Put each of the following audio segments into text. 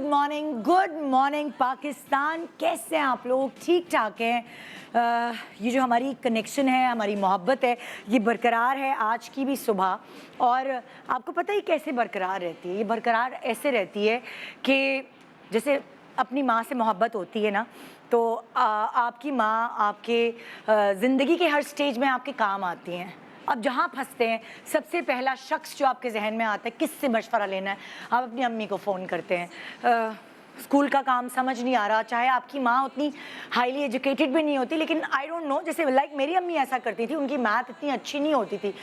Good morning Pakistan. कैसे हैं आप लोग? ठीक ठाक हैं? ये जो हमारी कनेक्शन है, हमारी मोहब्बत है, ये बरकरार है आज की भी सुबह। और आपको पता ही कैसे बरकरार रहती है? ये बरकरार ऐसे रहती है कि जैसे अपनी माँ से मोहब्बत होती है ना, तो आपकी माँ आपके ज़िंदगी के हर स्टेज में आपके काम आती हैं। अब जहाँ फंसते हैं, सबसे पहला शख्स जो आपके जहन में आता है, किससे मशवरा लेना है, आप अपनी अम्मी को फ़ोन करते हैं। स्कूल का काम समझ नहीं आ रहा, चाहे आपकी माँ उतनी हाईली एजुकेटेड भी नहीं होती, लेकिन आई डोंट नो, जैसे लाइक मेरी अम्मी ऐसा करती थी, उनकी मैथ इतनी अच्छी नहीं होती थी।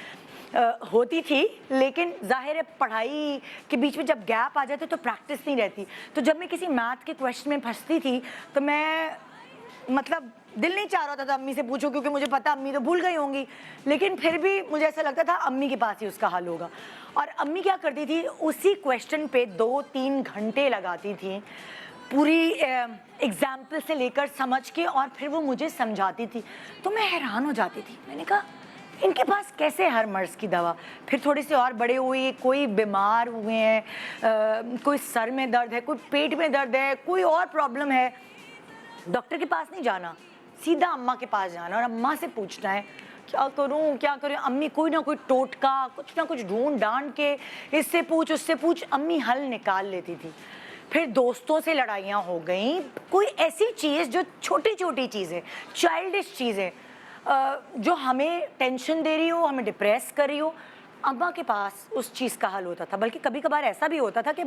होती थी, लेकिन जाहिर है पढ़ाई के बीच में जब गैप आ जाते तो प्रैक्टिस नहीं रहती। तो जब मैं किसी मैथ के क्वेश्चन में फंसती थी तो मैं मतलब दिल नहीं चाह रहा था अम्मी से पूछूं, क्योंकि मुझे पता अम्मी तो भूल गई होंगी, लेकिन फिर भी मुझे ऐसा लगता था अम्मी के पास ही उसका हल होगा। और अम्मी क्या करती थी, उसी क्वेश्चन पे 2-3 घंटे लगाती थी, पूरी एग्जाम्पल से लेकर समझ के, और फिर वो मुझे समझाती थी। तो मैं हैरान हो जाती थी, मैंने कहा इनके पास कैसे हर मर्ज़ की दवा। फिर थोड़े से और बड़े हुए, कोई बीमार हुए हैं, कोई सर में दर्द है, कोई पेट में दर्द है, कोई और प्रॉब्लम है, डॉक्टर के पास नहीं जाना, सीधा अम्मा के पास जाना और अम्मा से पूछना है क्या करूं क्या करूं। अम्मी कोई ना कोई टोटका, कुछ ना कुछ ढूंढ डांड के, इससे पूछ उससे पूछ, अम्मी हल निकाल लेती थी। फिर दोस्तों से लड़ाइयाँ हो गई, कोई ऐसी चीज़ जो छोटी छोटी चीज़ें, चाइल्डिश चीज़ें जो हमें टेंशन दे रही हो, हमें डिप्रेस कर रही हो, अम्मा के पास उस चीज़ का हल होता था। बल्कि कभी कभार ऐसा भी होता था कि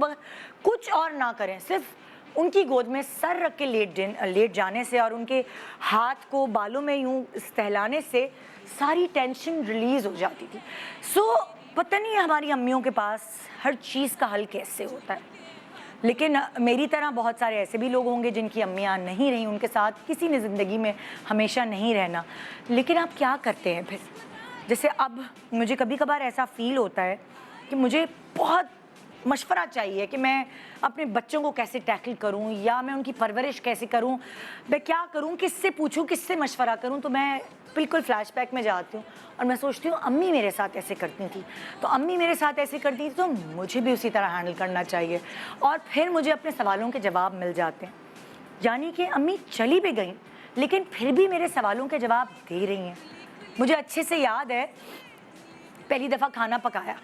कुछ और ना करें, सिर्फ उनकी गोद में सर रख के लेट जाने से और उनके हाथ को बालों में यूं सहलाने से सारी टेंशन रिलीज़ हो जाती थी। पता नहीं हमारी अम्मियों के पास हर चीज़ का हल कैसे होता है। लेकिन मेरी तरह बहुत सारे ऐसे भी लोग होंगे जिनकी अम्मियाँ नहीं रहीं, उनके साथ किसी ने ज़िंदगी में हमेशा नहीं रहना। लेकिन आप क्या करते हैं फिर? जैसे अब मुझे कभी कभार ऐसा फ़ील होता है कि मुझे बहुत मशवरा चाहिए कि मैं अपने बच्चों को कैसे टैकल करूं, या मैं उनकी परवरिश कैसे करूं, मैं क्या करूं, किससे पूछूं, किससे मशवरा करूं। तो मैं बिल्कुल फ्लैशबैक में जाती हूँ और मैं सोचती हूँ अम्मी मेरे साथ ऐसे करती थी, तो अम्मी मेरे साथ ऐसे करती थी, तो मुझे भी उसी तरह हैंडल करना चाहिए। और फिर मुझे अपने सवालों के जवाब मिल जाते हैं। यानी कि अम्मी चली भी गई, लेकिन फिर भी मेरे सवालों के जवाब दे रही हैं। मुझे अच्छे से याद है, पहली दफ़ा खाना पकाया,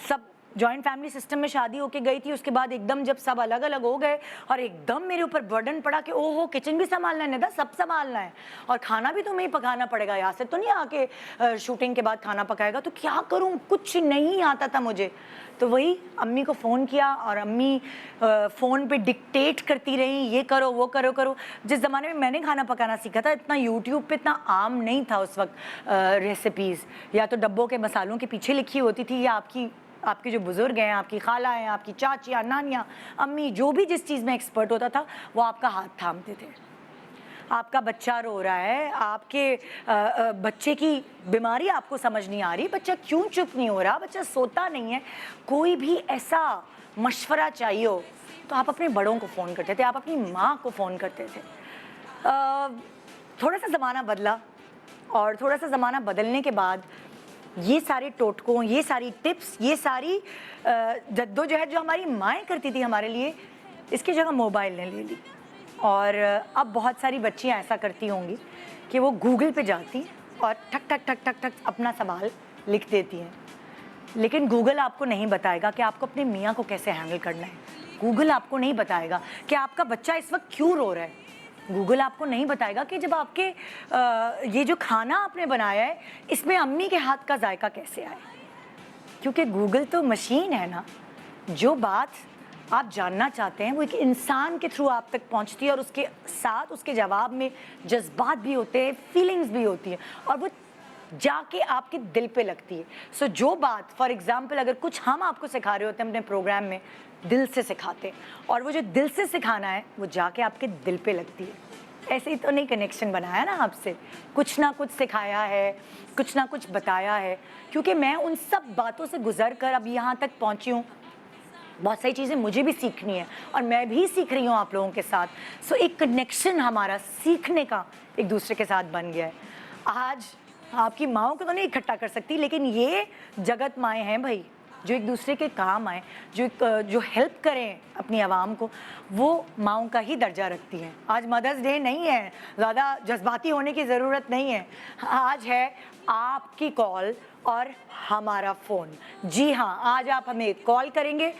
सब जॉइंट फैमिली सिस्टम में शादी होके गई थी। उसके बाद एकदम जब सब अलग अलग हो गए और एकदम मेरे ऊपर बर्डन पड़ा कि ओहो, किचन भी संभालना है निदा, सब संभालना है और खाना भी तुम्हें ही पकाना पड़ेगा, यहाँ से तो नहीं आके शूटिंग के बाद खाना पकाएगा। तो क्या करूँ, कुछ नहीं आता था मुझे। तो वही अम्मी को फ़ोन किया और अम्मी फ़ोन पे डिक्टेट करती रही, ये करो वो करो करो। जिस ज़माने में मैंने खाना पकाना सीखा था, इतना यूट्यूब पे इतना आम नहीं था उस वक्त रेसिपीज़। या तो डब्बों के मसालों के पीछे लिखी होती थी, या आपके जो बुज़ुर्ग हैं, आपकी खाला हैं, आपकी चाचियाँ, नानियाँ, अम्मी, जो भी जिस चीज़ में एक्सपर्ट होता था, वो आपका हाथ थामते थे। आपका बच्चा रो रहा है, आपके बच्चे की बीमारी आपको समझ नहीं आ रही, बच्चा क्यों चुप नहीं हो रहा, बच्चा सोता नहीं है, कोई भी ऐसा मशवरा चाहिए हो तो आप अपने बड़ों को फ़ोन करते थे, आप अपनी माँ को फ़ोन करते थे। थोड़ा सा ज़माना बदला, और थोड़ा सा ज़माना बदलने के बाद ये सारे टोटकों, ये सारी टिप्स, ये सारी जद्दोजहद जो हमारी माएँ करती थी हमारे लिए, इसकी जगह मोबाइल ने ले ली। और अब बहुत सारी बच्चियाँ ऐसा करती होंगी कि वो गूगल पे जाती और ठक ठक ठक ठक ठक अपना सवाल लिख देती हैं। लेकिन गूगल आपको नहीं बताएगा कि आपको अपने मियाँ को कैसे हैंडल करना है। गूगल आपको नहीं बताएगा कि आपका बच्चा इस वक्त क्यों रो रहा है। गूगल आपको नहीं बताएगा कि जब आपके ये जो खाना आपने बनाया है, इसमें अम्मी के हाथ का जायका कैसे आए। क्योंकि गूगल तो मशीन है ना, जो बात आप जानना चाहते हैं वो एक इंसान के थ्रू आप तक पहुंचती है, और उसके साथ उसके जवाब में जज्बात भी होते हैं, फीलिंग्स भी होती हैं, और वो जाके आपके दिल पे लगती है। जो बात, फॉर एग्जाम्पल, अगर कुछ हम आपको सिखा रहे होते हैं अपने प्रोग्राम में, दिल से सिखाते हैं, और वो जो दिल से सिखाना है वो जाके आपके दिल पे लगती है। ऐसे ही तो नहीं कनेक्शन बनाया ना आपसे, कुछ ना कुछ सिखाया है, कुछ ना कुछ बताया है। क्योंकि मैं उन सब बातों से गुजर कर अब यहाँ तक पहुँची हूँ। बहुत सारी चीज़ें मुझे भी सीखनी है और मैं भी सीख रही हूँ आप लोगों के साथ। एक कनेक्शन हमारा सीखने का एक दूसरे के साथ बन गया है। आज आपकी माँओं को तो नहीं इकट्ठा कर सकती, लेकिन ये जगत माएँ हैं भाई, जो एक दूसरे के काम आए, जो हेल्प करें अपनी आवाम को, वो माँओं का ही दर्जा रखती हैं। आज मदर्स डे नहीं है, ज़्यादा जज्बाती होने की ज़रूरत नहीं है। आज है आपकी कॉल और हमारा फ़ोन। जी हाँ, आज आप हमें कॉल करेंगे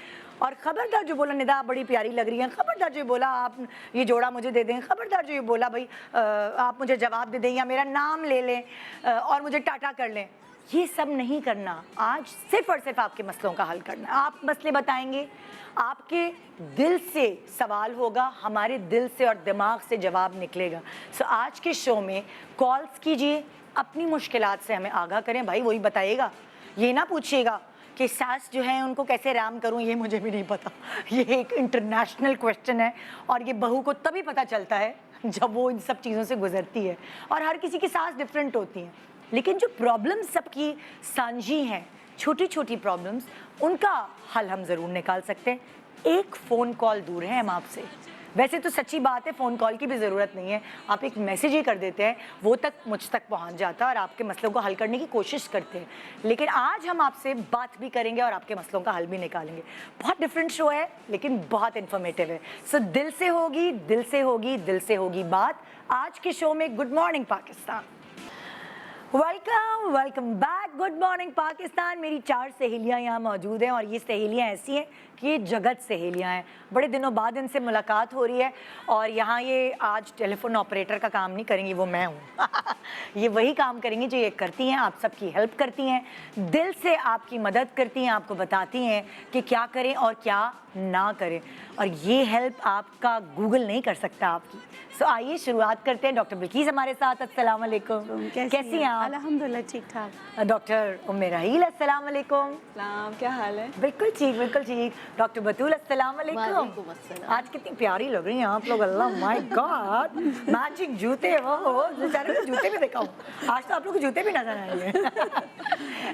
और खबरदार जो बोला निदा आप बड़ी प्यारी लग रही हैं, खबरदार जो बोला आप ये जोड़ा मुझे दे दें, खबरदार जो ये बोला भाई आप मुझे जवाब दे दें या मेरा नाम ले लें और मुझे टाटा कर लें, ये सब नहीं करना। आज सिर्फ और सिर्फ आपके मसलों का हल करना। आप मसले बताएंगे, आपके दिल से सवाल होगा, हमारे दिल से और दिमाग से जवाब निकलेगा। सो आज के शो में कॉल्स कीजिए, अपनी मुश्किलात से हमें आगाह करें। भाई वही बताइएगा, ये ना पूछिएगा कि सास जो है उनको कैसे राम करूं, ये मुझे भी नहीं पता। ये एक इंटरनेशनल क्वेश्चन है और ये बहू को तभी पता चलता है जब वो इन सब चीज़ों से गुजरती है। और हर किसी की सास डिफरेंट होती हैं, लेकिन जो प्रॉब्लम्स सबकी साझी हैं, छोटी छोटी प्रॉब्लम्स, उनका हल हम ज़रूर निकाल सकते हैं। एक फ़ोन कॉल दूर है हम आपसे। वैसे तो सच्ची बात है, फ़ोन कॉल की भी ज़रूरत नहीं है, आप एक मैसेज ही कर देते हैं, वो तक मुझ तक पहुंच जाता है और आपके मसलों को हल करने की कोशिश करते हैं। लेकिन आज हम आपसे बात भी करेंगे और आपके मसलों का हल भी निकालेंगे। बहुत डिफरेंट शो है लेकिन बहुत इन्फॉर्मेटिव है। सो दिल से होगी, दिल से होगी, दिल से होगी बात आज के शो में। Good morning Pakistan, welcome welcome back. Good morning Pakistan. मेरी 4 सहेलियां यहाँ मौजूद हैं और ये सहेलियां ऐसी हैं कि ये जगत सहेलियां हैं। बड़े दिनों बाद इनसे मुलाकात हो रही है और यहाँ ये आज टेलीफोन ऑपरेटर का काम नहीं करेंगी, वो मैं हूँ। ये वही काम करेंगी जो ये करती हैं, आप सबकी हेल्प करती हैं, दिल से आपकी मदद करती हैं, आपको बताती हैं कि क्या करें और क्या ना करें। और ये हेल्प आपका गूगल नहीं कर सकता आपकी। सो आइए शुरुआत करते हैं। डॉक्टर बिल्कीस हमारे साथ, अस्सलाम वालेकुम। कैसी हैं आप? अल्हम्दुलिल्लाह ठीक ठाक। डॉक्टर उम्मे राहील, अस्सलाम वालेकुम। क्या हाल है? बिल्कुल ठीक, बिल्कुल ठीक। डॉक्टर बतूल, अस्सलाम वालेकुम। आज कितनी प्यारी लग रही हैं आप लोग, अल्लाह माय गॉड। मैचिंग जूते, वो बेचारे को जूते भी दिखाओ, आज तो आप लोग को जूते भी नजर आएंगे।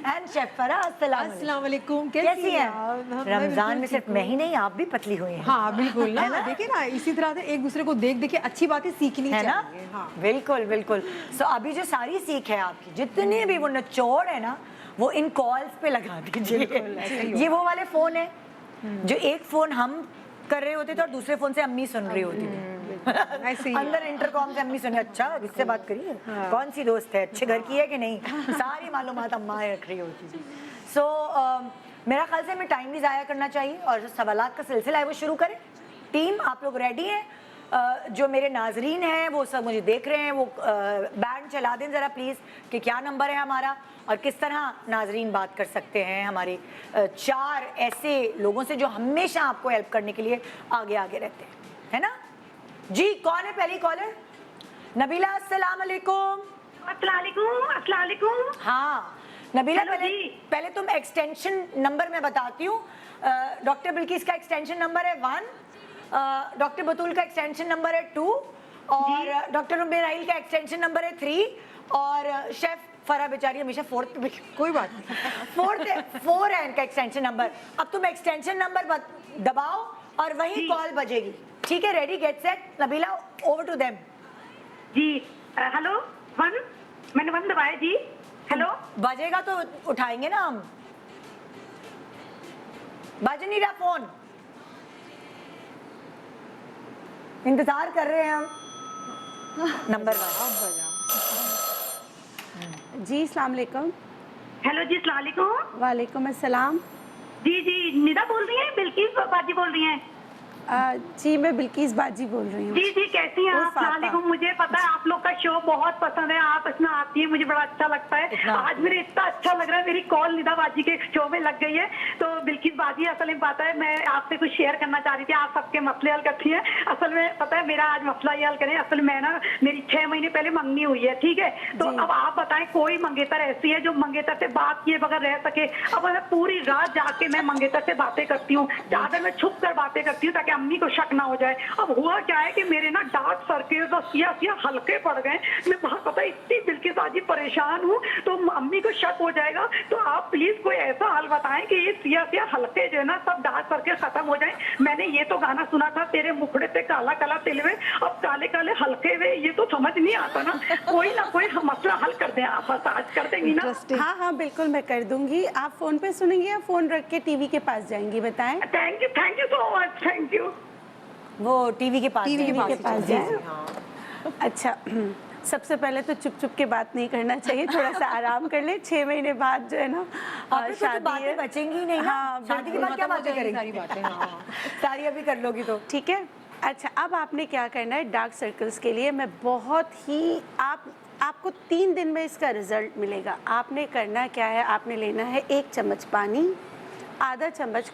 एंड शेफ फरा, अस्सलाम वालेकुम। कैसी हैं? रमजान में सिर्फ मैं ही नहीं, आप भी पतली हुई हैं। हाँ बिल्कुल ना, देखिए ना, इसी तरह से एक दूसरे को देख देख के अच्छी बातें सीखनी है ना। हाँ। बिल्कुल बिल्कुल। सो अभी जो सारी सीख है आपकी, जितने भी वो निचोड़ है ना, वो इन कॉल्स पे लगा दीजिए। ये वो वाले फोन है जो एक फोन हम कर रहे होते थे और दूसरे फोन से अम्मी सुन रही होती थी। अंदर इंटरकॉम से अम्मी सुने, अच्छा किससे बात करी है, कौन सी दोस्त है, अच्छे घर की है कि नहीं, सारी मालूमात अम्मा रख रही होती थी। सो मेरा ख्याल से हमें टाइम भी ज़ाया करना चाहिए और जो सवालात का सिलसिला है वो शुरू करें। टीम आप लोग रेडी हैं? जो मेरे नाजरीन हैं वो सब मुझे देख रहे हैं, वो बैंड चला दें ज़रा प्लीज़ कि क्या नंबर है हमारा और किस तरह नाजरीन बात कर सकते हैं हमारे 4 ऐसे लोगों से जो हमेशा आपको हेल्प करने के लिए आगे आगे रहते हैं, है ना जी। कौन है पहली कॉलर? नबीला, अस्सलाम वालेकुम। अस्सलाम वालेकुम। हाँ नबीला, पहले तुम एक्सटेंशन नंबर मैं बताती हूँ। डॉक्टर बिल्कीस का एक्सटेंशन नंबर है 1, डॉक्टर बतूल का एक्सटेंशन नंबर है 2 और डॉक्टर उम्मे राहील का एक्सटेंशन नंबर है 3 और शेफ फरा बेचारी हमेशा 4th पे, कोई बात नहीं, 4 है इनका एक्सटेंशन नंबर। अब तुम एक्सटेंशन नंबर दबाओ और वही कॉल बजेगी, ठीक है? Ready get set. Nabila, over to them ji. Hello 1, मैंने 1 दबाया जी। हेलो, बजेगा तो उठाएंगे ना हम, बज नहीं रहा फोन, इंतजार कर रहे हैं हम। नंबर 1 जी। अस्सलाम वालेकुम। हेलो जी, अस्सलाम वालेकुम। वालेकुम अस्सलाम। जी जी, निदा बोल रही हैं? बिल्किस बाजी बोल रही हैं? जी मैं बिल्कीस बाजी बोल रही हूँ। जी जी, कैसी हैं आप? अस्सलाम वालेकुम। मुझे पता है आप लोग का शो बहुत पसंद है, आप इसमें आती है, मुझे बड़ा अच्छा लगता है। आज मेरे इतना अच्छा लग रहा है, मेरी कॉल निदा बाजी के शो में लग गई है। तो बिल्कीस बाजी, असल में पता है मैं आपसे कुछ शेयर करना चाह रही थी, आप सबके मसले हल करती हैं। असल में पता है मेरा आज मसला ये हल करें। असल में ना मेरी 6 महीने पहले मंगनी हुई है, ठीक है? तो अब आप बताएं, कोई मंगेतर ऐसी है जो मंगेतर से बात किए बगैर रह सके? अब मैं पूरी रात जाके मैं मंगेतर से बातें करती हूँ, चादर में छुप कर बातें करती हूँ ताकि अम्मी को शक ना हो जाए। अब हुआ क्या है कि मेरे ना डार्क सर्किल तो सिया हल्के पड़ गए मैं बहुत पता है इतनी बिल्किस आज ही परेशान हूँ, तो अम्मी को शक हो जाएगा। तो आप प्लीज कोई ऐसा हल बताएं कि ये सिया सिया हल्के जो है ना सब डार्क करके खत्म हो जाए। मैंने ये तो गाना सुना था, तेरे मुखड़े पे काला काला तिल वे, अब काले काले हल्के वे, ये तो समझ नहीं आता ना कोई मसला हल कर दें आप, बस आज कर देंगी ना? हाँ हाँ बिल्कुल मैं कर दूंगी। आप फोन पे सुनेंगी या फोन रख के टीवी के पास जाएंगी, बताएं। Thank you so much, thank you. वो टीवी के पास टीवी के जाएंगे। पास जाए। अच्छा, सबसे पहले तो चुप चुप के बात नहीं करना चाहिए, थोड़ा सा आराम कर ले। 6 महीने बाद जो है ना शादी बातें बचेंगी ही नहीं ना। हाँ, शादी के बाद क्या बातें सारी करेंगी? बातें, हाँ। सारी अभी कर लोगी तो ठीक है। अच्छा, अब आपने क्या करना है, डार्क सर्कल्स के लिए मैं बहुत ही आपको 3 दिन में इसका रिजल्ट मिलेगा। आपने करना क्या है, आपने लेना है 1 चम्मच पानी, आधा चम्मच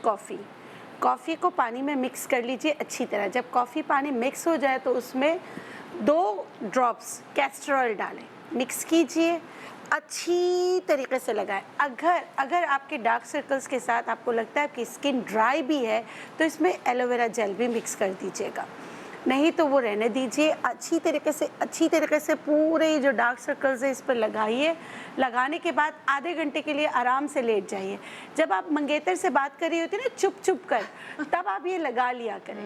कॉफ़ी को पानी में मिक्स कर लीजिए अच्छी तरह। जब कॉफ़ी पानी मिक्स हो जाए तो उसमें 2 ड्रॉप्स कैस्टर ऑयल डालें, मिक्स कीजिए, अच्छी तरीके से लगाएं। अगर आपके डार्क सर्कल्स के साथ आपको लगता है कि स्किन ड्राई भी है तो इसमें एलोवेरा जेल भी मिक्स कर दीजिएगा, नहीं तो वो रहने दीजिए। अच्छी तरीके से पूरे जो डार्क सर्कल्स है इस पर लगाइए। लगाने के बाद आधे घंटे के लिए आराम से लेट जाइए। जब आप मंगेतर से बात कर रही होती है ना चुप कर, तब आप ये लगा लिया करें,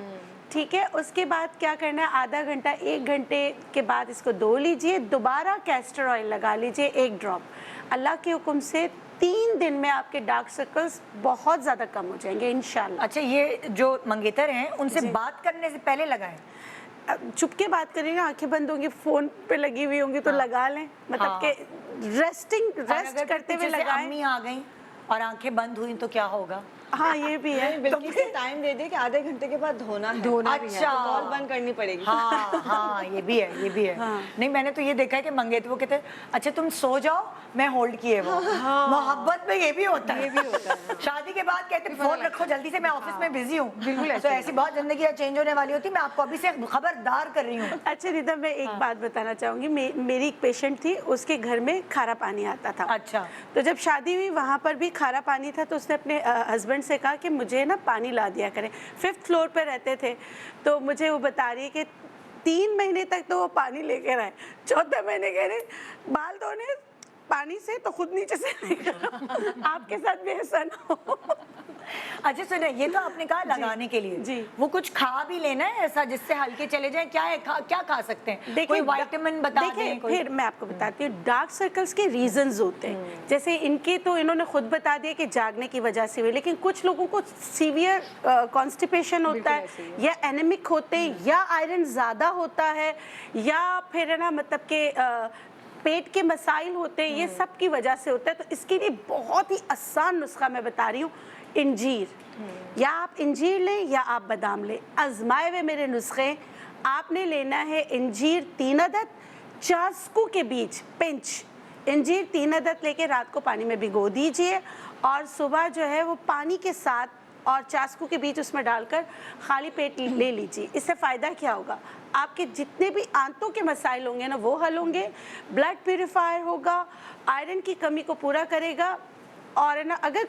ठीक है। उसके बाद क्या करना है, आधा घंटा 1 घंटे के बाद इसको धो लीजिए, दोबारा कैस्टर ऑयल लगा लीजिए 1 ड्रॉप। अल्लाह के हुक्म से 3 दिन में आपके डार्क सर्कल्स बहुत ज़्यादा कम हो जाएंगे इंशाल्लाह। अच्छा, ये जो मंगेतर हैं उनसे बात करने से पहले लगाएं? चुप के बात करेंगे, आंखें बंद होंगी, फोन पे लगी हुई होंगी तो लगा लें, मतलब कि रेस्ट करते हुए लगाएं। अम्मी आ गई और आंखें बंद हुई तो क्या होगा? हाँ ये भी है। बिल्कुल से टाइम दे दे कि आधे घंटे के बाद धोना है। अच्छा, तो कॉल बंद करनी पड़ेगी। हाँ ये भी है। हाँ। नहीं, मैंने तो ये देखा है कि मंगेतर वो कहते अच्छा तुम सो जाओ, मैं होल्ड किए वो। मोहब्बत में ये भी होता है। शादी के बाद कहते फोन रखो जल्दी से, मैं ऑफिस में बिजी हूँ। बिल्कुल, तो ऐसी बहुत जिंदगी चेंज होने वाली होती। मैं आपको अभी से खबरदार कर रही हूँ। अच्छा रिदा, मैं एक बात बताना चाहूँगी। मेरी एक पेशेंट थी, उसके घर में खारा पानी आता था। अच्छा, तो जब शादी हुई वहाँ पर भी खारा पानी था, तो उसने अपने हस्बैंड से कहा कि मुझे ना पानी ला दिया करें। 5th फ्लोर पे रहते थे, तो मुझे वो बता रही है कि 3 महीने तक तो वो पानी लेकर आए, 4थे महीने कह रहे बाल धोने पानी से तो खुद नीचे से लेकर। आपके साथ भी ऐसा ना हो। अच्छा सुने, ये तो आपने कहा लगाने के लिए जी। वो कुछ खा भी लेना है ऐसा जिससे हल्के चले जाएं? क्या है, क्या खा सकते हैं? कोई विटामिन बता दें? फिर मैं आपको बताती हूँ डार्क सर्कल्स के रीजंस होते हैं। जैसे इनके तो इन्होंने खुद बता दिया कि जागने की वजह से हुए, लेकिन कुछ लोगों को सीवियर कॉन्स्टिपेशन होता है, या एनेमिक होते हैं, या आयरन ज़्यादा होता है, या फिर है ना मतलब के पेट के मसाइल होते हैं, ये सब की वजह से होता है। तो इसके लिए बहुत ही आसान नुस्खा मैं बता रही हूँ, इंजीर। या आप इंजीर लें या आप बादाम लें, आजमाए हुए मेरे नुस्खे। आपने लेना है इंजीर 3 अदद, चास्कू के बीज पिंच इंजीर 3 अदद लेके रात को पानी में भिगो दीजिए, और सुबह जो है वो पानी के साथ और चास्कू के बीज उसमें डालकर खाली पेट ले लीजिए। इससे फ़ायदा क्या होगा, आपके जितने भी आंतों के मसाइल होंगे ना वो हल होंगे, ब्लड प्यूरिफायर होगा, आयरन की कमी को पूरा करेगा, और है ना अगर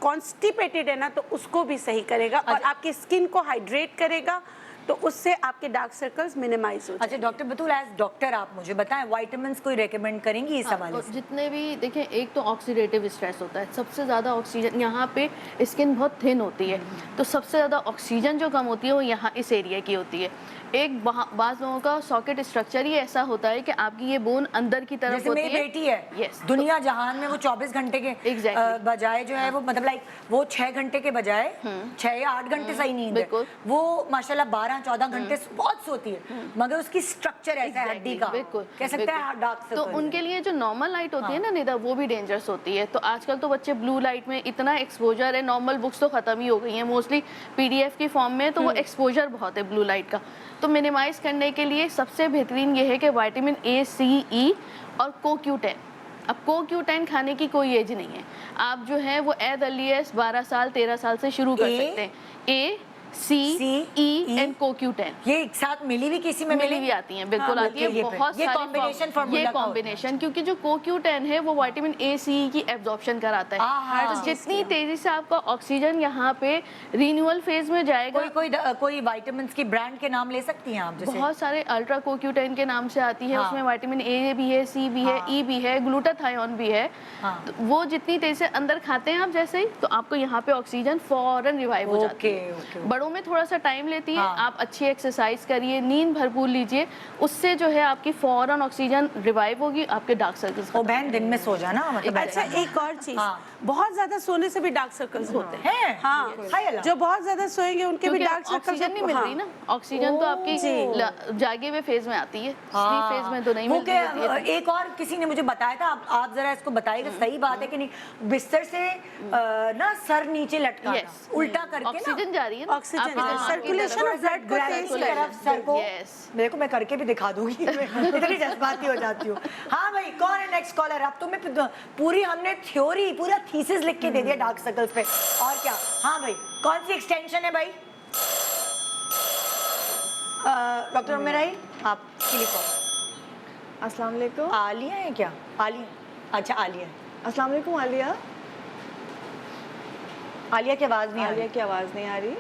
कॉन्स्टिपेटेड है ना तो उसको भी सही करेगा, और आपकी स्किन को हाइड्रेट करेगा, तो उससे आपके डार्क सर्कल्स मिनिमाइज हो। अच्छा डॉक्टर बतूल, एज डॉक्टर आप मुझे बताएं, विटामिन्स कोई रेकमेंड करेंगी इस हवाले से? जितने भी देखें, एक तो ऑक्सीडेटिव स्ट्रेस होता है, सबसे ज़्यादा ऑक्सीजन, यहाँ पे स्किन बहुत थिन होती है, तो सबसे ज़्यादा ऑक्सीजन जो कम होती है वो यहाँ इस एरिया की होती है। एक बाज़ लोगों का सॉकेट स्ट्रक्चर ही ऐसा होता है कि आपकी ये बोन अंदर की तरफ जैसे होती मेरी है। बेटी है, Yes, दुनिया जहान में वो 24 घंटे के Exactly. बजाय जो है वो मतलब लाइक वो 6 घंटे के बजाय 6 या 8 घंटे सही नींद है, बिल्कुल। वो माशाल्लाह 12-14 घंटे बहुत सोती है, मगर उसकी स्ट्रक्चर ऐसा है हड्डी का, बिल्कुल कह सकते हैं डार्क तो उनके लिए जो नॉर्मल लाइट होती है ना निदा, वो भी डेंजरस होती है। तो आजकल तो बच्चे ब्लू लाइट में इतना एक्सपोजर है, नॉर्मल बुक्स तो ख़त्म ही हो गई हैं मोस्टली PDF की फॉर्म में, तो वो एक्सपोजर बहुत है ब्लू लाइट का। तो मिनिमाइज़ करने के लिए सबसे बेहतरीन ये है कि विटामिन A, C, E और CoQ10। अब CoQ10 खाने की कोई एज नहीं है, आप जो है वो एज अर्ली एज 12 साल 13 साल से शुरू कर सकते हैं। A, C, C, E E, and CoQ10 ये एक साथ मिली भी किसी में मिली भी आती हैं, बिल्कुल हाँ, आती है। ये बहुत ये सारे कॉम्बिनेशन ये फार्मूला का होता है। कॉम्बिनेशन, क्योंकि जो CoQ10 है वो विटामिन A, C की एब्जॉर्प्शन कराता है। तो जितनी तेजी से आपका ऑक्सीजन यहाँ पे रिन्यूअल फेज में जाएगा। कोई विटामिन्स की ब्रांड के नाम ले सकती हैं आप? जैसे बहुत सारे अल्ट्रा CoQ10 के नाम से आती है। हाँ। उसमें विटामिन A भी है, C भी है, E भी है, ग्लूटाथायोन भी है। हाँ। तो वो जितनी तेजी से अंदर खाते हैं आप जैसे ही, तो आपको यहाँ पे ऑक्सीजन फौरन रिवाइव हो जाती है। बड़ों में थोड़ा सा टाइम लेती है। हाँ। आप अच्छी एक्सरसाइज करिए, नींद भरपूर लीजिए, उससे जो है आपकी फौरन ऑक्सीजन रिवाइव होगी, आपके डार्क सर्कल्स ओ बहन दिन में सो जाना मतलब अच्छा, एक और चीज, हाँ। बहुत ज्यादा सोने से भी डार्क सर्कल्स होते हैं। है हाँ, हाय अल्लाह। जो बहुत ज्यादा सोएंगे उनके भी क्योंकि डार्क सर्कल्स ऑक्सीजन नहीं मिल रही ना। ऑक्सीजन तो आपकी जागे हुए फेज में आती है, स्लीप फेज में तो नहीं वो मिलती क्या, होती है। एक और किसी ने मुझे बताया था, आप जरा इसको बताइएगा, सही बात है कि नहीं? बिस्तर से ना सर नीचे लटकाना, Yes. उल्टा करके ऑक्सीजन जा रही है ना, ऑक्सीजन आपके दिमाग की सर्कुलेशन तरफ। ऑफ ब्लड को तेज की तरफ सर को। Yes. मेरे को मैं करके भी दिखा दूंगी मैं इतनी जज्बाती हो जाती हूँ। हाँ भाई, कौन है नेक्स्ट कॉलर? अब तुम्हें पूरी हमने थ्योरी, पूरा थीसिस लिख के दे दिया डार्क सर्कल्स पे, और क्या? हाँ भाई, कौन सी एक्सटेंशन है भाई? डॉक्टर मेराई, आपके लिए कौन? अस्सलाम वालेकुम। आलिया है क्या? आलिया, अच्छा आलिया। अस्सलाम वालेकुम आलिया। आलिया की आवाज नहीं आ आलिया रही। की आवाज़ नहीं आ रही।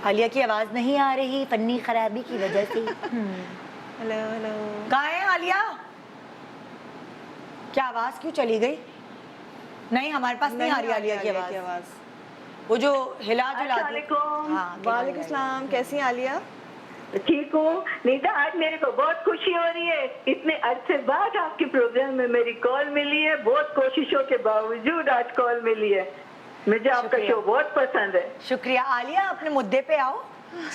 आलिया की आवाज नहीं आ रही फन्नी खराबी की वजह से। Hello hello. कहाँ है आलिया? क्या आवाज क्यों चली गई? नहीं, हमारे पास नहीं आ रही आलिया की आवाज। वो जो हिला जो लाती। अस्सलामुअलैकुम। हाँ, वालेकुम सलाम, कैसी हैं आलिया? ठीक हूँ नीता, आज मेरे को बहुत खुशी हो रही है। इतने अरसे बाद आपके प्रोग्राम में मेरी कॉल मिली है, बहुत कोशिशों के बावजूद आज कॉल मिली है। मुझे आपका शुक्रिया। शो बहुत पसंद है। शुक्रिया आलिया, अपने मुद्दे पे आओ।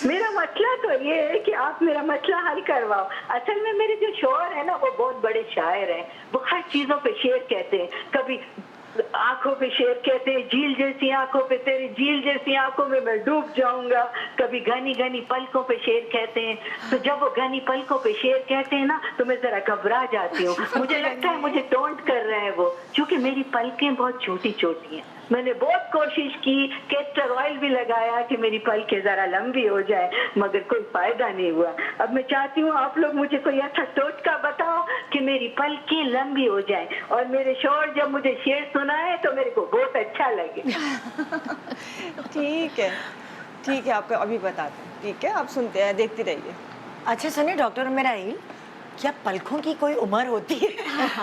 मेरा मसला तो ये है कि आप मेरा मसला हल करवाओ। असल में मेरे जो शोहर है ना, वो बहुत बड़े शायर हैं। वो हर चीजों पे शेर कहते हैं। कभी आंखों पे शेर कहते हैं, झील जैसी आंखों पे, तेरी झील जैसी आंखों में मैं डूब जाऊंगा। कभी घनी घनी पलकों पे शेर कहते हैं। तो जब वो घनी पलकों पे शेर कहते हैं ना, तो मैं जरा घबरा जाती हूँ। मुझे लगता है मुझे टोंट कर रहे हैं वो, क्योंकि मेरी पलकें बहुत छोटी छोटी हैं। मैंने बहुत कोशिश की, कैस्टर ऑयल भी लगाया कि मेरी पलकें जरा लंबी हो जाए, मगर कोई फायदा नहीं हुआ। अब मैं चाहती हूँ आप लोग मुझे कोई अच्छा टोटका बताओ कि मेरी पलकें लंबी हो जाए, और मेरे शोहर जब मुझे शेर सुनाए तो मेरे को बहुत अच्छा लगे। ठीक है, आपको अभी बताते हैं। ठीक है, आप सुनते हैं, देखती रहिए। अच्छा सुनिए डॉक्टर मेराइल, क्या पलकों की कोई उम्र होती है?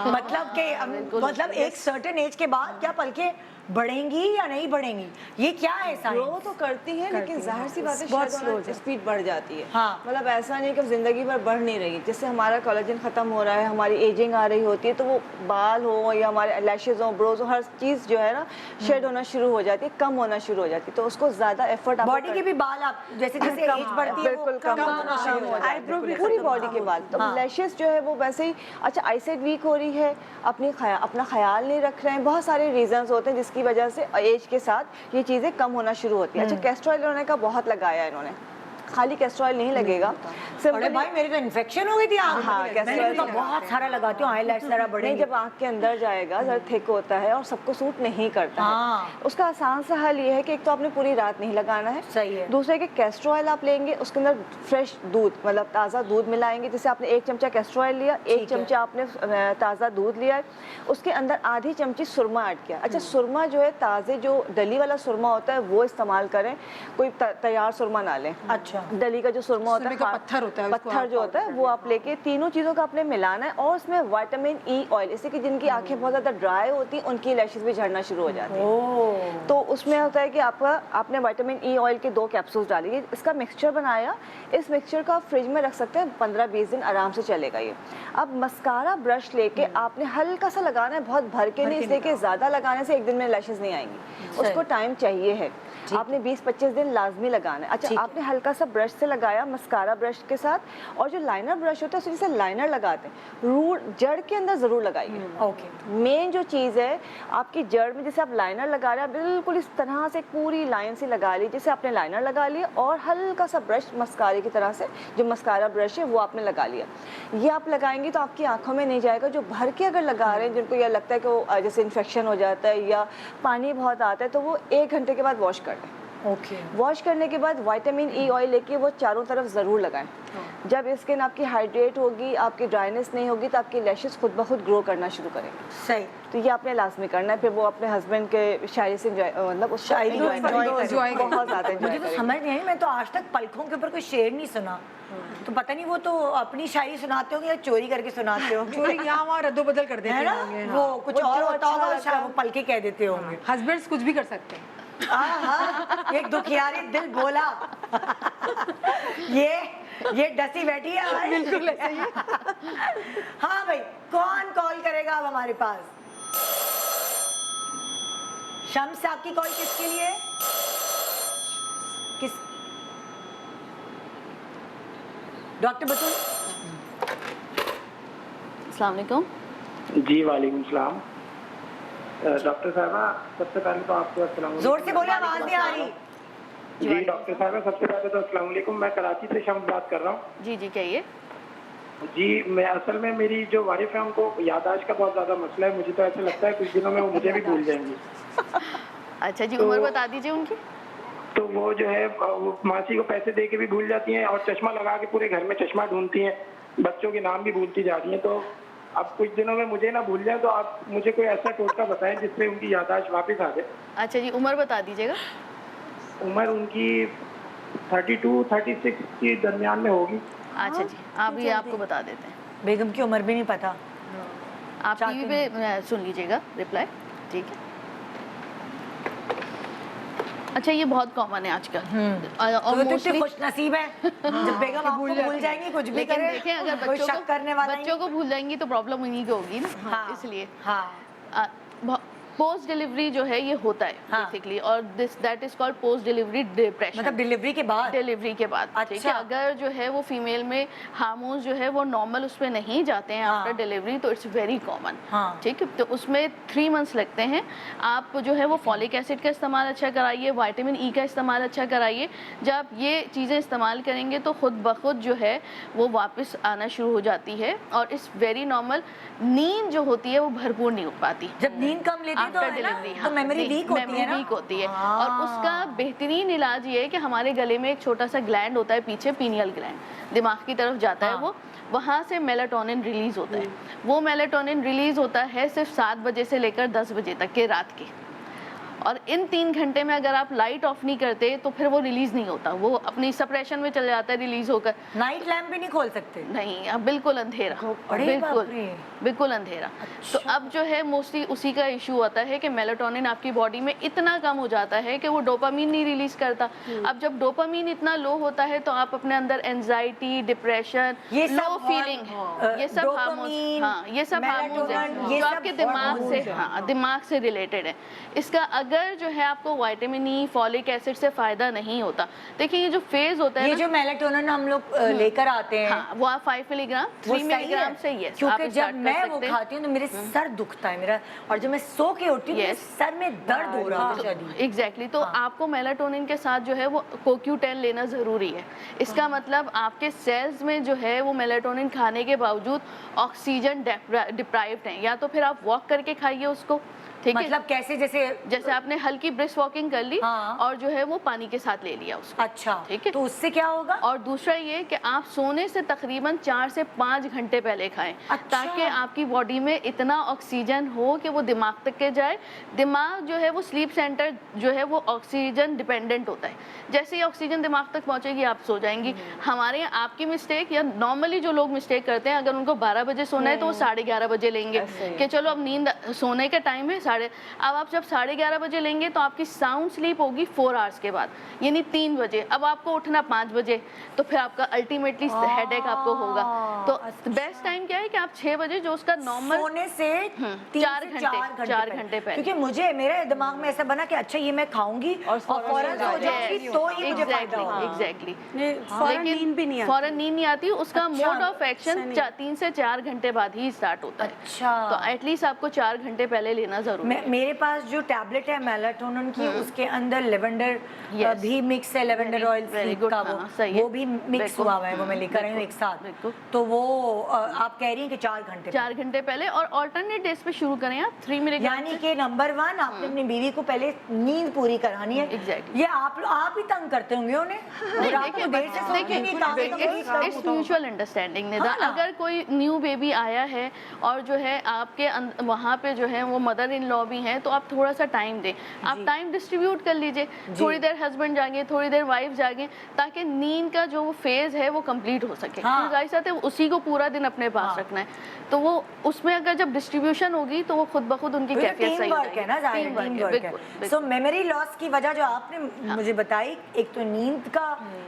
मतलब एक सर्टेन एज के बाद क्या पलकें बढ़ेंगी या नहीं बढ़ेंगी? ये क्या है ग्रो साइंस? तो करती है, लेकिन जाहिर सी बात है बहुत शायद slow उनकी स्पीड बढ़ जाती है। हाँ। मतलब ऐसा नहीं कि जिंदगी भर बढ़ नहीं रही। जैसे हमारा कोलेजन खत्म हो रहा है, हमारी एजिंग आ रही होती है, तो वो बाल हो या हमारे लैशेज हो, ब्रोज हो, हर चीज जो है ना शेड होना शुरू हो जाती है, कम होना शुरू हो जाती है। तो उसको ज्यादा एफर्ट बॉडी के भी बाल आप जैसे जैसे एज बढ़ती है वो बिल्कुल कम होना शुरू हो जाता है, पूरी बॉडी के बाल। तो लैशेज जो है वो वैसे ही, अच्छा आईसाइट वीक हो रही है, अपना ख्याल नहीं रख रहे हैं, बहुत सारे रीजंस होते हैं जिसकी वजह से एज के साथ ये चीजें कम होना शुरू होती है। अच्छा, कैस्टर ऑयल इन्होंने का बहुत लगाया, इन्होंने खाली कैस्टर ऑयल नहीं लगेगा। अरे भाई मेरी तो इन्फेक्शन हो गई थी आँख हाँ, में। कैस्टर मैंने ऑयल तो बहुत सारा लगाती हूँ, हाईलाइट सारा नहीं, बढ़ेंगे। जब आँख के अंदर जाएगा जरा थिक होता है और सबको सूट नहीं करता हाँ। है। उसका आसान सा हल ये है कि एक तो आपने पूरी रात नहीं लगाना है। सही है। दूसरे के कैस्टर ऑयल आप लेंगे, उसके अंदर फ्रेश दूध, मतलब ताज़ा दूध मिलाएंगे। जैसे आपने 1 चमचा कैस्टर ऑयल लिया, 1 चमचा आपने ताज़ा दूध लिया है, उसके अंदर आधी चमची सुरमा ऐड किया। अच्छा, सुरमा जो है ताज़े जो डली वाला सुरमा होता है वो इस्तेमाल करें, कोई तैयार सुरमा ना लें। अच्छा। डली का जो सुरमा होता है, सुरमे का पत्थर होता है, उसको पत्थर जो होता है वो आप लेके तीनों चीज़ों का आपने मिलाना है, और उसमें विटामिन ई ऑयल, इससे कि जिनकी आंखें बहुत ज़्यादा ड्राई होती हैं उनकी लैशेस भी झड़ना शुरू हो जाती है। तो उसमें होता है कि आपने विटामिन ई ऑयल के 2 कैप्सूल्स डालिए, इसका मिक्सचर बनाया। इस मिक्सचर का आप फ्रिज में रख सकते हैं, 15-20 दिन आराम से चलेगा ये। अब मस्कारा ब्रश लेके आपने हल्का सा लगाना है, बहुत भर के नहीं, इसलिए कि ज़्यादा लगाने से एक दिन में लैशेस नहीं आएंगी, उसको टाइम चाहिए है। आपने 20-25 दिन लाजमी लगाना है। अच्छा, आपने हल्का सा ब्रश से लगाया मस्कारा ब्रश के साथ, और जो लाइनर ब्रश होता है उससे जैसे लाइनर लगाते हैं, रूट जड़ के अंदर ज़रूर लगाइए। ओके। मेन जो चीज़ है आपकी जड़ में, जैसे आप लाइनर लगा रहे हैं, बिल्कुल इस तरह से पूरी लाइन से लगा लीजिए, जैसे आपने लाइनर लगा लिया, और हल्का सा ब्रश मस्कारे की तरह से, जो मस्कारा ब्रश है वो आपने लगा लिया। ये आप लगाएंगे तो आपकी आंखों में नहीं जाएगा। जो भर के अगर लगा रहे हैं, जिनको यह लगता है कि वो जैसे इन्फेक्शन हो जाता है या पानी बहुत आता है, तो वो 1 घंटे के बाद वॉश कर दें। ओके वॉश करने के बाद विटामिन ई ऑयल लेके वो चारों तरफ ज़रूर लगाएं। जब स्किन आपकी हाइड्रेट होगी, आपकी ड्राइनेस नहीं होगी, तो आपकी लैशेस खुद ब खुद ग्रो करना शुरू करेंगे। सही। तो ये आपने लाजमी करना है। फिर वो अपने हस्बैंड के शायरी से मतलब उस शायरी enjoy enjoy करें, बहुत ज़्यादा मुझे enjoy तो करें। समझ नहीं आई, मैं तो आज तक पलकों के ऊपर कोई शेर नहीं सुना। तो पता नहीं वो तो अपनी शायरी सुनाते होंगे या चोरी करके सुनाते हो, चोरी यहाँ वहाँ रद्दो बदल कर देते है ना? होंगे। वो कुछ वो और जो होता अच्छा होगा, लगता शायद है। वो पलके कह देते होंगे। हस्बैंड्स कुछ भी कर सकते हैं। हाँ, एक दुखियारी दिल बोला। ये डसी बैठी है हमारी। बिल्कुल ऐसे ही। हाँ भाई, कौन कॉल करेगा अब हमारे पास? शम्स, आपकी कॉल किसके लिए? किस? डॉक्टर बतूल। अस्सलाम वालेकुम। जी वालेकुम सलाम। डॉक्टर साहबा, सबसे पहले तो आपको अस्सलाम जोर से बोले, आवाज नहीं आ रही। जी डॉक्टर साहबा, सबसे पहले तो अस्सलाम वालेकुम। मैं कराची से शम्स बात कर रहा हूँ। जी जी कहिए। जी, मैं असल में मेरी जो वाइफ है उनको याददाश्त का बहुत ज़्यादा मसला है। मुझे तो ऐसा लगता है कुछ दिनों में वो मुझे भी भूल जाएंगी। अच्छा जी, तो- उम्र बता दीजिए उनकी। तो वो जो है वो मासी को पैसे दे के भी भूल जाती हैं और चश्मा लगा के पूरे घर में चश्मा ढूंढती हैं। बच्चों के नाम भी भूलती जा रही हैं। तो अब कुछ दिनों में मुझे ना भूल जाए, तो आप मुझे कोई ऐसा टोटका बताएं जिससे उनकी याददाश्त वापस आ जाए। अच्छा जी, उम्र बता दीजिएगा। उम्र उनकी 32-36 के दरमियान में होगी। अच्छा जी, अभी आपको बता देते हैं। बेगम की उम्र भी नहीं पता। आप चाहते टीवी पे सुन लीजिएगा रिप्लाई, ठीक है। अच्छा, ये बहुत कॉमन है आजकल और तो इतने मोस्टली, खुश नसीब है जब बेगम आपको भूल जाएंगी, कुछ भी लेकिन करे। देखें अगर कोई बच्चों शक करने वाला बच्चों को भूल जाएंगी तो प्रॉब्लम उन्हीं की होगी ना, हाँ, इसलिए हाँ, पोस्ट डिलीवरी जो है ये होता है हाँ। बेसिकली, और that is called post delivery depression. मतलब डिलीवरी के बाद। डिलीवरी के बाद, ठीक है। अच्छा। अगर जो है वो फीमेल में हार्मोन्स जो है वो नॉर्मल उसमें नहीं जाते हैं हाँ। आफ्टर डिलीवरी, तो इट्स वेरी कॉमन, हाँ। ठीक है। तो उसमें 3 मंथ्स लगते हैं। आप जो है वो फॉलिक एसिड का इस्तेमाल अच्छा कराइए, विटामिन ई का इस्तेमाल अच्छा कराइए। जब आप ये चीज़ें इस्तेमाल करेंगे तो खुद ब खुद जो है वो वापस आना शुरू हो जाती है, और इट्स वेरी नॉर्मल। नींद जो होती है वो भरपूर नहीं हो पाती जब नींद कम लेती है तो आफ्टर है ना, डिलीवरी, तो मेमोरी वीक होती है ना। वीक होती है। हाँ। और उसका बेहतरीन इलाज ये है कि हमारे गले में एक छोटा सा ग्लैंड होता है पीछे, पीनियल ग्लैंड, दिमाग की तरफ जाता है हाँ। वो, वहाँ से मेलाटोनिन रिलीज होता है। वो मेलाटोनिन रिलीज होता है सिर्फ 7 बजे से लेकर 10 बजे तक के रात के, और इन 3 घंटे में अगर आप लाइट ऑफ नहीं करते तो फिर वो रिलीज नहीं होता, वो अपनी सप्रेशन में चले जाता है रिलीज होकर। नाइट लैम्प भी नहीं खोल सकते। नहीं, अब बिल्कुल अंधेरा, अरे बिल्कुल बाप रे। बिल्कुल अंधेरा। तो अब जो है मोस्टली उसी का इशू आता है कि मेलाटोनिन आपकी बॉडी में इतना कम हो जाता है कि वो डोपामीन नहीं रिलीज करता। अब जब डोपामीन इतना लो होता है तो आप अपने अंदर एंजाइटी, डिप्रेशन, ये सब लो फीलिंग, ये सब हार्मोन्स, डोपामीन, हाँ ये सब हार्मोन्स मेलाटोनिन, हैं ये जो सब आपके दिमाग से, हार्मोन्स हैं। हाँ दिमाग से रिलेटेड है। इसका अगर जो है आपको विटामिन ई, फॉलिक एसिड से फायदा नहीं होता। देखिए ये जो फेज होता है ये ना, जो मेलाटोनिन हम लोग लेकर आते हैं, हाँ वो आप 5 मिलीग्राम, वो 3 सही है? मिलीग्राम से, यस, क्योंकि आप जब start कर मैं वो सकते हैं। खाती हूँ तो मेरे सर दुखता है मेरा, और जब मैं सो के उठती हूँ तो मेरे Yes. सर में दर्द हो रहा था शदीद। एग्जैक्टली, तो आपको मेलाटोनिन के साथ जो है वो CoQ10 लेना ज़रूरी है। इसका मतलब आपके सेल्स में जो है वो मेलाटोनिन खाने के बावजूद ऑक्सीजन डिप्राइव्ड हैं, या तो फिर आप वॉक करके खाइए उसको, ठीक है। मतलब कैसे? जैसे आपने हल्की ब्रिस्क वॉकिंग कर ली, हाँ। और जो है वो पानी के साथ ले लिया उसको, अच्छा, ठीक है। तो उससे क्या होगा? और दूसरा ये कि आप सोने से तकरीबन 4 से 5 घंटे पहले खाएं, अच्छा। ताकि आपकी बॉडी में इतना ऑक्सीजन हो कि वो दिमाग तक के जाए। दिमाग जो है वो स्लीप सेंटर जो है वो ऑक्सीजन डिपेंडेंट होता है। जैसे ही ऑक्सीजन दिमाग तक पहुंचेगी आप सो जाएंगी। हमारे यहाँ आपकी मिस्टेक, या नॉर्मली जो लोग मिस्टेक करते हैं, अगर उनको 12 बजे सोना है तो वो 11:30 बजे लेंगे कि चलो अब नींद सोने का टाइम है अब आप जब 11:30 बजे लेंगे तो आपकी साउंड स्लीप होगी 4 आवर्स के बाद, यानी 3 बजे। अब आपको उठना 5 बजे, तो फिर आपका अल्टीमेटली हेडेक आपको होगा। तो बेस्ट टाइम क्या है कि आप 6 बजे जो उसका नॉर्मल सोने से 4 घंटे पहले। क्योंकि मेरे दिमाग में ऐसा बना कि अच्छा ये मैं खाऊंगी और फौरन सो जाऊंगी तो ही मुझे फायदा होगा। एग्जैक्टली, फौरन नींद भी नहीं आती। फौरन नींद नहीं आती। उसका अच्छा, मोड ऑफ एक्शन 3 से 4 घंटे बाद ही स्टार्ट होता है। अच्छा, तो एटलीस्ट आपको 4 घंटे पहले लेना जरूरी करोगे। मेरे पास जो टैबलेट है मेलाटोनिन की, उसके अंदर लेवेंडर Yes. भी मिक्स है, लेवेंडर ऑयल very good, का हाँ, सही है। वो भी मिक्स बिल्कुल, हुआ हुआ है, वो मैं लेकर आई हूँ एक साथ। बिल्कुल। तो वो आप कह रही हैं कि 4 घंटे 4 घंटे पहले, और ऑल्टरनेट डेज पे शुरू करें आप 3 मिलीग्राम यानी कि नंबर 1 आपने अपनी बीवी को पहले नींद पूरी करानी है। Exactly. ये आप ही तंग करते होंगे उन्हें, और आपको देर से सोएंगे नहीं, काम से come it's mutual understanding Nida. हाँ ना। अगर कोई न्यू बेबी आया है और जो है आपके वहाँ पे जो है वो मदर इन लॉ भी हैं, तो आप थोड़ा सा टाइम दें, आप टाइम डिस्ट्रीब्यूट कर लीजिए, थोड़ी देर हस्बैंड जागे, थोड़ी देर वाइफ जागे, ताकि नींद का जो फेज है वो कंप्लीट हो सके। हाँ। क्योंकि जाहिर सी बात है उसी को पूरा दिन अपने पास रखना है, तो वो उसमें अगर जब डिस्ट्रीब्यूशन होगी तो वो खुद ब खुद उनकी कैफियत सही हो वर्क है ना, जाएगी। टीम Teamwork है, वर्क बिल्कुल, है। बिल्कुल। सो मेमोरी लॉस की वजह जो आपने मुझे बताई, एक तो नींद का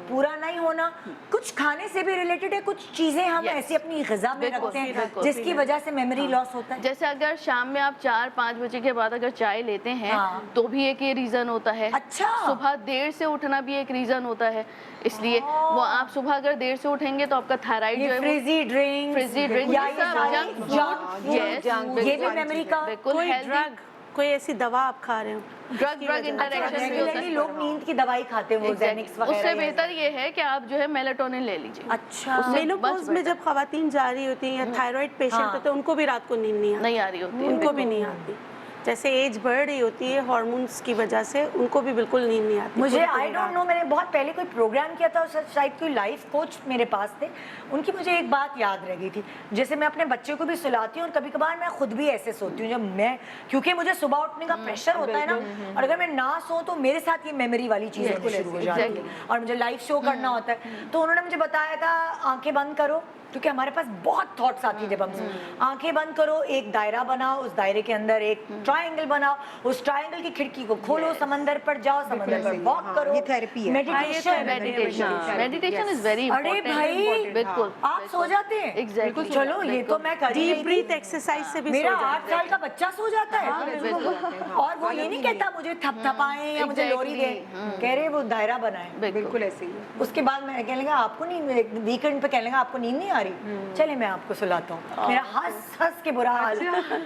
पूरा नहीं होना, कुछ खाने से भी रिलेटेड है, कुछ चीजें हम Yes. ऐसी अपनी ग़िज़ा में बिल्कुल, रखते हैं बिल्कुल। जिसकी वजह से मेमोरी लॉस होता है। जैसे अगर शाम में आप 4-5 बजे के बाद अगर चाय लेते हैं, हाँ। तो भी एक ये रीजन होता है। अच्छा। सुबह देर से उठना भी एक रीजन होता है, इसलिए वो आप सुबह अगर देर से उठेंगे तो आपका थायराइड जो ये है वो फ्रिजी ड्रिंक, फ्रिजी ड्रिंक, या ये ये सब सारी जंक जंक फूड, ये भी मेमोरी का बिल्कुल कोई हेल्दी ड्रग, कोई ऐसी दवा आप खा रहे हो ड्रग इंटरेक्शन भी होता रेगुलरली है। लोग नींद की दवाई खाते हैं, वो जेनिक्स Exactly. वगैरह। उससे ये बेहतर ये है कि आप जो है मेलाटोनिन ले लीजिए। अच्छा। उससे मेनोपॉज much में better. जब खवातीन जा रही होती हैं या थायराइड पेशेंट हाँ। होते हैं, उनको भी रात को नींद नहीं आती, नहीं आ रही होती है। उनको भी नहीं आती। जैसे एज बढ़ रही होती है हार्मोन्स की वजह से, उनको भी बिल्कुल नींद नहीं आती। मुझे पूरी पूरी आई डोंट रात। नो, मैंने बहुत पहले कोई प्रोग्राम किया था, उस शायद कोई लाइफ कोच मेरे पास थे, उनकी मुझे एक बात याद रह गई थी। जैसे मैं अपने बच्चे को भी सुलाती हूँ और कभी कभार मैं खुद भी ऐसे सोती हूँ, जब मैं, क्योंकि मुझे सुबह उठने का प्रेशर होता है ना, और अगर मैं ना सो तो मेरे साथ ये मेमोरी वाली चीज़ होनी शुरू हो जाती है, और मुझे लाइव शो करना होता है। तो उन्होंने मुझे बताया था आंखें बंद करो, क्योंकि हमारे पास बहुत थॉट्स आती है जब हम आंखें बंद करो, एक दायरा बनाओ, उस दायरे के अंदर एक ट्रायंगल बनाओ, उस ट्रायंगल की खिड़की को खोलो, समंदर पर जाओ, समंदर पर वॉक करो। ये थेरेपी है। मेडिटेशन। मेडिटेशन इज वेरी अरे भाई, बिल्कुल आप सो जाते हैं? Exactly. चलो, ये तो मैं कर ही डीप रही ब्रीथ थी। एक्सरसाइज से भी मेरा सो 8 साल का बच्चा सो जाता है, और वो ये नहीं कहता मुझे थपथपाएं या मुझे लोरी दे, कह रहे वो दायरा बनाए। बिल्कुल ऐसे ही है। उसके बाद मैं कहने लगा आपको नींद, वीकेंड पे कहने लगा आपको नींद नहीं आ रही, चले मैं आपको सुलाता हूँ। मेरा हंस हंस के बुरा हाल।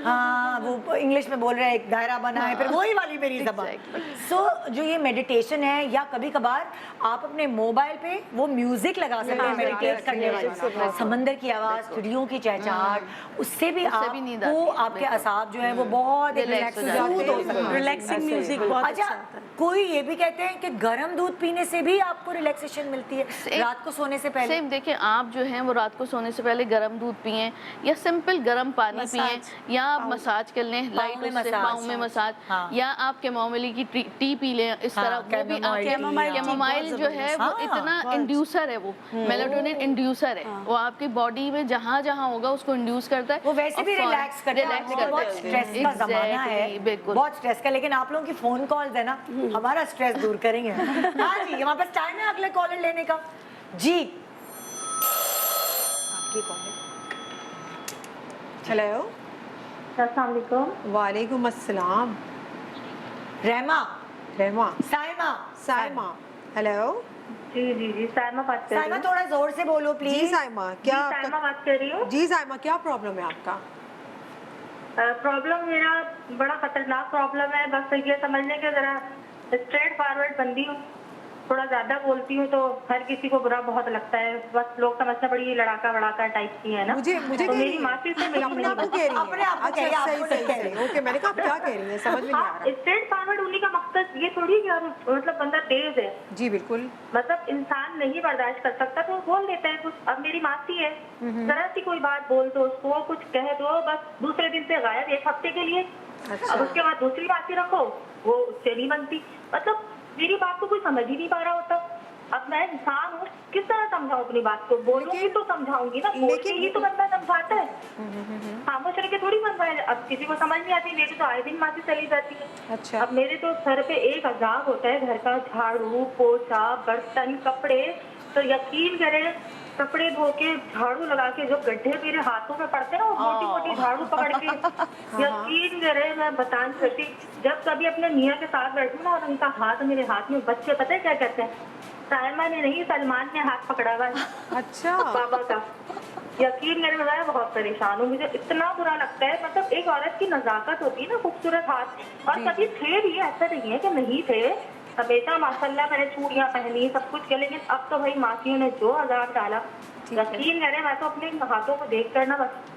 हाँ, वो इंग्लिश में बोल रहे हैं एक दायरा बना है, फिर वही वाली मेरी जबान। सो जो ये मेडिटेशन है, या कभी कभार आप अपने मोबाइल पे वो म्यूजिक लगा सकते हैं मेडिटेट करने वाले, समंदर की आवाज, चिड़ियों की चहचहाट, उससे भी नींद आपको आती है। आपके असाब जो है वो बहुत Relax हो रिलैक्स जाते हो सकते हैं। रिलैक्सिंग म्यूजिक बहुत अच्छा अच्छा, होता है। कोई ये भी कहते हैं कि गर्म दूध पीने से भी आपको रिलैक्सेशन मिलती है रात को सोने से पहले। सेम देखिए, आप जो है वो रात को सोने से पहले गर्म दूध पिए, या सिंपल गर्म पानी पिए, या आप मसाज कर लें लाइट में उससे, मसाज। पाँव में मसाज, हाँ। या आप कैमोमिली की टी पी लें, इस हाँ, तरह वो भी कैमोमाइल टी, कैमोमाइल जो है वो हाँ, इतना इंड्यूसर है, वो मेलाटोनिन इंड्यूसर है, वो आपकी बॉडी में जहाँ जहाँ होगा उसको इंड्यूस करता है। वो वैसे भी रिलैक्स करता है, रिलैक्स आजकल बहुत स्ट्रेस का जमाना है, बिल्कुल। बहुत स्ट्रेस का, लेकिन आप लोगों की फोन कॉल्स है ना, हमारा स्ट्रेस दूर करेंगे। हाँ जी, हमारे पास टाइम है अगले कॉलर लेने का जी। आपकी कॉल है। हेलो, अस्सलाम वालेकुम। वालेकुम अस्सलाम। रहमा, रहमा, साइमा, साइमा, हेलो। जी जी जी, साइमा बात कर रही साइमा हूँ। थोड़ा जोर से बोलो जी प्लीज। साइमा, क्या जी, साइमा बात कर रही हूँ। जी साइमा, क्या प्रॉब्लम है आपका? प्रॉब्लम मेरा बड़ा खतरनाक प्रॉब्लम है, बस ये समझने के जरा स्ट्रेट फॉरवर्ड बंदी हूँ, थोड़ा ज्यादा बोलती हूँ तो हर किसी को बुरा बहुत लगता है, बस लोग समझते बड़ी लड़ाका वड़ाका टाइप की है ना। मुझे तो कह रही मेरी है। मासी से मेरी अपने आप को नहीं कह रही है। अपने आप को कह रही है, अच्छा, आपको सही नहीं सही कह रही। सही, ओके। मैंने कहा आप क्या कह रही हैं, समझ में नहीं आ हाँ, रहा। स्ट्रेट फॉरवर्ड होने का मकसद ये थोड़ी कि हम मतलब बंदा तेज है, जी बिल्कुल। मतलब इंसान नहीं बर्दाश्त कर सकता तो वो बोल देता है कुछ। अब मेरी मासी है, जरा सी कोई बात बोल दो उसको, कुछ कह दो, बस दूसरे दिन से गायब, एक हफ्ते के लिए। अब उसके बाद दूसरी मासी रखो, वो उससे नहीं बनती, मतलब मेरी बात को कोई समझ ही नहीं पा रहा होता। अब मैं इंसान हूँ, किस तरह समझाऊं अपनी बात को? बोलूंगी तो समझाऊंगी ना, बोल के ही तो बंदा समझाता है, खामोश रह के थोड़ी समझाया। अब किसी को समझ नहीं आती, मेरी तो आए दिन मासी चली जाती है। अच्छा। अब मेरे तो सर पे एक अजाब होता है, घर का झाड़ू पोछा बर्तन कपड़े, तो यकीन करें कपड़े धो के झाड़ू लगा के जो गड्ढे मेरे हाथों में पड़ते हैं ना, वो मोटी मोटी झाड़ू पकड़ के, यकीन करें मैं बता नहीं सकती। जब कभी अपने मियाँ के साथ बैठूं ना और उनका हाथ मेरे हाथ में, बच्चे पता है क्या कहते हैं, साइमा ने नहीं सलमान ने हाथ पकड़ा हुआ है अच्छा। पापा का। यकीन करें मैं बहुत परेशान हूँ, मुझे इतना बुरा लगता है। मतलब एक औरत की नजाकत होती है ना, खूबसूरत हाथ, और कभी थे भी, ऐसा नहीं है कि नहीं थे, हमेशा माशाल्लाह मैंने चूड़ियां पहनी, सब कुछ किया, लेकिन अब तो भाई मासियों ने जो अजाब डाला, यकीन करें मैं तो अपने हाथों को देख कर ना बस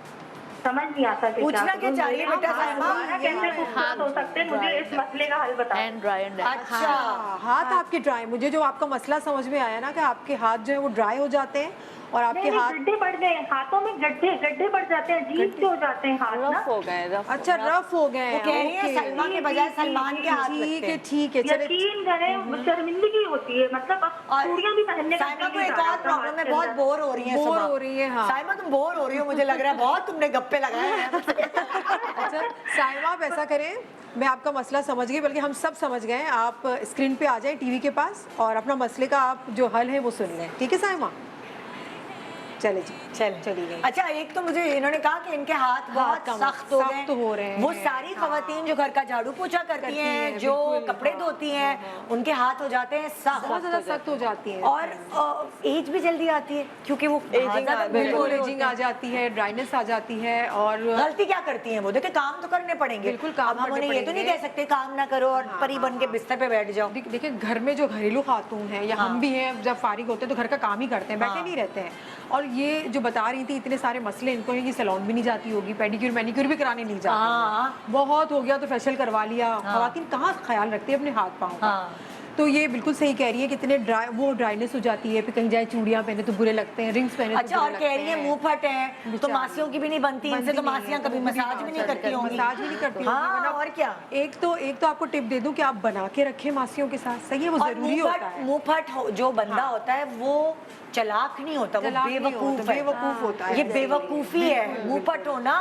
समझ नहीं आता कि पूछना क्या चाहिए बेटा साइमा? कैसे खूबसूरत हो सकते हैं, मुझे इस मसले का हल बताओ। एंड ड्राई एंड अच्छा हाथ आपके ड्राई, मुझे जो आपका मसला समझ में आया ना कि आपके हाथ जो है वो ड्राई हो जाते हैं और आपके नहीं, हाथ गड्ढे पड़ गए हाथों में, गड्ढे पड़ जाते हैं, अजीब से हो जाते हैं हाथ ना। रफ हो गए, रफ अच्छा रफ हो गए वो हैं, कह रही है ओके। सलमा के बजाय सलमान के हाथ ठीक लगते है हैं। ठीक है, चले यकीन करें शर्मिंदगी होती है, मतलब अब और चूड़ियां भी पहनने का साइमा दिल को नहीं एक चाहता और प्रॉब्लम है, हाथ के बहुत अंदर। बोर हो रही है। बोर सुबह हो रही है, हाँ। साइमा तुम बोर हो रही हो, मुझे लग रहा है बहुत तुमने गप्पे लगाए हैं। अच्छा साइमा आप ऐसा करें, मैं आपका मसला समझ गई, बल्कि हम सब समझ गए हैं। आप स्क्रीन पे आ जाएं टीवी के पास और अपना मसले का आप जो हल है वो सुन लें, ठीक है साइमा? चले जी, चली गई। अच्छा एक तो मुझे इन्होंने कहा कि इनके हाथ बहुत कम- सख्त हो सख्त हो रहे हैं। वो सारी खवातीन जो घर का झाड़ू पोछा करती हैं, जो बिल्कुल, कपड़े धोती हैं, उनके हाथ हो जाते हैं बहुत सख्त ज्यादा सख्त हो जाती है और एज भी जल्दी आती है क्योंकि वो Aging ज़्यादा आ- बूढ़े बिल्कुल, होते एजिंग आ हैं। जाती है, ड्राइनेस आ जाती है। और गलती क्या करती हैं वो? देखिए काम तो करने पड़ेंगे, बिल्कुल, काम अब हम करने उन्हें ये तो नहीं पड़ेंगे। कह सकते काम ना करो और परी बन के बिस्तर पे बैठ जाओ। देखिए घर में जो घरेलू खातून है या हम भी हैं, जब फारिग होते हैं तो घर का काम ही करते हैं, बैठे नहीं रहते हैं। और ये जो बता रही थी इतने सारे मसले इनको हैं कि सैलून भी नहीं जाती होगी, पेडिक्योर मैनिक्योर भी कराने नहीं जाती होगी। बहुत हो गया तो फेशियल करवा लिया। खवातीन कहाँ ख्याल रखती है अपने हाथ पाँव का? तो ये बिल्कुल सही कह रही है कि इतने ड्राइनेस हो जाती है, फिर कहीं जाए चूड़ियां पहने तो बुरे लगते हैं, रिंग्स पहने अच्छा तो और बुरे कह रही है लगते मुंह फट है तो बेचारी। मासियों की भी नहीं बनती, इनसे तो मासियां कभी मसाज भी नहीं करती होंगी। मसाज भी नहीं करती होंगी, हाँ, वरना और क्या। एक तो आपको टिप दे दूं कि आप बना के रखें मासियों के साथ, सही है, वो और जरूरी होता है। मुंह फट जो बंदा होता है वो चालाक नहीं होता, वो चालाक नहीं बेवकूफ होता, है। बेवकूफ होता है। ये बेवकूफी है। मुंहफट होना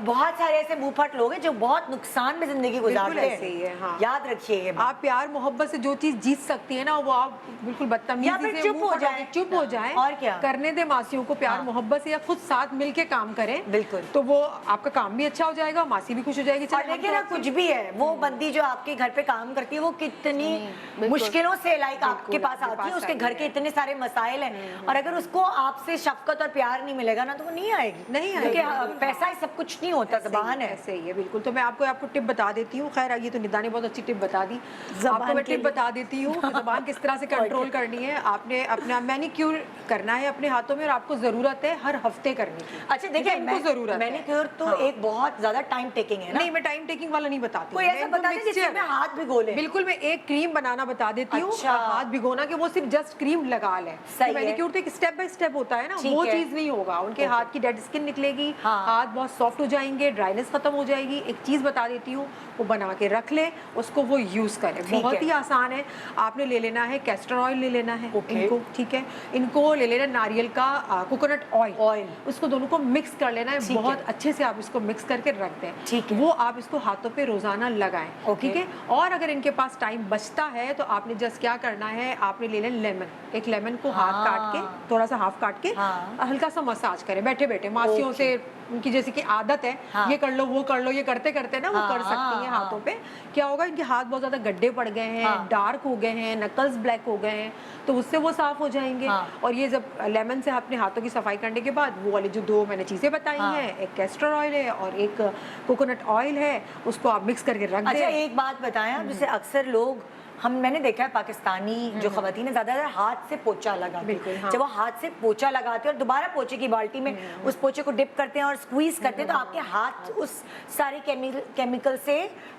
बहुत सारे ऐसे मुंहफट लोग हैं जो बहुत नुकसान में जिंदगी गुजारते ऐसे ही है, हैं। हाँ। याद रखिए ये बात। आप प्यार मोहब्बत से जो चीज जीत सकती है ना, वो आप बिल्कुल या बदतमीजी फिर से चुप मुंह हो फटा के जाएं। चुप हो जाएं, और क्या। करने दे मासियों को प्यार मोहब्बत से, या खुद साथ मिलके काम करें, बिल्कुल। तो वो आपका काम भी अच्छा हो जाएगा, मासी भी खुश हो जाएगी। और देखिए ना कुछ भी है, वो बंदी जो आपके घर पे काम करती है वो कितनी मुश्किलों से लाइक आपके पास आती है, उसके घर के इतने सारे मसाइल हैं, और अगर उसको आपसे शफकत और प्यार नहीं मिलेगा ना तो वो नहीं आएगी। नहीं आएगी, क्योंकि बिल्कुल। पैसा ही सब कुछ नहीं होता, ज़बान है। ऐसे ही है बिल्कुल। तो मैं आपको टिप बता देती हूँ। खैर ये तो निदा ने बहुत अच्छी टिप बता दी, आपको मैं के टिप बता देती हूँ कि ज़बान किस तरह से कंट्रोल करनी है। आपने अपना मैनिक्योर करना है अपने हाथों में, और आपको जरूरत है हर हफ्ते करने की। अच्छा देखिए इनको जरूरत है। मैनिक्योर तो हाँ। एक बहुत ज्यादा टाइम टेकिंग है ना। नहीं, मैं टाइम टेकिंग वाला नहीं बताती कोई हूँ। ऐसा मैं इनको बता दे जिसमें mixture- हाथ भिगो ले। बिल्कुल, मैं एक क्रीम बनाना बता देती हूँ। अच्छा। हाथ भिगोना कि वो सिर्फ जस्ट क्रीम लगा ले। सही है। मैनिक्योर तो एक स्टेप बाय स्टेप होता है ना, ठीक वो है। चीज नहीं होगा। उनके हाथ की डेड स्किन निकलेगी, हाँ। हाथ बहुत सॉफ्ट हो जाएंगे, ड्राइनेस खत्म हो जाएगी। एक चीज बता देती हूँ, वो बना के रख ले, उसको वो यूज करे। ठीक बहुत है। ही आसान है। आपने ले लेना है कैस्टर ऑयल, ले लेना है ओके। इनको, ठीक है। इनको ले लेना नारियल का कोकोनट ऑयल, उसको दोनों को मिक्स कर लेना है। ठीक है। बहुत अच्छे से आप इसको मिक्स करके रख दें। ठीक है। वो आप इसको हाथों पे रोजाना लगाएं, ओके। ठीक है। और अगर इनके पास टाइम बचता है तो आपने जस्ट क्या करना है, आपने ले लेना लेमन, एक लेमन को हाथ काट के, थोड़ा सा हाफ काट के, हाँ। हल्का सा मसाज करें बैठे बैठे। मासियों से उनकी जैसे कि आदत है, हाँ। ये कर लो वो कर लो, ये करते करते ना वो कर सकती हैं हाथों पे। क्या होगा, इनके हाथ बहुत ज्यादा गड्ढे पड़ गए हैं, डार्क हो गए हैं, नकल्स ब्लैक हो गए हैं, तो उससे वो साफ हो जाएंगे। और ये जब लेमन से अपने हाथों की सफाई करने के बाद वो वाली जो दो मैंने चीजें बताई हैं, एक कैस्टर ऑयल है और एक कोकोनट ऑयल है, उसको आप मिक्स करके रख अच्छा दें। एक बात बताएं आप, जैसे अक्सर लोग मैंने देखा है पाकिस्तानी जो खवातीन है ज्यादातर हाथ से पोछा लगाते बिल्कुल, हैं। हाँ। जब वो हाथ से पोछा लगाते हैं और दोबारा पोछे की बाल्टी में उस पोछे को डिप करते हैं और स्क्वीज करते हैं, तो आपके हाथ उस सारे केमिकल से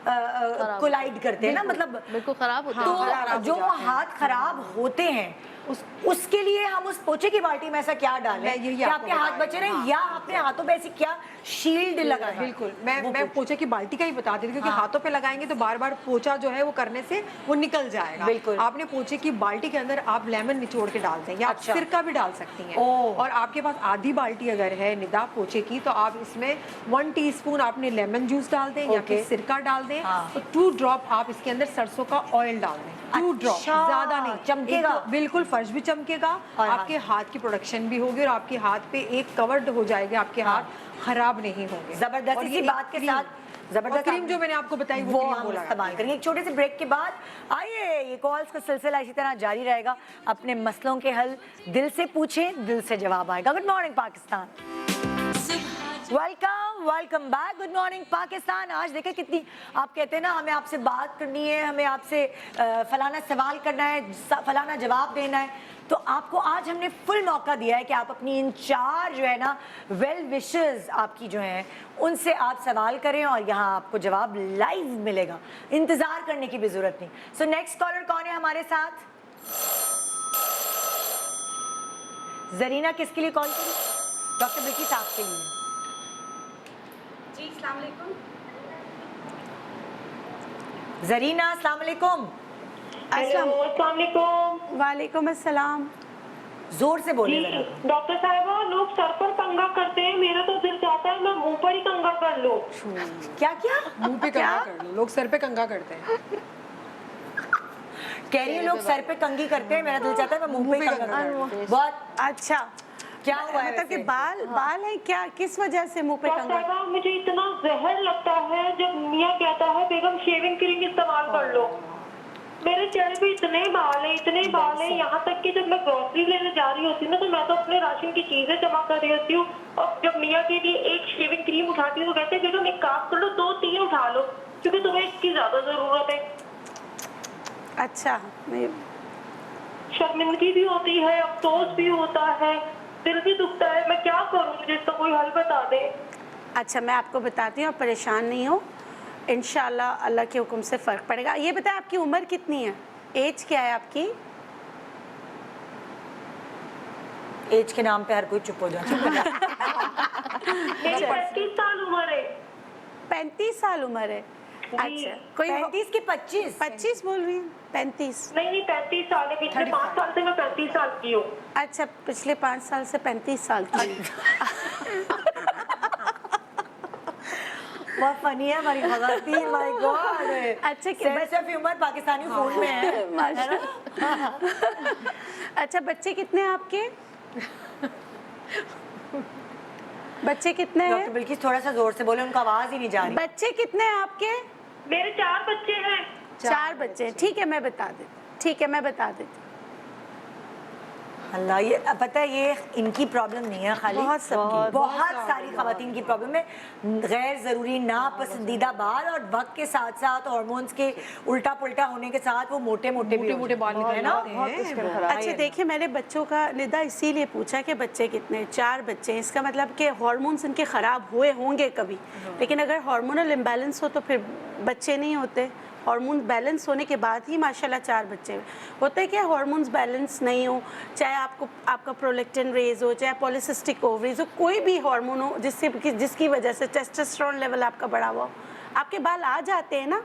कोलाइड करते हैं ना, मतलब बिल्कुल खराब होता तो है। खराब हो जो वो जाते हैं। हाथ खराब होते हैं उसके लिए हम उस पोछे की बाल्टी में ऐसा क्या डालें मैं यही कि आपको आपके हाथ बता बचे रही रहे, हूँ। या अपने हाथों पे ऐसी क्या शील्ड लगाएं? बिल्कुल, मैं पोछे की बाल्टी का ही बता देती हूँ, क्योंकि हाथों पे लगाएंगे तो बार बार पोछा जो है वो करने से वो निकल जाएगा। बिल्कुल। आपने पोछे की बाल्टी के अंदर आप लेमन निचोड़ के डाल दें, या आप अच्छा। सिरका भी डाल सकती हैं। ओह। और आपके पास आधी बाल्टी अगर है निदा पोछे की, तो आप इसमें 1 टीस्पून आपने लेमन जूस डाल दें, या फिर सिरका डाल दें, तो 2 ड्रॉप आप इसके अंदर सरसों का ऑयल डाल दें। 2 ड्रॉप, अच्छा, ज्यादा नहीं, चमकेगा। एक तो बिल्कुल फर्श भी चमकेगा, और आपके हाथ की प्रोडक्शन भी होगी, और आपके हाथ पे एक कवर्ड हो जाएगा, आपके हाथ खराब नहीं होंगे। जबरदस्त। और इसी ये बात के क्रीम- साथ और क्रीम जो मैंने आपको बताई वो क्रीम हम वो लगाते इस्तेमाल हैं। करेंगे। एक छोटे से ब्रेक के बाद आइए, ये कॉल्स का सिलसिला इसी तरह जारी रहेगा। अपने मसलों के हल दिल से पूछें, दिल से जवाब आएगा। Good morning Pakistan, welcome back. Good morning Pakistan. आज देखें कितनी, आप कहते हैं ना हमें आपसे बात करनी है, हमें आपसे फलाना सवाल करना है, फलाना जवाब देना है, तो आपको आज हमने फुल मौका दिया है कि आप अपनी इन 4 जो है ना वेल विशेस आपकी जो हैं उनसे आप सवाल करें और यहाँ आपको जवाब लाइव मिलेगा, इंतजार करने की भी जरूरत नहीं। सो नेक्स्ट कॉलर कौन है हमारे साथ? जरीना किसके लिए कॉल करी? डॉक्टर बिल्किस आपके लिए। जी अस्सलाम वालेकुम। जरीना अस्सलाम वालेकुम। अस्सलाम वालेकुम अस्सलाम। जोर से बोलिए जरा। डॉक्टर साहिबा, लोग सर पर कंघा करते हैं, मेरा तो दिल चाहता है मैं मुंह पर ही कंघा कर लूं। क्या क्या मुंह पे कंघा कर लो, लोग सर पे कंघा करते हैं। कह रही है लोग सर पे कंघी करते हैं, मेरा दिल चाहता है मैं मुंह पे ही कंघा करूं। बहुत अच्छा, क्या हुआ है मतलब कि वैसे? बाल है क्या, किस वजह से मुंह पे डॉक्टर कंघा? साहिबा, मुझे इतना जहर लगता है जब मियाँ कहता है बेगम शेविंग क्रीम इस्तेमाल कर लो। मेरे चेहरे पे इतने बाल हैं, यहाँ तक कि जब मैं ग्रोसरी लेने जा रही होती हूँ ना, तो मैं तो अपने राशन की चीजें जमा कर रही होती हूँ, और जब मियाँ के लिए एक शेविंग क्रीम उठाती हूँ तो कहते हैं बेगम एक काम कर लो, 2-3 उठा लो, क्योंकि तुम्हें इसकी ज्यादा जरूरत है। अच्छा, शर्मिंदगी भी होती है, अफसोस भी होता है, दिल भी दुखता है, मैं क्या करूँ? मुझे इसका कोई हल बता दे। अच्छा मैं आपको बताती हूँ, आप परेशान नहीं हो, इंशाल्लाह अल्लाह के हुक्म से फ़र्क पड़ेगा। ये बताएं आपकी उम्र कितनी है, एज क्या है आपकी? एज के नाम पे हर कोई चुप हो जाता है। मेरी 35 साल उम्र है। 35 साल उम्र है। अच्छा, कोई 35 की 25? 25 बोल रही हैं? 35? नहीं 35 साल है, पिछले 5 साल से मैं 35 साल की हूँ। अच्छा, पिछले 5 साल से 35 साल की। बहुत फनी है हमारी खवातीन, माय गॉड। अच्छा, सेंस ऑफ ह्यूमर पाकिस्तानी खून में है। माशाल्लाह। अच्छा, बच्चे कितने हैं आपके? बच्चे कितने हैं? डॉक्टर बिल्किस थोड़ा सा जोर से बोले, उनका आवाज ही नहीं जा रही। बच्चे कितने हैं आपके? मेरे 4 बच्चे हैं। 4 बच्चे हैं, ठीक है मैं बता देती। अल्लाह, ये पता है ये इनकी प्रॉब्लम नहीं है खाली, बहुत सबकी, बहुत सारी खवातीन की प्रॉब्लम है। गैर ज़रूरी नापसंदीदा बाल और वक्त के साथ साथ हार्मोन्स के उल्टा पुल्टा होने के साथ वो मोटे मोटे बाल निकल ना। जाते हैं। अच्छा देखिए, मैंने बच्चों का निदा इसीलिए पूछा कि बच्चे कितने हैं। 4 बच्चे हैं, इसका मतलब कि हार्मोन्स इनके ख़राब हुए होंगे कभी, लेकिन अगर हार्मोनल इम्बैलेंस हो तो फिर बच्चे नहीं होते। हार्मोन बैलेंस होने के बाद ही माशाल्लाह 4 बच्चे होते हैं। क्या हार्मोन्स बैलेंस नहीं हो, चाहे आपका प्रोलैक्टिन रेज हो, चाहे पॉलीसिस्टिक ओवरीज हो, कोई भी हार्मोन हो जिसकी वजह से टेस्टोस्टेरोन लेवल आपका बढ़ा हुआ हो, आपके बाल आ जाते हैं ना,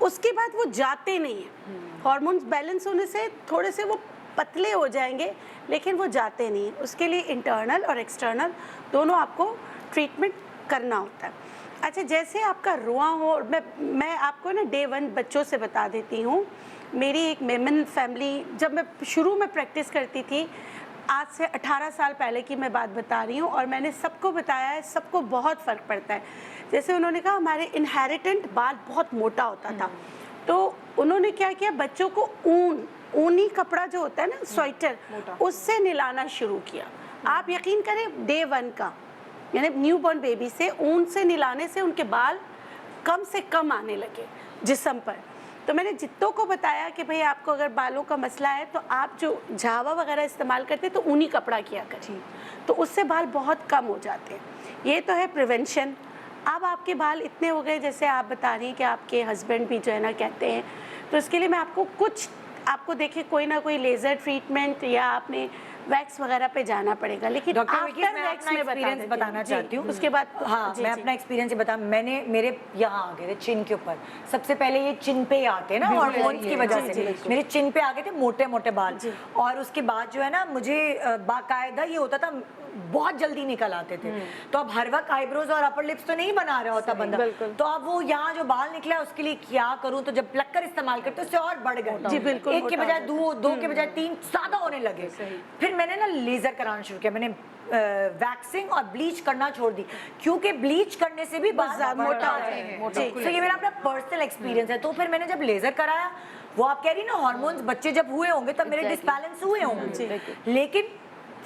उसके बाद वो जाते नहीं हैं। हार्मोन्स बैलेंस होने से थोड़े से वो पतले हो जाएंगे, लेकिन वो जाते नहीं हैं। उसके लिए इंटरनल और एक्सटर्नल दोनों आपको ट्रीटमेंट करना होता है। अच्छा, जैसे आपका रुआ हो, मैं आपको ना डे 1 बच्चों से बता देती हूँ। मेरी एक मेमन फैमिली, जब मैं शुरू में प्रैक्टिस करती थी, आज से 18 साल पहले की मैं बात बता रही हूँ, और मैंने सबको बताया है, सबको बहुत फ़र्क पड़ता है। जैसे उन्होंने कहा हमारे इनहेरिटेंट बाल बहुत मोटा होता था, तो उन्होंने क्या किया, बच्चों को ऊनी कपड़ा जो होता है ना, स्वेटर, उससे नहलाना शुरू किया। आप यकीन करें, डे 1 का यानी न्यूबॉर्न बेबी से ऊन से नहलाने से उनके बाल कम से कम आने लगे जिस्म पर। तो मैंने जितनों को बताया कि भाई आपको अगर बालों का मसला है तो आप जो झावा वगैरह इस्तेमाल करते तो ऊनी कपड़ा किया करिए, तो उससे बाल बहुत कम हो जाते हैं। ये तो है प्रिवेंशन। अब आपके बाल इतने हो गए, जैसे आप बता रही हैं कि आपके हस्बैंड भी जो है ना कहते हैं, तो इसके लिए मैं आपको देखिए कोई ना कोई लेज़र ट्रीटमेंट या आपने वैक्स वगैरह पे जाना पड़ेगा, लेकिन डॉक्टर आफ्टर बिल्किस, मैं वैक्स अपना में एक्सपीरियंस बताना चाहती हूँ। उसके बाद हाँ, मैं अपना एक्सपीरियंस बता, मेरे यहाँ आ गए थे चिन के ऊपर। सबसे पहले ये चिन पे आते हैं ना हार्मोन्स की वजह से, मेरे चिन पे आ गए थे मोटे मोटे बाल, और उसके बाद जो है ना मुझे बाकायदा ये होता था, बहुत जल्दी निकल आते थे। तो अब हर वक्त आईब्रोज और अपर लिप्स तो नहीं बना रहा होता बंदा, तो अब वो यहाँ जो बाल निकला उसके लिए क्या करूँ, तो जब प्लक्कर इस्तेमाल करते उससे और बढ़ गए। जी बिल्कुल, 1 के बजाय 2 के बजाय 3 ज्यादा होने लगे। फिर फिर मैंने ना लेजर कराना शुरू किया, मैंने वैक्सिंग और ब्लीच करना छोड़ दी, क्योंकि ब्लीच करने से भी बाल मोटा हो जाते हैं। तो ये मेरा अपना पर्सनल एक्सपीरियंस है। तो फिर मैंने जब लेजर कराया, वो आप कह रही ना हार्मोन्स बच्चे जब हुए होंगे तब मेरे डिसबैलेंस हुए होंगे, लेकिन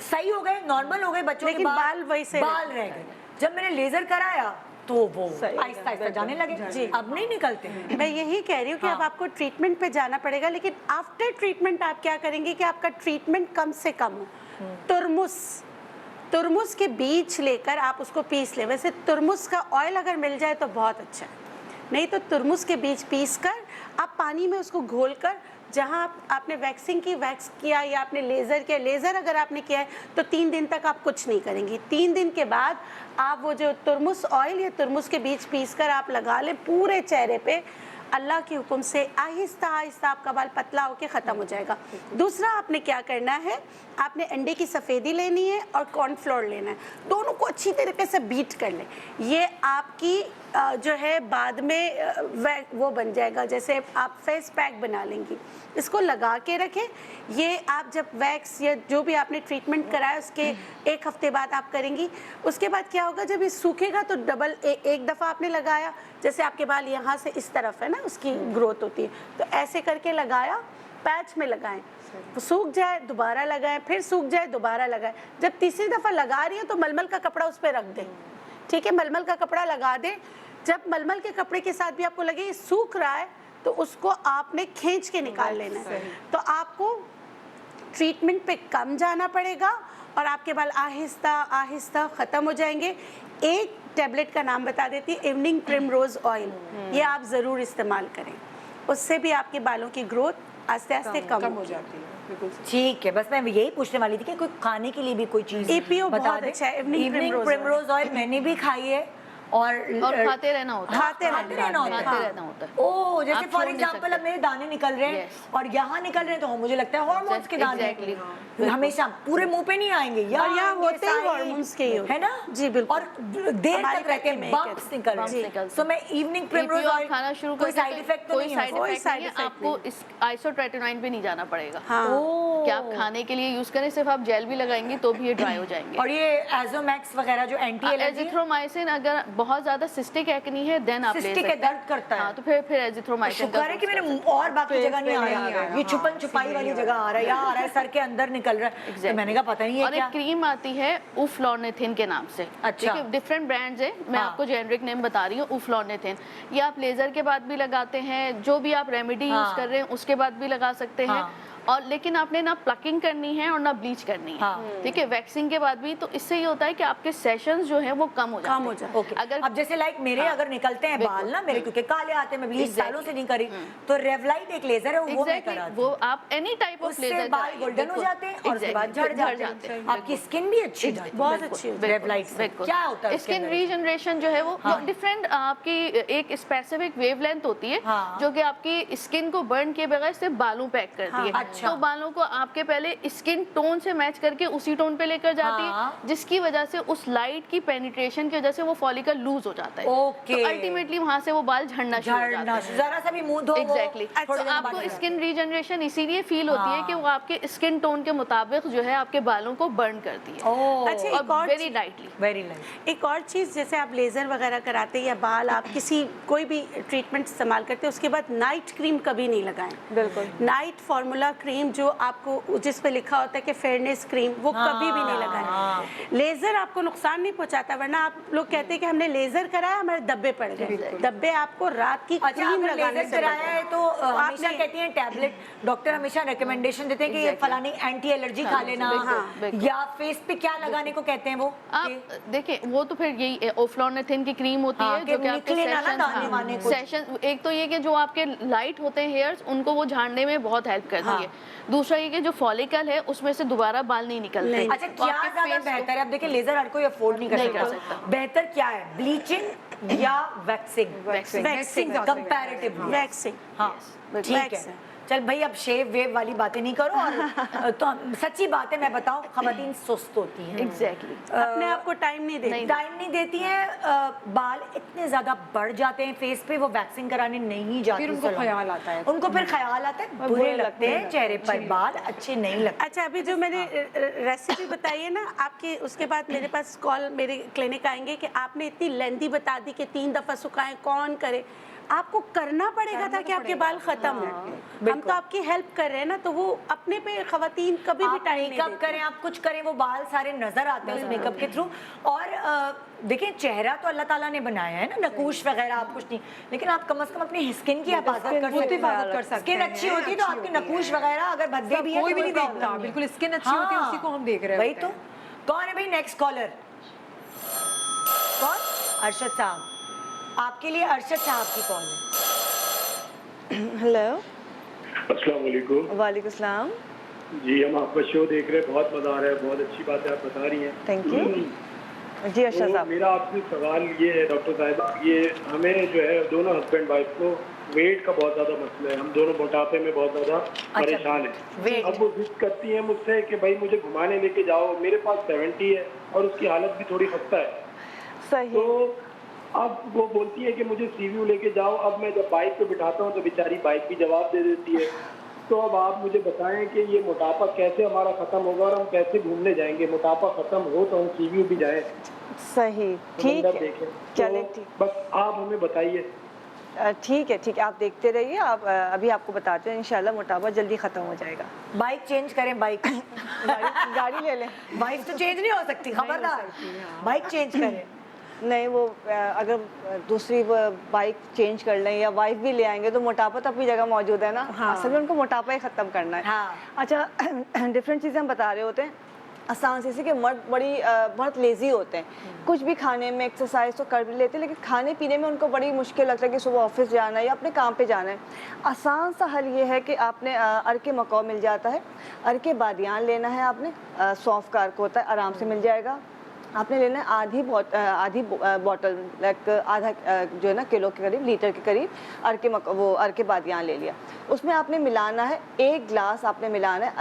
सही हो गए, नॉर्मल हो गए बच्चों के बाल वैसे बाल रह गए। जब मैंने लेजर कराया तो वो आहिस्ता आहिस्ता जाने लगे, अब नहीं निकलते। मैं यही कह रही हूँ कि अब आपको ट्रीटमेंट पे जाना पड़ेगा, लेकिन आफ्टर ट्रीटमेंट आप क्या करेंगे कि आपका ट्रीटमेंट कम से कम हो। तुरमुस के बीज लेकर आप उसको पीस लें। वैसे तुरमुस का ऑयल अगर मिल जाए तो बहुत अच्छा है, नहीं तो तुरमुस के बीज पीस कर आप पानी में उसको घोल कर, जहाँ आपने वैक्सिंग की वैक्स किया या आपने लेज़र किया, लेज़र अगर आपने किया है तो 3 दिन तक आप कुछ नहीं करेंगी। 3 दिन के बाद आप वो जो तुरमुस ऑयल या तुरमुस के बीज पीस कर आप लगा लें पूरे चेहरे पे, अल्लाह के हुक्म से आहिस्ता आहिस्ता आपका बाल पतला होकर ख़त्म हो जाएगा। दूसरा आपने क्या करना है, आपने अंडे की सफ़ेदी लेनी है और कॉर्नफ्लोर लेना है, दोनों को अच्छी तरीके से बीट कर लें। ये आपकी जो है बाद में वो बन जाएगा, जैसे आप फेस पैक बना लेंगी। इसको लगा के रखें। ये आप जब वैक्स या जो भी आपने ट्रीटमेंट कराया उसके 1 हफ्ते बाद आप करेंगी। उसके बाद क्या होगा, जब ये सूखेगा तो डबल एक दफ़ा आपने लगाया, जैसे आपके बाल यहाँ से इस तरफ है ना, उसकी ग्रोथ होती है, तो ऐसे करके लगाया, पैच में लगाएं, सूख जाए दोबारा लगाएं, फिर सूख जाए दोबारा लगाएं। जब तीसरी दफ़ा लगा रही है तो मलमल का कपड़ा उस पर रख दें, ठीक है, मलमल का कपड़ा लगा दें। जब मलमल के कपड़े के साथ भी आपको लगे ये सूख रहा है तो उसको आपने खींच के निकाल लेना है। तो आपको ट्रीटमेंट पे कम जाना पड़ेगा और आपके बाल आहिस्ता आहिस्ता ख़त्म हो जाएंगे। एक टैबलेट का नाम बता देती है, इवनिंग प्रिमरोज ऑयल, ये आप ज़रूर इस्तेमाल करें, उससे भी आपके बालों की ग्रोथ आस्ते आस्ते कम हो जाती है। ठीक है, बस मैं यही पूछने वाली थी कि कोई खाने के लिए भी कोई चीज़ EPO बहुत अच्छा है, इवनिंग प्रिमरोज ऑयल मैंने भी खाई है और खाते रहना होता है, खाते रहना होता है। ओ, जैसे फॉर एग्जांपल अब मेरे दाने निकल रहे हैं और यहाँ निकल रहे हैं तो मुझे लगता है हार्मोन्स के दाने हमेशा पूरे मुंह पे नहीं आएंगे, और यहाँ होते ही हार्मोन्स के ही है ना जी बिल्कुल, और देर तक रहते हैं, बम्प्स निकल रहे हैं। तो मैं इवनिंग प्रिमरोज ऑयल खाना शुरू कोई साइड इफेक्ट तो नहीं है? कोई साइड इफेक्ट आपको इस आइसोट्रेटिनोइन पे नहीं जाना पड़ेगा कि आप खाने के लिए यूज करें, सिर्फ आप जेल भी लगाएंगी तो भी ये ड्राई हो जाएंगे। और ये एजोमैक्स वगैरह जो एंटी एलर्जी, एजिथ्रोमाइसिन अगर बहुत ज्यादा सिस्टिक एक्नी है देन आप ले सकते हैं, दर्द करता है। हाँ, तो फिर एजिथ्रोमाइसिन शुक्र है कि मैंने और बाकी जगह नहीं आ रहा है, ये छुपन छुपाई वाली जगह आ रहा है, यहाँ आ रहा है सर के अंदर निकल रहा है, तो मैंने कहा पता नहीं है और क्या। एक क्रीम आती है उफ्लॉर्नेथिन के नाम से। अच्छा, डिफरेंट ब्रांड्स है, मैं आपको जेनरिक नेम बता रही हूँ, उफ्लॉर्नेथिन। ये आप लेजर के बाद भी लगाते हैं, जो भी आप रेमेडी यूज कर रहे हैं उसके बाद भी लगा सकते हैं। और लेकिन आपने ना प्लकिंग करनी है और ना ब्लीच करनी है, ठीक है, वैक्सिंग के बाद भी। तो इससे ये होता है कि आपके सेशंस जो है वो कम हो जाते हैं। ओके, अगर अब जैसे लाइक मेरे अगर निकलते हैं बाल ना मेरे, क्योंकि काले आते हैं, मैं ब्लीच सालों से नहीं करी, तो रेवलाइट एक लेजर है वो मैं करा, वो आप एनी टाइप ऑफ लेजर बाल गोल्डन हो जाते हैं और उसके बाद झड़ जाते हैं, आपकी स्किन भी अच्छी जाती है, बहुत अच्छी रेवलाइट से। क्या होता है स्किन रीजनरेशन जो है वो डिफरेंट आपकी एक स्पेसिफिक वेवलेंथ होती है जो कि आपकी स्किन को बर्न किए बगैर सिर्फ बालों पे एक्ट करती है। तो बालों को आपके पहले स्किन टोन से मैच करके उसी टोन पे लेकर जाती है, जिसकी वजह से उस लाइट की पेनिट्रेशन की वजह से वो फॉलिकल लूज हो जाता है। तो अल्टीमेटली वहां से वो बाल झड़ना शुरू हो जाते हैं, जरा सा भी मुंह धो। एग्जैक्टली। तो आपको स्किन रीजनरेशन इसीलिए फील होती है कि वो आपके स्किन टोन के मुताबिक जो है आपके बालों को बर्न करती है। अच्छा, और वेरी लाइटली, वेरी लाइट। एक और चीज़, जैसे आप लेज़र वगैरह कराते हैं या बाल आप किसी कोई भी ट्रीटमेंट इस्तेमाल करते हैं, उसके बाद नाइट क्रीम कभी नहीं लगाएं। बिल्कुल, नाइट फार्मूला क्रीम जो आपको जिस पे लिखा होता है कि फेयरनेस क्रीम, वो कभी भी नहीं लगाएं। लेज़र आपको नुकसान नहीं पहुंचाता, वरना आप लोग कहते हैं कि हमने लेज़र कराया हमारे धब्बे पड़ गए। धब्बे आपको रात की क्रीम लगाने से कराया है तो हमेशा कहती हैं टैबलेट, डॉक्टर हमेशा रिकमेंडेशन देते हैं कि ये फलानी एंटी एलर्जी खा लेना, या फेस पे क्या लगाने को कहते हैं वो। आप देखिए वो तो फिर यही ओफ्लॉर्नेथिन की क्रीम होती है जो कि आपके सेशन, एक तो ये कि जो आपके लाइट होते हैं हेयर्स उनको वो झाड़ने में बहुत हेल्प करती है। दूसरा ये कि जो फॉलिकल है उसमें से दोबारा बाल नहीं निकलते। अच्छा, क्या ज्यादा बेहतर है? अब देखिए लेजर हर कोई अफोर्ड नहीं कर सकता, बेहतर क्या है, ब्लीचिंग या वैक्सिंग? वैक्सिंग कंपैरेटिवली वैक्सिंग, हाँ ठीक है। चल भाई अब शेव वेव वाली बातें नहीं करो। और तो सच्ची बात है, मैं बताऊं, खवातीन सुस्त होती हैं। एग्जैक्टली अपने आप को टाइम नहीं देती। टाइम नहीं देती हैं, बाल इतने ज्यादा बढ़ जाते हैं फेस पे, वो वैक्सिंग कराने नहीं जाती। फिर उनको ख्याल आता है, उनको फिर ख्याल आता है, बुरे लगते हैं चेहरे पर, बाल अच्छे नहीं लगते। अच्छा, अभी जो मैंने रेसिपी बताई है ना आपकी, उसके बाद मेरे पास कॉल मेरे क्लिनिक आएंगे कि आपने इतनी लेंथी बता दी कि 3 दफा सुखाएं, कौन करे। आपको करना पड़ेगा ताकि आपके बाल खत्म हो। हम तो आपकी हेल्प कर रहे हैं ना, तो वो अपने पे खवातीन कभी भी टाइम नहीं मेकअप करें, आप कुछ करें, वो बाल सारे नजर आते हैं उस मेकअप के थ्रू। और देखिए, चेहरा तो अल्लाह ताला ने बनाया है ना, नकूश वगैरह आप कुछ नहीं, लेकिन आप कम से कम अपनी स्किन की हिफाजत कर सकते हैं। स्किन अच्छी होती है तो आपकी नकूश वगैरह अगर भद्दे भी है कोई तो भी नहीं देखता, बिल्कुल स्किन अच्छी होती है, उसी को हम देख रहे हैं। वही तो। कौन है भाई नेक्स्ट कॉलर? कौन? अरशद साहब, आपके लिए अरशद साहब की कॉल है। हेलो, अस्सलाम वालेकुम। वालेकुम सलाम। जी, हम आपका शो देख रहे हैं, बहुत मजा आ रहा है, बहुत अच्छी बात है आप बता रही हैं। थैंक यू जी। अरशद साहब, मेरा आपसे सवाल ये है डॉक्टर साहिबा, ये हमें जो है दोनों हस्बैंड वाइफ को वेट का बहुत ज्यादा मसला है, हम दोनों मोटापे में बहुत ज्यादा परेशान हैं। अब वो जिद करती है मुझसे कि भाई मुझे घुमाने लेके जाओ, मेरे पास 70 है और उसकी हालत भी थोड़ी खस्ता है। सही। तो अब वो बोलती है कि मुझे सीव्यू लेके जाओ। अब मैं जब बाइक पे बिठाता हूँ तो बेचारी बाइक भी जवाब दे देती है। तो अब आप मुझे बताएं कि ये मोटापा कैसे हमारा खत्म होगा और हम कैसे घूमने जाएंगे? मोटापा खत्म हो तो हम सीव्यू भी जाएं, सही, ठीक है, देखें। चले तो ठीक, बस आप हमें बताइए। ठीक है, ठीक है, आप देखते रहिए। आप अभी आपको बताते हैं, इंशाल्लाह मोटापा जल्दी खत्म हो जाएगा। बाइक चेंज करें, बाइक गाड़ी ले लें। बाइक तो चेंज नहीं हो सकती, खबरदार। बाइक चेंज करें। नहीं, वो अगर दूसरी बाइक चेंज कर लें या वाइफ भी ले आएंगे तो मोटापा तो अपनी जगह मौजूद है ना। असल में उनको मोटापा ही ख़त्म करना है। अच्छा, डिफरेंट चीज़ें हम बता रहे होते हैं आसान से, कि मर्द बहुत लेज़ी होते हैं, कुछ भी खाने में एक्सरसाइज तो कर भी लेते हैं, लेकिन खाने पीने में उनको बड़ी मुश्किल लगता है कि सुबह ऑफिस जाना है या अपने काम पे जाना है। आसान सा हल ये है कि आपने अरके मकौ मिल जाता है, अरके बादियान लेना है आपने, सौंफ का अर्क होता है, आराम से मिल जाएगा। आपने लेना है आधी बॉटल, लाइक आधा जो है ना किलो के करीब, लीटर के करीब अरके बादियान ले लिया। उसमें आपने मिलाना है 1 गिलास, आपने मिलाना है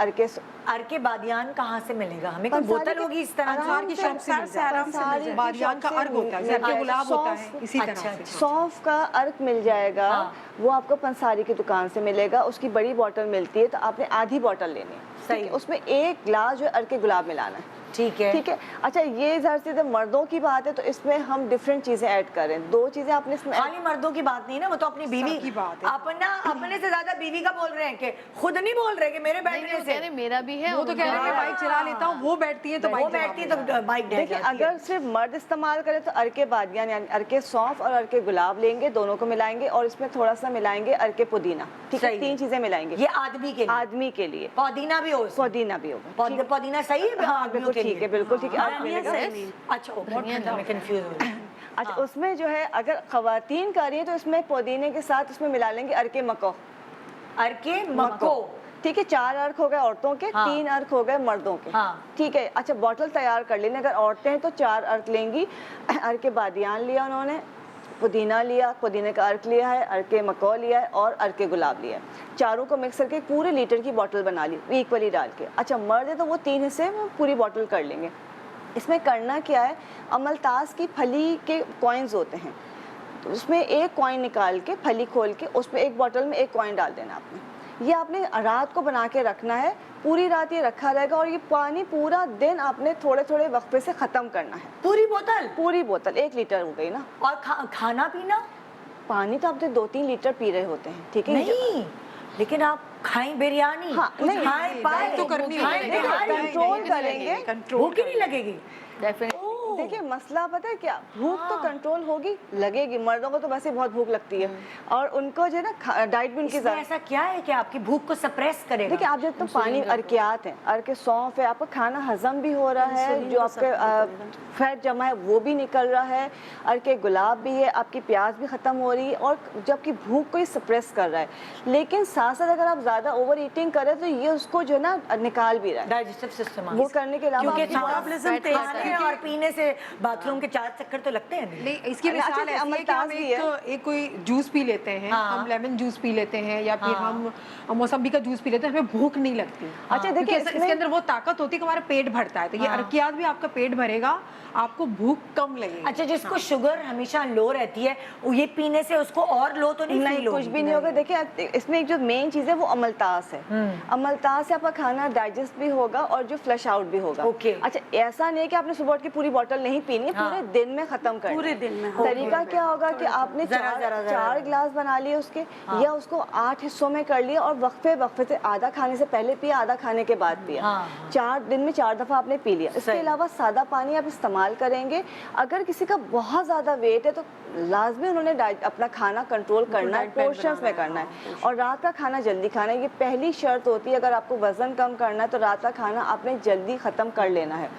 अरके बादियान कहाँ से मिलेगा हमें? कोई बोतल होगी इस तरह की शॉप से मिल जाता है। बादियान का अर्क होता है, जैसे कि गुलाब होता है, इसी तरह से सौंफ का अर्क मिल जाएगा। वो आपको पंसारी की दुकान से मिलेगा, उसकी बड़ी बोतल मिलती है, तो आपने आधी बोतल लेनी है। सही, उसमें 1 गिलास जो अरके गुलाब मिलाना है। ठीक है, ठीक है। अच्छा, ये ज़रा से मर्दों की बात है तो इसमें हम डिफरेंट चीज़ें ऐड करें। 2 चीज़ें आपने इसमें, खाली मर्दों की बात नहीं ना, वो तो अपनी बीवी की बात है। अपने से ज्यादा बीवी का बोल रहे हैं, कि खुद नहीं बोल रहे कि मेरे बैठने से मेरा भी है। वो तो कह रहे हैं बाइक चला लेता हूँ, वो बैठती है तो वो बैठती है तो बाइक। देखिए, अगर सिर्फ मर्द इस्तेमाल करें तो अरके बादियान यानी अरके सौंफ और अरके गुलाब लेंगे, दोनों को मिलाएंगे और इसमें थोड़ा सा मिलाएंगे अरके पुदीना। ठीक है, 3 चीजें मिलाएंगे। ये आदमी के लिए पुदीना भी होगा। पुदीना सही है। हाँ, बिल्कुल ठीक है, बिल्कुल ठीक है। अच्छा, मैं कंफ्यूज हो रही हूँ। अच्छा, उसमें जो है अगर खवातीन कर रही है तो इसमें पुदीने के साथ उसमें मिला लेंगे अरके मको। ठीक है, 4 अर्क हो गए औरतों के, 3 अर्क हो गए मर्दों के। ठीक है। अच्छा, बॉटल तैयार कर लेने। अगर औरतें हैं तो 4 अर्क लेंगी। अरके बादियान लिया उन्होंने, पुदीना लिया, पुदीने का अर्क लिया है, अरके मको लिया है और अरके गुलाब लिया है। चारों को मिक्स करके पूरे लीटर की बोतल बना ली, इक्वली डाल के। अच्छा, मर्द है तो वो 3 हिस्से में पूरी बोतल कर लेंगे। इसमें करना क्या है, अमलतास की फली के कॉइन्स होते हैं, तो उसमें एक कॉइन निकाल के फली खोल के उसमें एक बोतल में एक कॉइन डाल देना आपने। ये आपने रात को बना के रखना है, पूरी रात ये रखा रहेगा और ये पानी पूरा दिन आपने थोड़े थोड़े वक्फे से ख़त्म करना है। पूरी बोतल 1 लीटर हो गई ना। और खाना पीना, पानी तो आप 2-3 लीटर पी रहे होते हैं। ठीक है, नहीं लेकिन आप खाएं बिरयानी, तो करनी है, कंट्रोल करेंगे, भूख ही नहीं लगेगी। देखिए, मसला पता है क्या, भूख तो कंट्रोल होगी, लगेगी। मर्दों को तो वैसे बहुत भूख लगती है और उनको जो है ना डाइट भी उनकी ऐसा क्या है कि आपकी भूख को सप्रेस करेगा? देखिए, आप जब तो पानी अरकियात हैं, अरके सौंफ है, आपका खाना हजम भी हो रहा है, जो आपके फैट जमा है वो भी निकल रहा है, अरके गुलाब भी है, आपकी प्यास भी ख़त्म हो रही है और जबकि भूख को ही सप्रेस कर रहा है। लेकिन साथ साथ अगर आप ज़्यादा ओवर ईटिंग करें तो ये उसको जो है ना निकाल भी रहा है, डाइजेस्टिव सिस्टम वो करने के अलावा और पीने से से बाथरूम के 4 चक्कर तो लगते हैं नहीं, इसकी मिसाल अच्छा, ऐसी है कि हम अमलताज भी एक कोई जूस पी लेते हैं, हाँ। हम लेमन जूस पी लेते हैं या फिर हम मौसम्बी का जूस पी लेते हैं, हमें भूख नहीं लगती। अच्छा, देखिए, क्योंकि इसमें- इसके अंदर वो ताकत होती है कि हमारा पेट भरता है, तो ये अरकियात भी आपका पेट भरेगा, आपको भूख कम लगेगी। अच्छा, जिसको शुगर हमेशा लो रहती है वो ये पीने से उसको और लो तो नहीं नहीं, फील कुछ होगी? भी नहीं होगा। देखिए, इसमें एक जो मेन चीज है वो अमलतास है। अमलतास से आपका खाना डाइजेस्ट भी होगा और जो फ्लश आउट भी होगा। ओके। अच्छा, ऐसा नहीं है कि आपने सुबह उठ के पूरी बोतल नहीं पीनी है, पूरे दिन में खत्म करनी है। पूरे दिन में, तरीका क्या होगा कि आपने जरा। 4 गिलास बना लिए उसके, या उसको 8 हिस्सों में कर लिया और वक्फे से आधा खाने से पहले पिया, आधा खाने के बाद पिया। 4 दिन में 4 दफा आपने पी लिया। इसके अलावा सादा पानी आप इस्तेमाल करेंगे। अगर किसी का बहुत ज्यादा वेट है तो लाजमी उन्होंने अपना खाना कंट्रोल करना है, पोर्शंस में करना है, और रात का खाना जल्दी खाना है। ये पहली शर्त होती है। अगर आपको वजन कम करना है तो रात का खाना आपने जल्दी खत्म कर लेना है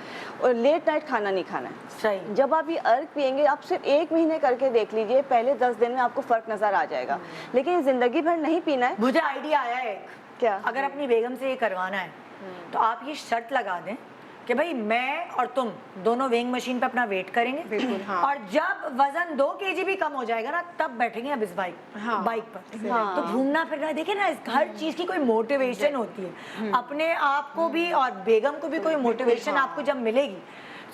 और लेट नाइट खाना नहीं खाना है। सही। जब आप ये अर्क पियेंगे, आप सिर्फ 1 महीने करके देख लीजिए, पहले 10 दिन में आपको फर्क नजर आ जाएगा। लेकिन ये जिंदगी भर नहीं पीना है। मुझे आइडिया आया है क्या? अगर अपनी बेगम से ये करवाना है तो आप ये शर्त लगा दें कि भाई मैं और तुम दोनों वेइंग मशीन पे अपना वेट करेंगे। बिल्कुल, हाँ। और जब वजन 2 kg भी कम हो जाएगा ना, तब बैठेंगे अब इस बाइक पर। तो घूमना फिरना, देखिए ना, हर चीज की कोई मोटिवेशन होती है। अपने आप को भी और बेगम को भी कोई मोटिवेशन आपको जब मिलेगी,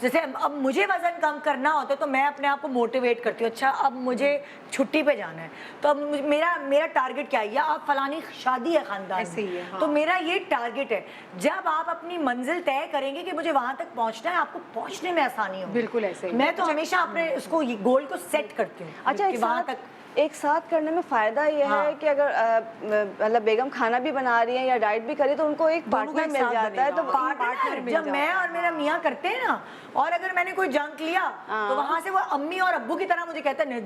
जैसे अब मुझे वजन कम करना होता है तो मैं अपने आप को मोटिवेट करती हूँ। अच्छा, अब मुझे छुट्टी पे जाना है तो अब मेरा टारगेट क्या है, या अब फलानी शादी है खानदान ऐसे ही है, हाँ। तो मेरा ये टारगेट है। जब आप अपनी मंजिल तय करेंगे कि मुझे वहां तक पहुंचना है, आपको पहुंचने में आसानी होगी। बिल्कुल ऐसे ही। मैं तो हमेशा अपने उसको गोल को सेट करती हूँ। अच्छा, कि वहां तक एक साथ करने में फायदा ये है कि अगर मतलब बेगम खाना भी बना रही है या डाइट भी करी तो उनको एक पार्टनर मिल जाता है। तो पार्टनर जब मैं और मेरा मियाँ करते हैं ना, और अगर मैंने कोई जंक लिया तो वहां से वो अम्मी और अब्बू की तरह मुझे कहते हैं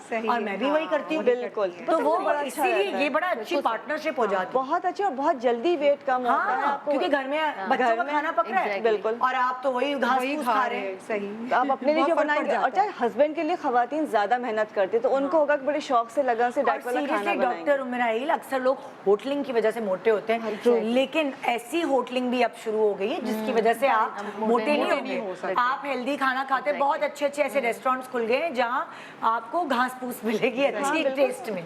सही, और मैं भी वही करती हूँ। बिल्कुल। तो वो बड़ा अच्छा इसीलिए रहता है। ये बड़ा अच्छी पार्टनरशिप हो जाती है। बहुत अच्छी और बहुत जल्दी वेट कम होता है हाँ, आपको, क्योंकि घर में बच्चों का खाना पक रहा है। बिल्कुल। और आप तो वही घास फूस खा रहे हैं। सही। तो आप अपने लिए जो बहुत फर्क बनाएंगे, पड़ और जाता चाहे हस्बैंड के लिए खवातीन ज्यादा मेहनत करती है तो उनको होगा कि बड़े शौक से लगन से डाइट वाला खाना बनाएंगे। डॉक्टर उमराइल, अक्सर लोग होटलिंग की वजह से मोटे होते हैं, लेकिन ऐसी होटलिंग भी अब शुरू हो गई है जिसकी वजह से आप मोटे नहीं होंगे। आप हेल्दी खाना खाते, बहुत अच्छे अच्छे ऐसे रेस्टोरेंट्स खुल गए हैं जहाँ आपको घास फूस मिलेगी अच्छी टेस्ट में,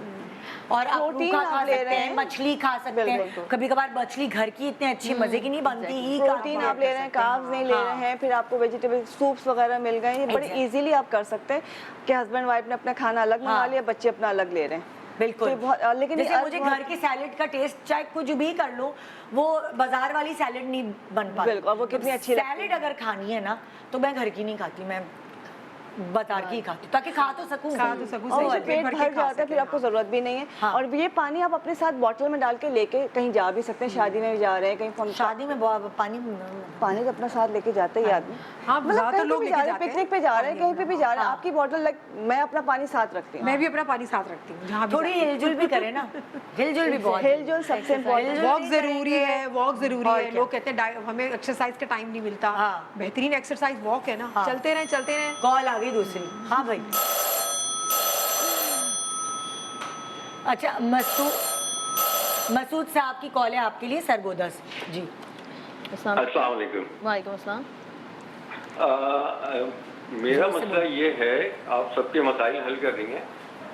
और आप प्रोटीन रूखा खा आप ले सकते रहे हैं, हैं। मछली खा सकते हैं। कभी कभार मछली घर की इतने अच्छी मजे की नहीं बनती ही, प्रोटीन आप ले रहे हैं, कार्ब्स नहीं ले रहे हैं, फिर आपको वेजिटेबल सूप्स वगैरह मिल गए। ये बड़े इजीली आप कर सकते हैं कि हस्बैंड वाइफ ने अपना खाना अलग बना लिया, बच्चे अपना अलग ले रहे हैं। बिल्कुल। तो बहुत, लेकिन जैसे मुझे घर की सैलेड का टेस्ट चाहे कुछ भी कर लूं, वो बाजार वाली सैलेड नहीं बन पाती। बिल्कुल, वो कितनी अच्छी लगती है। सैलेड अगर खानी है ना तो मैं घर की नहीं खाती, मैं बाजार की खाती हूँ ताकि खा तो सकूं। और उससे पेट भर जाता है, फिर आपको जरूरत भी नहीं है। हाँ। और ये पानी आप अपने साथ बॉटल में डाल के लेके कहीं जा भी सकते हैं, शादी में भी जा रहे हैं, कहीं शादी में पानी पानी तो अपना साथ लेके जाते ही आदमी। हाँ, मतलब ज्यादातर कहीं लोग भी लेके जा रहे हैं, जाते हैं। पिकनिक पे जा रहे हैं, कहीं पे भी जा रहे हैं, आपकी बॉटल मैं अपना पानी साथ रखती हूँ। मैं भी अपना पानी साथ रखती हूँ जहाँ भी थोड़ी हिलजुल भी करें ना, हिलजुल भी बहुत हिलजुल सबसे इम्पोर्टेंट। वॉक जरूरी है, वॉक जरूरी है। लोग कहते हैं हमें एक्सरसाइज का टाइम नहीं मिलता। बेहतरीन एक्सरसाइज वॉक है ना। चलते रहे। कॉल आ गई दूसरी। हाँ भाई। अच्छा, मसूद साहब की कॉल है आपके लिए, सरगोदा से। जी अस्सलाम वालेकुम। वालेकुम अस्सलाम। मेरा मसला ये है, आप सबके मसाइल हल कर रही हैं,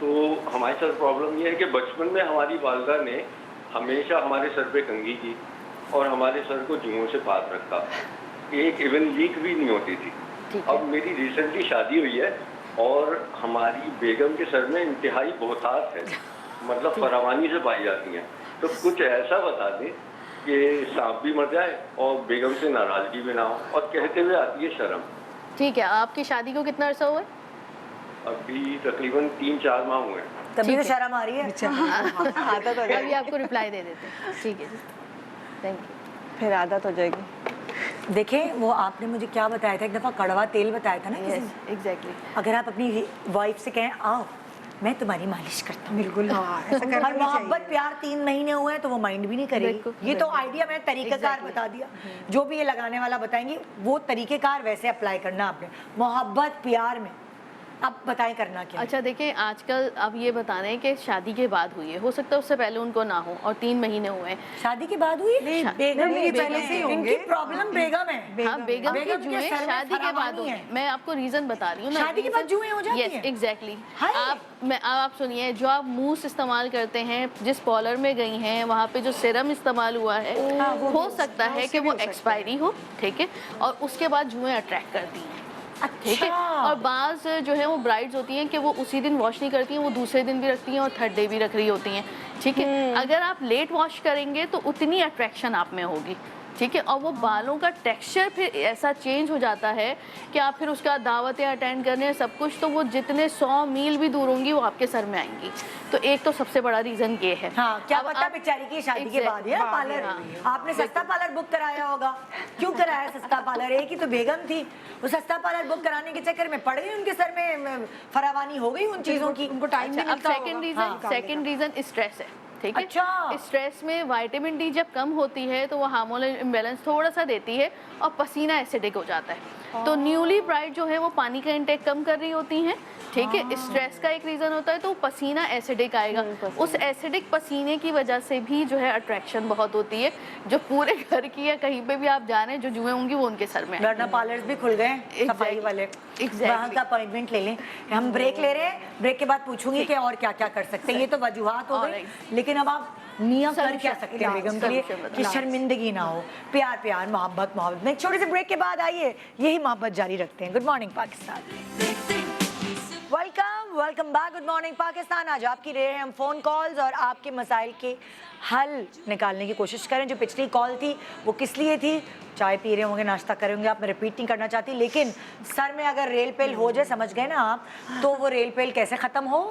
तो हमारे साथ प्रॉब्लम ये है कि बचपन में हमारी वालदा ने हमेशा हमारे सर पे कंघी की और हमारे सर को जुओं से पास रखा, एक इवन लीक भी नहीं होती थी। अब मेरी रिसेंटली शादी हुई है और हमारी बेगम के सर में इंतहाई बहुतायत है, मतलब फरावानी से पाई जाती हैं। तो कुछ ऐसा बता दें कि सांप भी मर जाए और बेगम से नाराजगी भी ना हो, और कहते हुए आती है शर्म। ठीक है, आपकी शादी को कितना अरसा हुआ है? अभी तकरीबन 3-4 माह हुए हैं। तभी तो शर्म आ रही है। आदत हो अभी जाएगी, आपको रिप्लाई दे देते हैं। ठीक है जी, थैंक यू। फिर आदत हो जाएगी। देखें, वो आपने मुझे क्या बताया था, एक दफ़ा कड़वा तेल बताया था ना किसी ने। एग्जैक्टली। अगर आप अपनी वाइफ से कहें आओ मैं तुम्हारी मालिश करता हूँ, बिल्कुल हाँ, ऐसा करना और भी मोहब्बत चाहिए। प्यार 3 महीने हुए हैं तो वो माइंड भी नहीं करेगी। बिल्कुल, ये तो आइडिया मैंने तरीक़ेकार बता दिया। जो भी ये लगाने वाला बताएंगे वो तरीक़ेकार वैसे अप्लाई करना आपने। मोहब्बत प्यार में अब बताएं करना क्या है? अच्छा देखिए, आजकल अब ये बता रहे हैं कि शादी के बाद हुई है, हो सकता है उससे पहले उनको ना हो, और 3 महीने हुए हैं। शादी के बाद हुई? बेगम नहीं, पहले से ही होंगे। इनकी प्रॉब्लम बेगम है। हाँ, बेगम की बेगम के जुएं सर में शादी के बाद फरावानी हुई है। है। मैं आपको रीजन बता रही हूँ ना। शादी के बाद जुएं हो जाती हैं? Yes, exactly. हाय। आप सुनिए, जो आप मूस इस्तेमाल करते हैं, जिस पॉलर में गई हैं, वहाँ पे जो सीरम इस्तेमाल हुआ है, हो सकता है कि वो एक्सपायरी हो, ठीक है, और उसके बाद जुएं अट्रैक्ट करती हैं, ठीक है। और बाज जो है वो ब्राइड्स होती हैं कि वो उसी दिन वॉश नहीं करती हैं, वो दूसरे दिन भी रखती हैं और थर्ड डे भी रख रही होती हैं, ठीक है। अगर आप लेट वॉश करेंगे तो उतनी अट्रैक्शन आप में होगी, ठीक है, और वो बालों का टेक्सचर फिर ऐसा चेंज हो जाता है कि आप फिर उसका दावतें अटेंड करने हैं, सब कुछ, तो वो जितने 100 मील भी दूर होंगी वो आपके सर में आएंगी। तो एक तो सबसे बड़ा रीजन ये है। हाँ, क्या अब पता आप- बेचारी की शादी के बाद है पार्लर। आपने सस्ता पार्लर बुक कराया होगा। क्यों कराया सस्ता पार्लर? एक ही तो बेगम थी, वो सस्ता पार्लर बुक कराने के चक्कर में पड़ गई, उनके सर में फरावानी हो गई उन चीजों की। उनको टाइम नहीं अब मिलता सेकंड रीजन स्ट्रेस है, ठीक है। अच्छा। स्ट्रेस में विटामिन डी जब कम होती है तो वो हार्मोनल इम्बैलेंस थोड़ा सा देती है और पसीना एसिडिक हो जाता है। तो न्यूली ब्राइड जो है वो पानी का इंटेक कम कर रही होती हैं, ठीक है। स्ट्रेस का एक रीजन होता है तो पसीना एसिडिक आएगा, उस एसिडिक पसीने की वजह से भी जो है अट्रैक्शन बहुत होती है, जो पूरे घर की या कहीं पे भी आप जा रहे हैं, जो जुएं होंगी वो उनके सर में वरना पार्लर्स भी खुल गए सफाई वाले। वहाँ का अपॉइंटमेंट ले लें। हम ब्रेक ले रहे हैं, ब्रेक के बाद पूछूंगी कि और क्या क्या कर सकते हैं। ये तो वजूहात हो गई, लेकिन अब आप मियाँ कर क्या सकते हैं बेगम के लिए कि शर्मिंदगी ना हो? प्यार प्यार, मोहब्बत मोहब्बत में। एक छोटे से ब्रेक के बाद आइए यही मोहब्बत जारी रखते हैं। Good morning Pakistan, welcome back. Good morning Pakistan. आज आपकी रहे हैं हम फ़ोन कॉल्स और आपके मसाइल के हल निकालने की कोशिश करें। जो पिछली कॉल थी वो किस लिए थी? चाय पी रहे होंगे, नाश्ता करेंगे आप, मैं रिपीट नहीं करना चाहती, लेकिन सर में अगर रेल पेल हो जाए, समझ गए ना आप, तो वो रेल पेल कैसे ख़त्म हो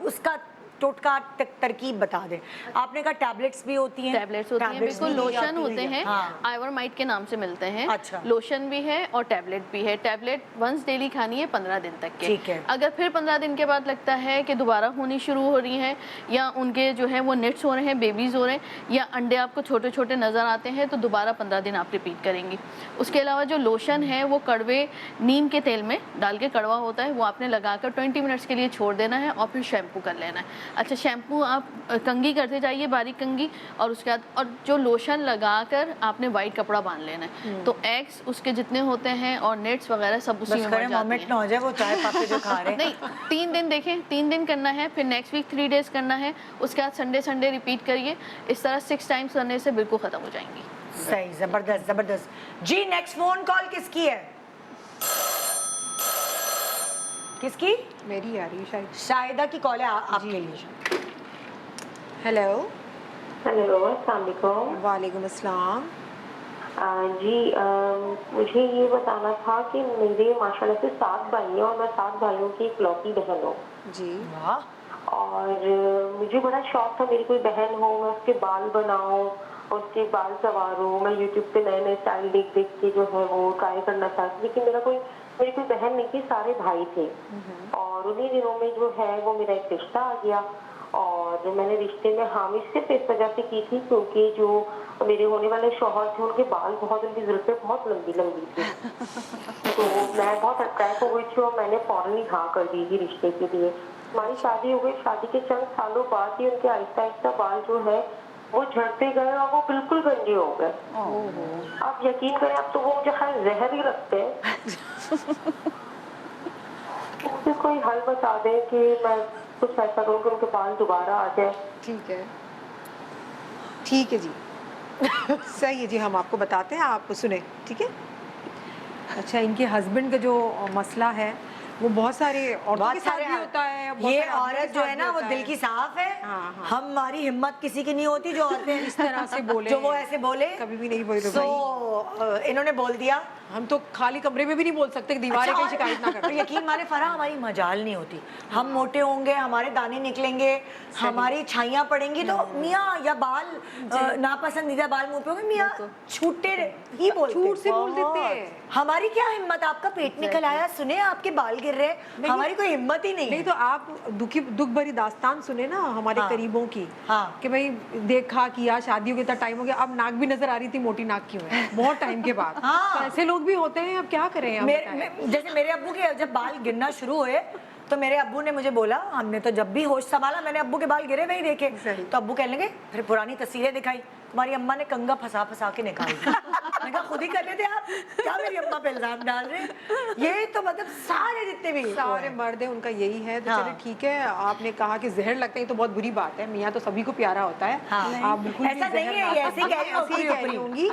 उसका टोटका तरकीब बता दें। आपने कहा टैबलेट्स भी होती हैं? टैबलेट्स होती हैं, बिल्कुल। लोशन होते हैं, हाँ। आइवरमाइट के नाम से मिलते हैं। अच्छा। लोशन भी है और टैबलेट भी है। टैबलेट वंस डेली खानी है 15 दिन तक के। ठीक है। अगर फिर 15 दिन के बाद लगता है कि दोबारा होनी शुरू हो रही है, या उनके जो है वो निट्स हो रहे हैं, बेबीज हो रहे हैं, या अंडे आपको छोटे छोटे नज़र आते हैं, तो दोबारा 15 दिन आप रिपीट करेंगी। उसके अलावा जो लोशन है वो कड़वे नीम के तेल में डाल के, कड़वा होता है, वो आपने लगाकर 20 मिनट्स के लिए छोड़ देना है और फिर शैम्पू कर लेना है। अच्छा, शैम्पू आप कंघी करते जाइए, बारीक कंघी, और उसके बाद और जो लोशन लगाकर आपने वाइट कपड़ा बांध लेना है, तो एग्स उसके जितने होते हैं और नेट्स वगैरह सब उसी में मर जाती मोमेंट ना हो जाए वो चाय पापे जो खा रहे हैं। नहीं, 3 दिन देखें, 3 दिन करना है, फिर नेक्स्ट वीक 3 डेज करना है, उसके बाद संडे रिपीट करिए। इस तरह 6 टाइम्स करने से बिल्कुल ख़त्म हो जाएंगी। सही, जबरदस्त जबरदस्त जी। नेक्स्ट फोन कॉल किसकी है? किसकी? मेरी आ रही है शायद। शाहिदा की कॉल है आपके लिए। हेलो। हेलो, अस्सलाम वालेकुम। वालेकुम अस्सलाम। जी, मुझे ये बताना था कि मेरे माशाल्लाह से 7 भाई हैं और मैं 7 भाइयों की इकलौती बहन हूँ। जी। वाह। और मुझे बड़ा शौक था मेरी कोई बहन हो, मैं उसके बाल बनाऊं, उसके बाल संवारूं। मैं यूट्यूब पे नए नए स्टाइल देख देख के जो है वो ट्राई करना चाहती, लेकिन मेरी कोई बहन नहीं थी, सारे भाई थे। और उन्हीं दिनों में जो है वो मेरा एक रिश्ता आ गया, और मैंने रिश्ते में हामी सिर्फ इस वजह से की थी क्योंकि जो मेरे होने वाले शौहर थे उनके बाल बहुत, उनकी ज़ुल्फ़ें बहुत लंबी लंबी थी। तो मैं बहुत अट्रैक्ट हो गई थी और मैंने फौरन ही हाँ कर दी थी रिश्ते के लिए। हमारी शादी हो गई, शादी के चंद सालों बाद ही उनके आहिस्ता आहिस्ता बाल जो है वो झड़ते गए और वो बिल्कुल गंजे हो गए। आप यकीन करें, अब तो वो मुझे खैर जहर ही लगते हैं। उससे कोई हल बता दें कि मैं कुछ ऐसा करूँ कि उनके बाल दोबारा आ जाए। ठीक है, ठीक है जी। सही है जी, हम आपको बताते हैं, आप सुने, ठीक है। अच्छा, इनके हस्बैंड का जो मसला है वो बहुत सारे औरतों के साथ भी होता है। ये औरत जो है ना वो दिल की साफ है। हमारी हिम्मत किसी की नहीं होती जो औरतें इस तरह से बोले, जो वो ऐसे बोले कभी भी नहीं बोले। तो इन्होंने बोल दिया, हम तो खाली कमरे में भी नहीं बोल सकते, दीवारें कहीं शिकायत ना करें। यकीन माने फरा, हमारी मजाल नहीं होती। हम मोटे होंगे, हमारे दाने निकलेंगे, हमारी छाइयाँ पड़ेंगी, तो मियाँ या बाल नापसंदीदा बाल मुंह पे होंगे, मियाँ छूटे ही बोलते, छूट से बोल देते हैं। हमारी क्या हिम्मत, आपका पेट निकल आया, सुने आपके बाल गिर रहे, हमारी कोई हिम्मत ही नहीं नहीं है। तो आप दुख भरी दास्तान सुने ना हमारे हाँ। करीबों की, हाँ। कि भाई देखा किया, शादियों के इतना टाइम हो गया, अब नाक भी नजर आ रही थी, मोटी नाक क्यों है, बहुत टाइम के बाद। हाँ। तो ऐसे लोग भी होते हैं, अब क्या करें। जैसे मेरे अब्बू के जब बाल गिरना शुरू हुए तो मेरे अब्बू ने मुझे बोला, हमने तो जब भी होश संभाला मैंने अब्बू के बाल गिरे हुए ही देखे, तो अब्बू कहने लगे फिर पुरानी तस्वीरें दिखाई, तुम्हारी अम्मा ने कंघा फंसा फंसा के निकाली। मैंने कहा खुद ही कर लेते आप, क्या मेरी अम्मा पे इल्जाम डाल रहे हैं। ये तो मतलब सारे जितने भी सारे मर्द हैं उनका यही है। तो हाँ। चलिए ठीक है, आपने कहा कि जहर लगते हैं तो बहुत बुरी बात है, मियाँ तो सभी को प्यारा होता है। हाँ। आप बिल्कुल भी ऐसा नहीं जहर है, ना ये ऐसे ही कह रही ऐसे ही कह रही होंगी।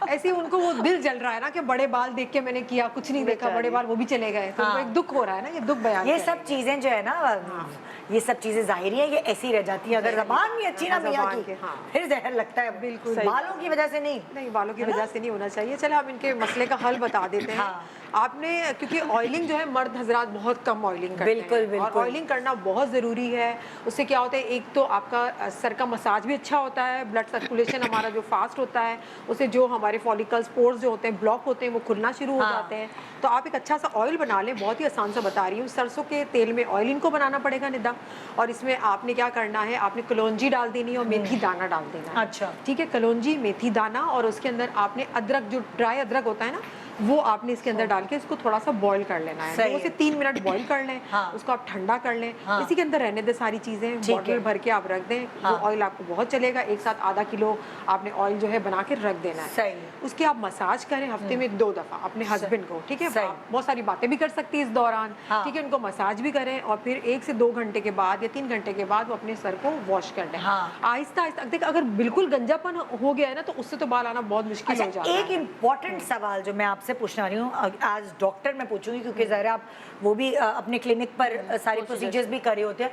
ऐसे उनको वो दिल जल रहा है ना कि बड़े बाल देख के मैंने किया, कुछ नहीं देखा, बड़े बाल वो भी चले गए, तो उनको एक दुख हो रहा है ना, ये दुख बयान ये कर सब रहे हैं। चीजें जो है ना, ये सब चीजें जाहिर है, ये ऐसी रह जाती है। अगर जबान भी अच्छी ना मियाँ ज़बान की, के, हाँ। फिर जहर लगता है। बिल्कुल बालों की वजह से नहीं। नहीं, बालों की वजह से नहीं होना चाहिए। चलो हम इनके मसले का हल बता देते हैं। हाँ। आपने, क्योंकि ऑयलिंग जो है मर्द हजरात बहुत कम ऑयलिंग करते बिल्कुल, हैं, और बिल्कुल। ऑयलिंग करना बहुत ज़रूरी है। उससे क्या होता है, एक तो आपका सर का मसाज भी अच्छा होता है, ब्लड सर्कुलेशन हमारा जो फास्ट होता है, उससे जो हमारे फॉलिकल्स, पोर्स जो होते हैं ब्लॉक होते हैं, वो खुलना शुरू हो जाते हैं। तो आप एक अच्छा सा ऑयल बना लें, बहुत ही आसान सा बता रही हूँ। सरसों के तेल में ऑयल इनको बनाना पड़ेगा निदा, और इसमें आपने क्या करना है, आपने कलौंजी डाल देनी है और मेथी दाना डाल देना है। अच्छा। ठीक है, कलौंजी, मेथी दाना, और उसके अंदर आपने अदरक, जो ड्राई अदरक होता है ना, वो आपने इसके अंदर डाल के इसको थोड़ा सा बॉईल कर लेना है। सही 2 से 3 मिनट बॉईल कर लें। हाँ। उसको आप ठंडा कर लें। हाँ। इसी के अंदर रहने दें सारी चीज़ें, ठीक बॉटल है। भर के आप रख दें। हाँ। वो ऑयल आपको बहुत चलेगा। एक साथ आधा किलो आपने ऑयल जो है बना के रख देना है। सही। उसकी आप मसाज करें हफ्ते में 2 दफ़ा अपने हस्बैंड को, ठीक है। सही। आप बहुत सारी बातें भी कर सकती है इस दौरान, हाँ। ठीक है। उनको मसाज भी करें, और फिर 1 से 2 घंटे के बाद या 3 घंटे के बाद वो अपने सर को वॉश कर लें। हाँ। आहिस्ता आहिस्ता देख, अगर बिल्कुल गंजापन हो गया है ना, तो उससे तो बाल आना बहुत मुश्किल हो अच्छा, जाता एक है। इम्पॉर्टेंट सवाल जो मैं आपसे पूछना रही हूँ, आज डॉक्टर मैं पूछूंगी, क्योंकि ज़रा आप वो भी अपने क्लिनिक पर सारे प्रोसीजर्स भी करे होते हैं।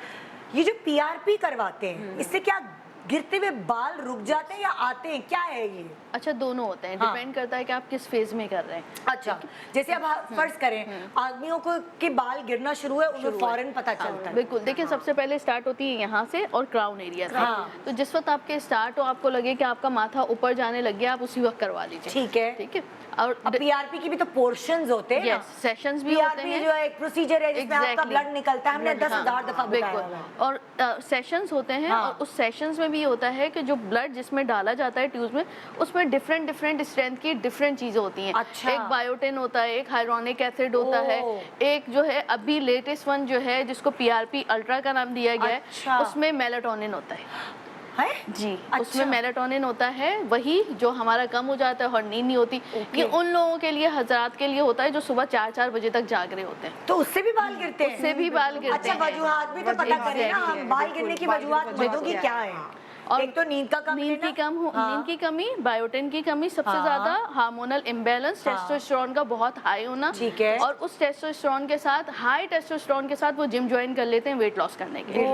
ये जो पीआरपी करवाते हैं, इससे क्या गिरते हुए बाल रुक जाते हैं या आते हैं, क्या है ये? अच्छा, दोनों होते हैं, हाँ। डिपेंड करता है कि आप किस फेज में कर रहे हैं। अच्छा, जैसे अब फर्ज करें आदमियों को के बाल गिरना शुरू है, उन्हें फौरन पता चलता है। बिल्कुल, देखिए सबसे पहले स्टार्ट होती है यहाँ से और क्राउन एरिया से। हाँ। तो जिस वक्त आपके स्टार्ट हो, आपको लगे कि आपका माथा ऊपर जाने लग गया, आप उसी वक्त करवा लीजिए। ठीक है। ठीक है। और पीआरपी की भी तो पोर्शंस होते हैं ना? सेशंस भी होते पीआरपी हैं। जो है एक प्रोसीजर है जिसमें आपका Exactly. ब्लड निकलता है, हमने 10,000 दफा बताया हुआ है। बिल्कुल। और सेशंस होते हैं, हाँ। और उस सेशंस में भी होता है कि जो ब्लड जिसमें डाला जाता है ट्यूब में, उसमें डिफरेंट डिफरेंट स्ट्रेंथ की डिफरेंट चीजें होती हैं। अच्छा। एक बायोटिन होता है, एक हाइड्रोनिक एसिड होता है, ओह। एक जो है अभी लेटेस्ट वन जो है जिसको पीआरपी अल्ट्रा का नाम दिया गया अच्छा। है, उसमें मेलाटोनिन होता है। है? जी। अच्छा। उसमें मेलाटोनिन होता है, वही जो हमारा कम हो जाता है और नींद नहीं होती। ये उन लोगों के लिए, हजरात के लिए होता है जो सुबह 4-4 बजे तक जाग रहे होते हैं। तो उससे भी बाल गिरते हैं? उससे भी बाल गिरते अच्छा, हैं। वजूहात भी तो पता करें ना हम, बाल गिरने की वजूहात मर्दों की क्या है? और एक तो नींद का कमी नींद की नींद की कमी, बायोटिन की कमी, सबसे हाँ। ज्यादा हार्मोनल इम्बैलेंस, टेस्टोस्टेरोन का बहुत हाई होना। ठीक है। और उस टेस्टोस्टेरोन के साथ, हाई टेस्टोस्टेरोन के साथ वो जिम ज्वाइन कर लेते हैं वेट लॉस करने के लिए।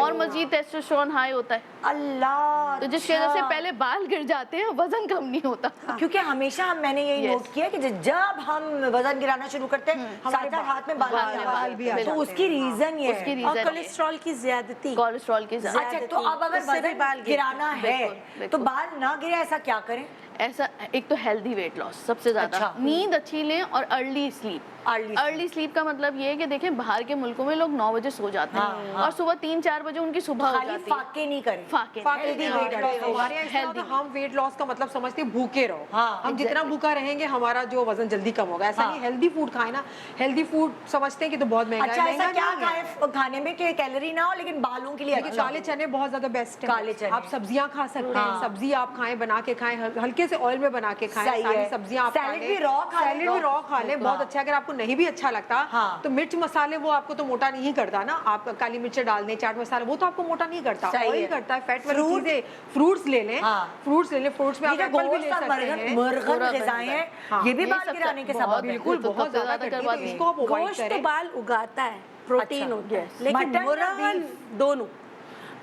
और मजीद टेस्टोस्टेरोन हाई होता है, अल्लाह। तो जिसकी वजह से पहले बाल गिर जाते हैं, वजन कम नहीं होता। क्योंकि हमेशा मैंने यही Yes. नोट किया कि जब हम वजन गिराना शुरू करते हैं, हमारे हाथ में बाल बाल भी भी आ आ जाते हैं। तो उसकी रीजन ये उसकी है। और रीजन कोलेस्ट्रॉल की ज्यादती, कोलेस्ट्रॉल की ज्यादा। अच्छा, तो अब अगर उससे भी वजन बाल गिरते गिराना है बिल्कुल, तो बिल्कुल। बाल ना गिरे, ऐसा क्या करें? ऐसा, एक तो हेल्दी वेट लॉस सबसे ज्यादा, अच्छा। नींद अच्छी लें और अर्ली स्लीप। अर्ली स्लीप का मतलब ये है कि देखें, बाहर के मुल्कों में लोग 9 बजे सो जाते हैं, और सुबह 3-4 बजे उनकी सुबह हो खाली जाती है। फाके नहीं करें। फाके हेल्दी नहीं, वेट लॉस। हमारे यहाँ ऐसा होता है, हम वेट लॉस का मतलब समझते हैं भूखे रहो। हाँ, हम जितना भूखा रहेंगे हमारा जो वजन जल्दी कम होगा। ऐसा नहीं, हेल्दी फूड खाए ना। हेल्दी फूड समझते हैं कि तो बहुत महंगा अच्छा, है, ऐसा महंगा क्या नहीं है। खाएं खाने में कि कैलोरी ना हो लेकिन बालों के लिए देखिए, अच्छा काले हो? चने बहुत ज्यादा बेस्ट है। काले चने। आप सब्जियां खा सकते हैं, हाँ। सब्जी आप खाएं, बना के खाएं, हल्के से ऑयल में बना के खाएं। सही सारी है। सब्जियां आप सैलेड भी रॉ खा लें। सैलेड भी रॉ खा लें, बहुत हाँ। अच्छा है। अगर आपको नहीं भी अच्छा लगता हाँ। तो मिर्च मसाले वो आपको तो मोटा नहीं करता ना। आप काली मिर्च डाल दें, चाट मसाला, वो तो आपको मोटा नहीं करता, सही ऑयल है। करता है, फैट वाली फ्रूट। चीजें। फ्रूट्स ले लें, हाँ। फ्रूट्स ले लें। फ्रूट्स में आप ये जो एप्पल भी गोश्त ले और सकते हैं। मरघन गिज़ाएं हैं, हाँ। ये भी ये बाल सबसे गिराने के बहुत सबब हैं। बिल्कुल, तो बहुत सबसे ज्यादा ज्यादा करती है, करवाते तो हैं। इसको आप अवॉइड गोश्त तो करें। बाल उगाता है, प्रोटीन अच्छा, होता है, yes. लेकिन मटन या मुर्गा बीफ? दोनों,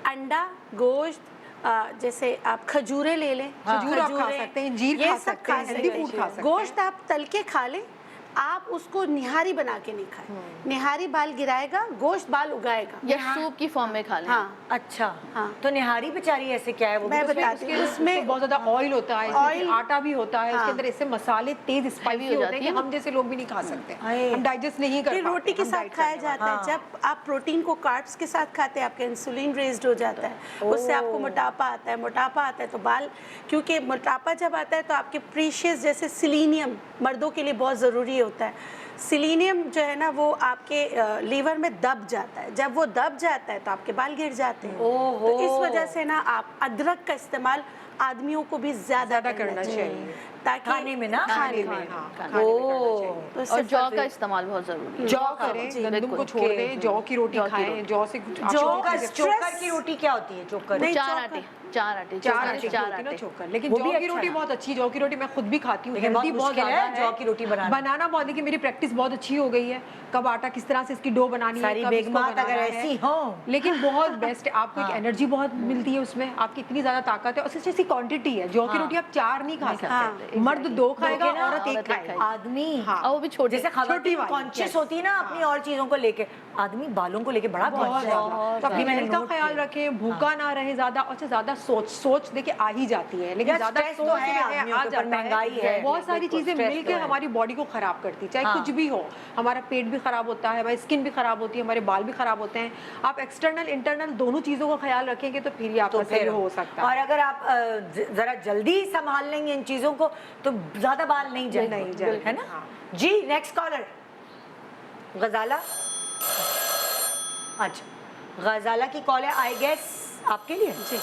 अंडा, गोश्त, जैसे आप खजूरें ले लें, खजूर आप खा सकते हैं, इंजीर ये खा सब सकते हैं, खा हेल्दी सकते फूड हैं। खा सकते हैं। गोश्त आप तल के खा लें, आप उसको निहारी बना के नहीं खाएं। निहारी बाल गिराएगा, गोश्त बाल उगाएगा। या सूप की फॉर्म में खा लें। हाँ, अच्छा हाँ। तो निहारी बेचारी ऐसे क्या है वो मैं भी बताती हूँ। उसमें उसमें बहुत ज्यादा ऑयल होता है, ऑयल- इसमें आटा भी होता है, उसके हाँ। अंदर ऐसे मसाले तेज स्पाइसी हो होते जाती हैं कि है ना। हम जैसे लोग भी नहीं खा सकते, हाय। हम डाइजेस्ट नहीं कर फिर पाते, रोटी के हम साथ डाइट खाया करने जाता है। हाँ। जब आप प्रोटीन को कार्ब्स के साथ खाते हैं, आपका इंसुलिन रेज्ड हो जाता है, उससे आपको मोटापा आता है। मोटापा आता है तो बाल, क्योंकि मोटापा जब आता है तो आपके प्रीशियस जैसे सिलीनियम मर्दों के लिए बहुत ज़रूरी होता है। सिलीनियम जो है ना वो आपके लीवर में दब जाता है। जब वो दब जाता है तो आपके बाल गिर जाते हैं। ओहो। तो इस वजह से ना आप अदरक का इस्तेमाल आदमियों को भी ज़्यादा करना चाहिए। ताकि खाने में ना खाने में हाँ, खाने खाने में करना चाहिए। तो इससे और जौ फर्क- का इस्तेमाल बहुत जरूरी है। जौ करें, जी, गंदम को बिल्कुल। छोड़ दें, जौ की रोटी जौ की खाएं, रोटी। जौ से कुछ जौ चोकर स्ट्रेस- चोकर की रोटी क्या होती है चोकर नहीं, चार चौकर। आटे, चार आटे, चार चोकर, आटे की चार होती है ना आटे। चोकर, लेकिन वो जौ भी की अच्छा रोटी है। बहुत अच्छी, जौ की रोटी मैं खुद भी खाती हूँ, लेकिन बहुत हेल्दी बहुत मुश्किल है ज्यादा जौ की रोटी बनाना। बहुत, देखिए मेरी प्रैक्टिस बहुत अच्छी हो गई है, कब आटा किस तरह से इसकी डो बनानी है, सारी कब इसको बेगमात बनाना अगर है। ऐसी हों। लेकिन बहुत बेस्ट है, आपको एक हाँ। एनर्जी बहुत मिलती है उसमें, आपकी इतनी ज्यादा ताकत है, और उससे ऐसी क्वांटिटी है। जौ की हाँ। रोटी आप 4 नहीं खा हाँ, सकते, मर्द 2 खाएगा, दोगे ना, औरत 1 औरत एक खाएगा। आदमी हाँ। और वो भी छोटी। जैसे छोटी खवातीन वाली, कॉन्शियस yes। होती है ना अपनी और चीजों को लेके, आदमी बालों को लेके बड़ा बहुत कॉन्शियस ज्यादा। तो अपनी हेल्थ का ख्याल रखें, भूखा ना रहे ज्यादा, और ज्यादा सोच देखिए आ ही जाती है, लेकिन यार, ज्यादा stress तो सोच है जो आदमियों आ के ऊपर, जाता महंगाई है, बहुत सारी बिल्कुल, चीजें stress मिलकर तो है। हमारी बॉडी को खराब करती है, चाहे हाँ। कुछ भी हो, हमारा पेट भी खराब होता है, हमारी स्किन भी खराब होती है, हमारे बाल भी खराब होते हैं। आप एक्सटर्नल इंटरनल दोनों चीजों का ख्याल रखेंगे तो फिर ही आपका सही हो सकता है। और अगर आप जरा जल्दी संभाल लेंगे इन चीजों को तो ज्यादा बाल नहीं जाएंगे, नहीं जाएंगे, है ना। हाँ। जी नेक्स्ट कॉलर गजाला। अच्छा गजाला की कॉल है, आई गेस आपके लिए। जी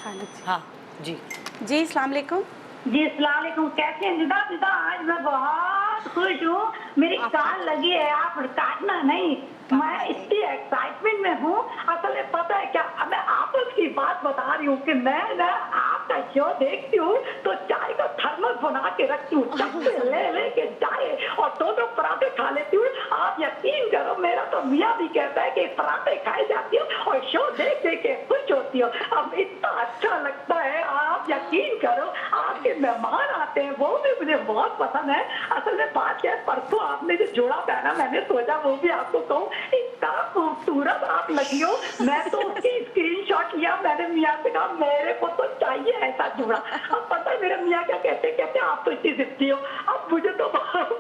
खालिद जी। हाँ जी जी अस्सलाम वालेकुम। जी अस्सलाम वालेकुम, कैसे हैं निदा? निदा आज मैं बहुत खुश हूँ, मेरी कॉल लगी है, आप काटना नहीं, मैं इतनी एक्साइटमेंट में हूँ। असल में पता है क्या, मैं आपस की बात बता रही हूँ कि मैं ना आपका शो देखती हूँ तो चाय का थर्मस बना के रखती हूँ, चक्के ले के चाय और 2 पराठे खा लेती हूँ। आप यकीन करो, मेरा तो मियाँ भी कहता है कि पराठे खाए जाती हूँ और शो देख के खुश होती हूँ। अब इतना अच्छा लगता है, आप यकीन करो, आपके मेहमान आते हैं वो भी मुझे बहुत पसंद है। असल में बात क्या है, परसों आपने जो जोड़ा पहना, मैंने सोचा वो भी आपको कहूँ, इतना खूबसूरत आप लगी हो। मैं तो उसकी स्क्रीनशॉट लिया, मैंने मियाँ से कहा मेरे को तो चाहिए ऐसा जोड़ा। अब पता है मेरे मियाँ क्या कहते आप तो इतनी जिद्दी हो। अब मुझे तो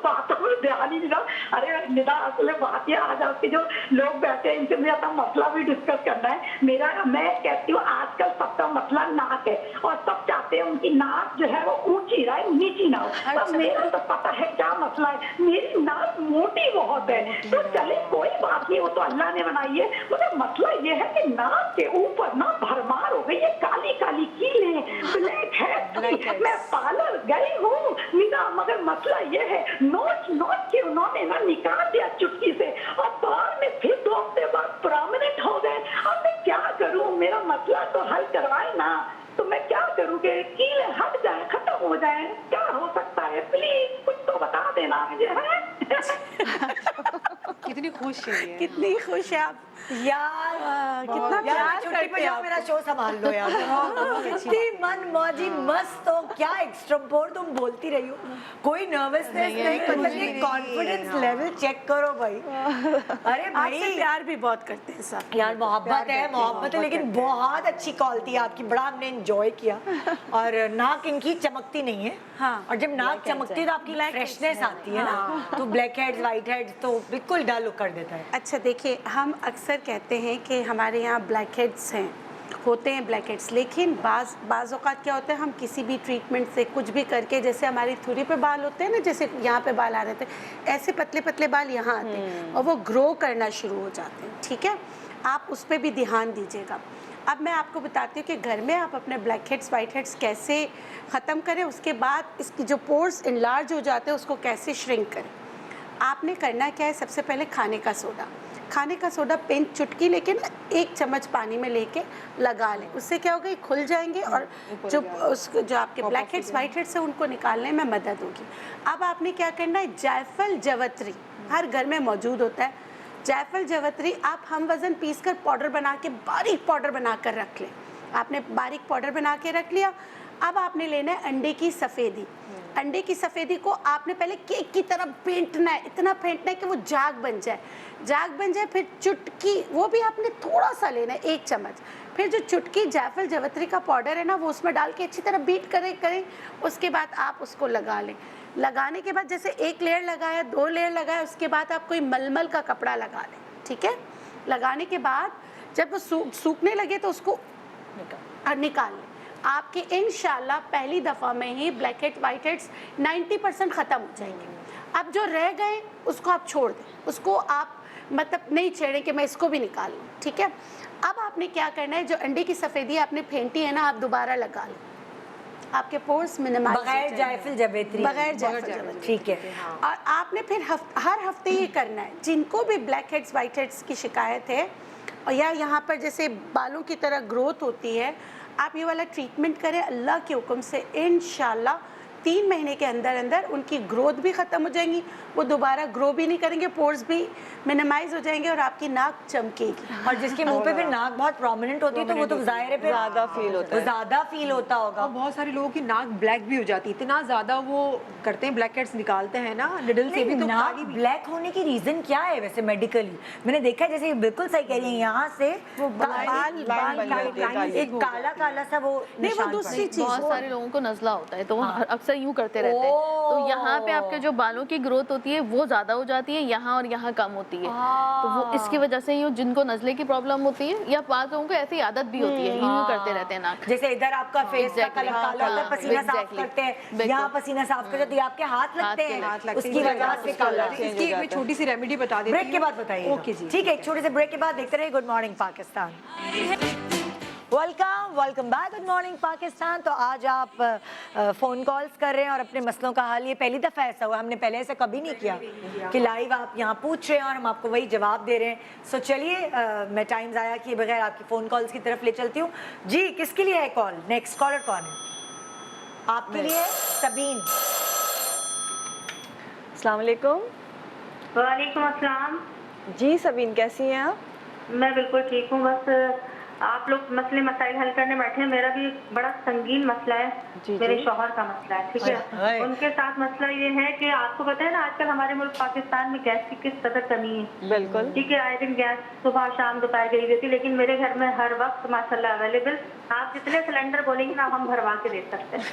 बातों में ध्यान ही नहीं रहा। अरे निदा असल बात है, आज आपके जो लोग बैठे हैं इनसे मुझे अपना मसला भी डिस्कस करना है। मैं कहती हूँ आजकल सबका मसला नाक है और सब चाहते हैं उनकी नाक जो है वो ऊंची रहे, नीची ना हो। अब मेरा तो पता है क्या मसला है, मेरी नाक मोटी बहुत है। तो चले कोई बात नहीं, वो तो अल्लाह ने बनाई है, मगर मसला ये है कि नाक के ऊपर ना भरमार हो गई है, काली काली कीलें, ब्लैक है। मैं पार्लर गई हूँ निदा, मगर मसला ये है नोच के उन्होंने ना निकाल दिया चुटकी से और बाद में फिर 2 हफ्ते बाद परमानेंट हो गए। अब मैं क्या करूँ, मेरा मसला तो हल करवाए ना, तो मैं क्या करूँ कि कीले हट जाए, खत्म हो जाए, क्या हो सकता है? प्लीज कुछ तो बता देना मुझे, है? कितनी खुश है ये। कितनी खुश है आप यार, कितना यार प्यार छुट्टी करते पे हैं जाओ, आप। मेरा शो संभाल लो यार। कितनी मन मौजी मस्त हो, क्या एक्स्ट्रोपोर तुम बोलती रही हो, कोई नर्वसनेस नहीं, मतलब ये कॉन्फिडेंस लेवल चेक करो भाई। अरे आपसे भाई प्यार भी बहुत करते हैं सब। यार मोहब्बत है, लेकिन बहुत अच्छी कॉल थी आपकी, बड़ा हमने एंजॉय किया। और नाक इनकी चमकती नहीं है। हाँ। और जब नाक चमकती है तो आपकी फ्रेशनेस आती है ना, तो ब्लैक हेड्स व्हाइट हेड्स तो बिल्कुल डल कर देता है। अच्छा देखिए, हम अक्सर कहते हैं कि हमारे यहाँ ब्लैक हेड्स होते हैं ब्लैक हेड्स, लेकिन बाज़ औक़ात क्या होता है, हम किसी भी ट्रीटमेंट से कुछ भी करके, जैसे हमारी थुरी पे बाल होते हैं ना, जैसे यहाँ पे बाल आ रहे थे, ऐसे पतले पतले बाल यहाँ आते हैं और वो ग्रो करना शुरू हो जाते हैं। ठीक है, आप उस पर भी ध्यान दीजिएगा। अब मैं आपको बताती हूँ कि घर में आप अपने ब्लैक हेड्स वाइट हेड्स कैसे ख़त्म करें, उसके बाद इसकी जो पोर्स इनलार्ज हो जाते हैं उसको कैसे श्रिंक करें। आपने करना क्या है, सबसे पहले खाने का सोडा पिंच चुटकी लेके ना 1 चम्मच पानी में लेके लगा लें, उससे क्या होगा, खुल जाएंगे और जो आपके ब्लैक हेड्स वाइट हेड्स है उनको निकालने में मदद होगी। अब आपने क्या करना है, जायफल जवत्री हर घर में मौजूद होता है। जायफल जवत्री आप हम वज़न पीस कर पाउडर बना के, बारीक पाउडर बना कर रख लें। आपने बारीक पाउडर बना के रख लिया, अब आपने लेना है अंडे की सफ़ेदी। अंडे की सफ़ेदी को आपने पहले केक की तरह फेंटना है, इतना फेंटना है कि वो जाग बन जाए। जाग बन जाए फिर चुटकी, वो भी आपने थोड़ा सा लेना है, 1 चम्मच। फिर जो चुटकी जायफल जवित्री का पाउडर है ना, वो उसमें डाल के अच्छी तरह बीट करें। उसके बाद आप उसको लगा लें। लगाने के बाद जैसे 1 लेयर लगाया, 2 लेयर लगाया, उसके बाद आप कोई मलमल का कपड़ा लगा लें, ठीक है। लगाने के बाद जब वो सूखने लगे तो उसको निकाल लें। आपके इंशाल्लाह पहली दफ़ा में ही ब्लैक हेड वाइट हेड्स 90% ख़त्म हो जाएंगे। अब जो रह गए उसको आप छोड़ दें, उसको आप मतलब नहीं छेड़ें कि मैं इसको भी निकाल लूँ, ठीक है। अब आपने क्या करना है, जो अंडे की सफ़ेदी आपने फेंटी है ना, आप दोबारा लगा लें। आपके पोर्स मिनिमाइज बगैर जायफल जवेत्री, बगैर जायफल जवेत्री, ठीक है। और आपने फिर हर हफ्ते ये करना है। जिनको भी ब्लैक हेड्स वाइट हेड्स की शिकायत है और या यहाँ पर जैसे बालों की तरह ग्रोथ होती है, आप ये वाला ट्रीटमेंट करें, अल्लाह के हुक्म से इंशाल्लाह 3 महीने के अंदर अंदर उनकी ग्रोथ भी ख़त्म हो जाएंगी, वो दोबारा ग्रो भी नहीं करेंगे, पोर्स भी मिनिमाइज हो जाएंगे और आपकी नाक चमकेगी। और जिसके मुंह पे फिर नाक बहुत प्रोमिनेंट होती है तो वो तो जाहिर है फिर ज़्यादा फील होता है, ज़्यादा फील होता होगा। और बहुत सारे लोगों की नाक ब्लैक भी हो जाती है, इतना ज़्यादा वो करते हैं, ब्लैक हेड्स निकालते हैं ना निडल से भी। तो नाक काली भी ब्लैक होने की रीजन क्या है वैसे मेडिकली? मैंने देखा है, जैसे बिल्कुल सही कह रही है, यहाँ से वो बाल एक काला काला सा वो नहीं, वो दूसरी चीज़। बहुत सारे लोगों को नज़ला होता है तो वो अक्सर यूं करते रहते हैं, तो यहाँ पे आपके जो बालों की ग्रोथ होती है वो ज़्यादा हो जाती है, यहाँ और यहाँ कम होती है। तो वो इसकी वजह से ही जिनको नज़ले की प्रॉब्लम होती है या बात लोगों को ऐसी आदत भी होती है, यूं करते रहते हैं नाक। जैसे इधर आपका फेस का Exactly, कलर काला होता है, हाँ, पसीना साफ exactly, करते हैं, बिल्कुल। यहाँ पसीना साफ कर जाते हैं, आपके हाथ लगते हैं, उसकी वजह से काला। इसकी एक मैं छोटी सी रेमेडी बता देती हूँ। ब्रेक के बाद बताइए। ओके जी, ठीक है, एक छोटे से ब्रेक के बाद देखते रहिए good morning Pakistan. Welcome back, good morning Pakistan. तो आज आप फ़ोन कॉल्स कर रहे हैं और अपने मसलों का हाल, ये पहली दफ़ा ऐसा हुआ, हमने पहले ऐसा कभी नहीं किया कि लाइव आप यहाँ पूछ रहे हैं और हम आपको वही जवाब दे रहे हैं। सो चलिए, मैं टाइम ज़ाया किए बगैर आपकी फ़ोन कॉल्स की तरफ ले चलती हूँ। जी, किसके लिए है कॉल? नेक्स्ट कॉलर कौन है? आपके लिए सबीन। अस्सलाम वालेकुम। वालेकुम अस्सलाम। जी सबीन, कैसी हैं आप? मैं बिल्कुल ठीक हूँ, बस आप लोग मसले मसाइल हल करने बैठे हैं। मेरा भी बड़ा संगीन मसला है, जी, मेरे जी। शौहर का मसला है, ठीक है। उनके साथ मसला ये है कि आपको पता है ना, आजकल हमारे मुल्क पाकिस्तान में गैस की किस कदर कमी है। बिल्कुल। ठीक है, आए दिन गैस सुबह शाम दोपहर गई हुई थी, लेकिन मेरे घर में हर वक्त माशाल्लाह अवेलेबल। आप जितने सिलेंडर बोलेंगे ना, हम भरवा के दे सकते हैं।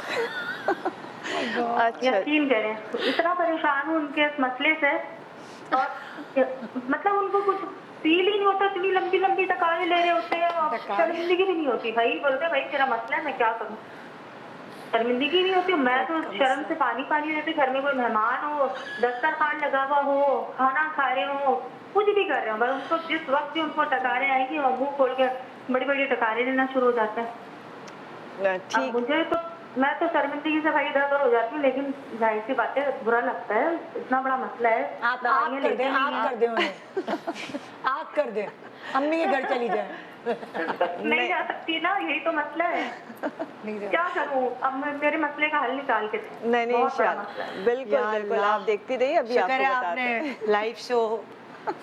अच्छा, यकीन करें, इतना परेशान हूँ उनके इस मसले से, और मतलब उनको कुछ फील ही नहीं होता, इतनी लंबी लंबी तकारें ले रहे होते हैं और शर्मिंदगी भी नहीं होती। भाई बोलते भाई तेरा मसला है, मैं क्या करूँ, शर्मिंदगी नहीं होती। मैं तो शर्म से पानी पानी रहती। घर में कोई मेहमान हो, दस्तरखान लगा हुआ हो, खाना खा रहे हो, कुछ भी कर रहे हो, बस उनको जिस वक्त भी उनको टकारें आएंगी और मुँह खोल के बड़ी बड़ी टकारें लेना शुरू हो जाते हैं। ठीक। मुझे तो, मैं तो शर्मिंदगी से भाई इधर हो जाती हूँ, लेकिन जाहिर सी बात है बुरा लगता है, इतना बड़ा मसला है। आप कर दें, आप कर दें उन्हें, आप कर दें, अम्मी के घर चली जाए। नहीं जा सकती ना, यही तो मसला है। क्या करूँ अब, मेरे मसले का हल निकाल के दें। नहीं बहुत बड़ा इंशाल्लाह, मसला है। बिल्कुल बिल्कुल, आप देखती रहिए, अभी शुक्र है आपको बताते हैं। आपने लाइव शो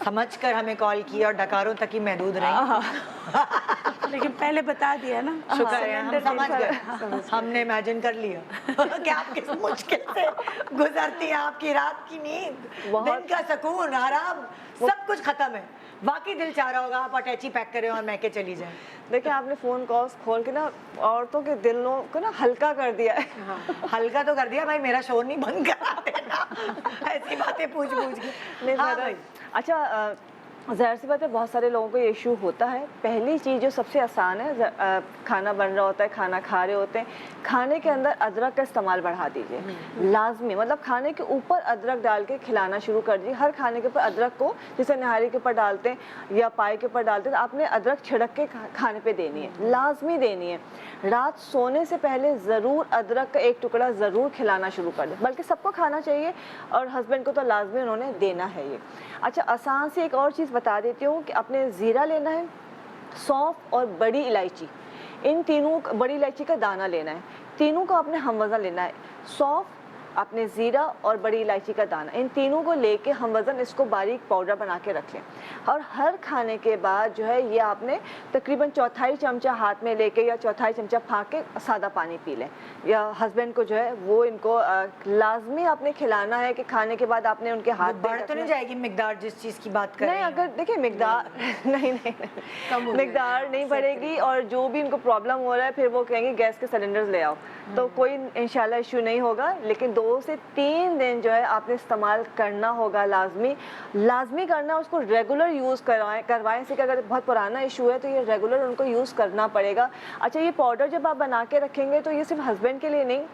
समझकर हमें कॉल किया और डकारों तक ही महदूद रही। लेकिन पहले बता दिया ना। शुक्र है, हम समझ गए, हमने इमेजिन कर लिया कि आप किस मुश्किल से गुजरती है आपकी रात की नींद, दिन का सुकून, आराम, सब कुछ खत्म है। वाकई दिल चाह रहा होगा आप अटैची पैक करें और मैके चली जाएं। देखिए, आपने फोन कॉल्स खोल के ना औरतों के दिलों को ना हल्का कर दिया है। हल्का तो कर दिया भाई, मेरा शोर नहीं बंद करा देना ऐसी बातें पूछ के। नहीं, हाँ भाई। अच्छा, ज़ाहिर सी बात है, बहुत सारे लोगों को ये इशू होता है। पहली चीज़ जो सबसे आसान है, खाना बन रहा होता है, खाना खा रहे होते हैं, खाने के अंदर अदरक का इस्तेमाल बढ़ा दीजिए, लाजमी। मतलब खाने के ऊपर अदरक डाल के खिलाना शुरू कर दीजिए। हर खाने के ऊपर अदरक को, जैसे निहारी के ऊपर डालते हैं या पाए के ऊपर डालते हैं, आपने अदरक छिड़क के खाने पे देनी है, लाजमी देनी है। रात सोने से पहले ज़रूर अदरक का एक टुकड़ा ज़रूर खिलाना शुरू कर दें, बल्कि सबको खाना चाहिए और हस्बैंड को तो लाजमी उन्होंने देना है ये। अच्छा, आसान से एक और चीज़ बता देती हूँ कि आपने ज़ीरा लेना है, सौंफ और बड़ी इलायची, इन तीनों, बड़ी इलायची का दाना लेना है, तीनों का आपने हमवज़न लेना है। सौंफ अपने ज़ीरा और बड़ी इलायची का दाना, इन तीनों को लेके हम वज़न इसको बारीक पाउडर बना के रख लें। और हर खाने के बाद जो है ये आपने तकरीबन 1/4 चमचा हाथ में लेके या 1/4 चमचा फाँक के सादा पानी पी लें। या हस्बैंड को जो है वो इनको लाजमी आपने खिलाना है कि खाने के बाद आपने उनके हाथ बढ़ तो नहीं जाएगी मिकदार जिस चीज़ की बात कर रहे नहीं, हैं? अगर देखिए मिकदार नहीं मिकदार नहीं बढ़ेगी, और जो भी इनको प्रॉब्लम हो रहा है फिर वो कहेंगे गैस के सिलेंडर्स ले आओ, तो कोई इंशाल्लाह इशू नहीं होगा। लेकिन 2 से 3 दिन जो है आपने इस्तेमाल करना होगा, लाजमी करना, उसको रेगुलर यूज़ करवाएं। इसी का अगर बहुत पुराना इशू है तो ये रेगुलर उनको यूज़ करना पड़ेगा। अच्छा, ये पाउडर जब आप बना के रखेंगे तो ये सिर्फ हस्बैंड के लिए नहीं,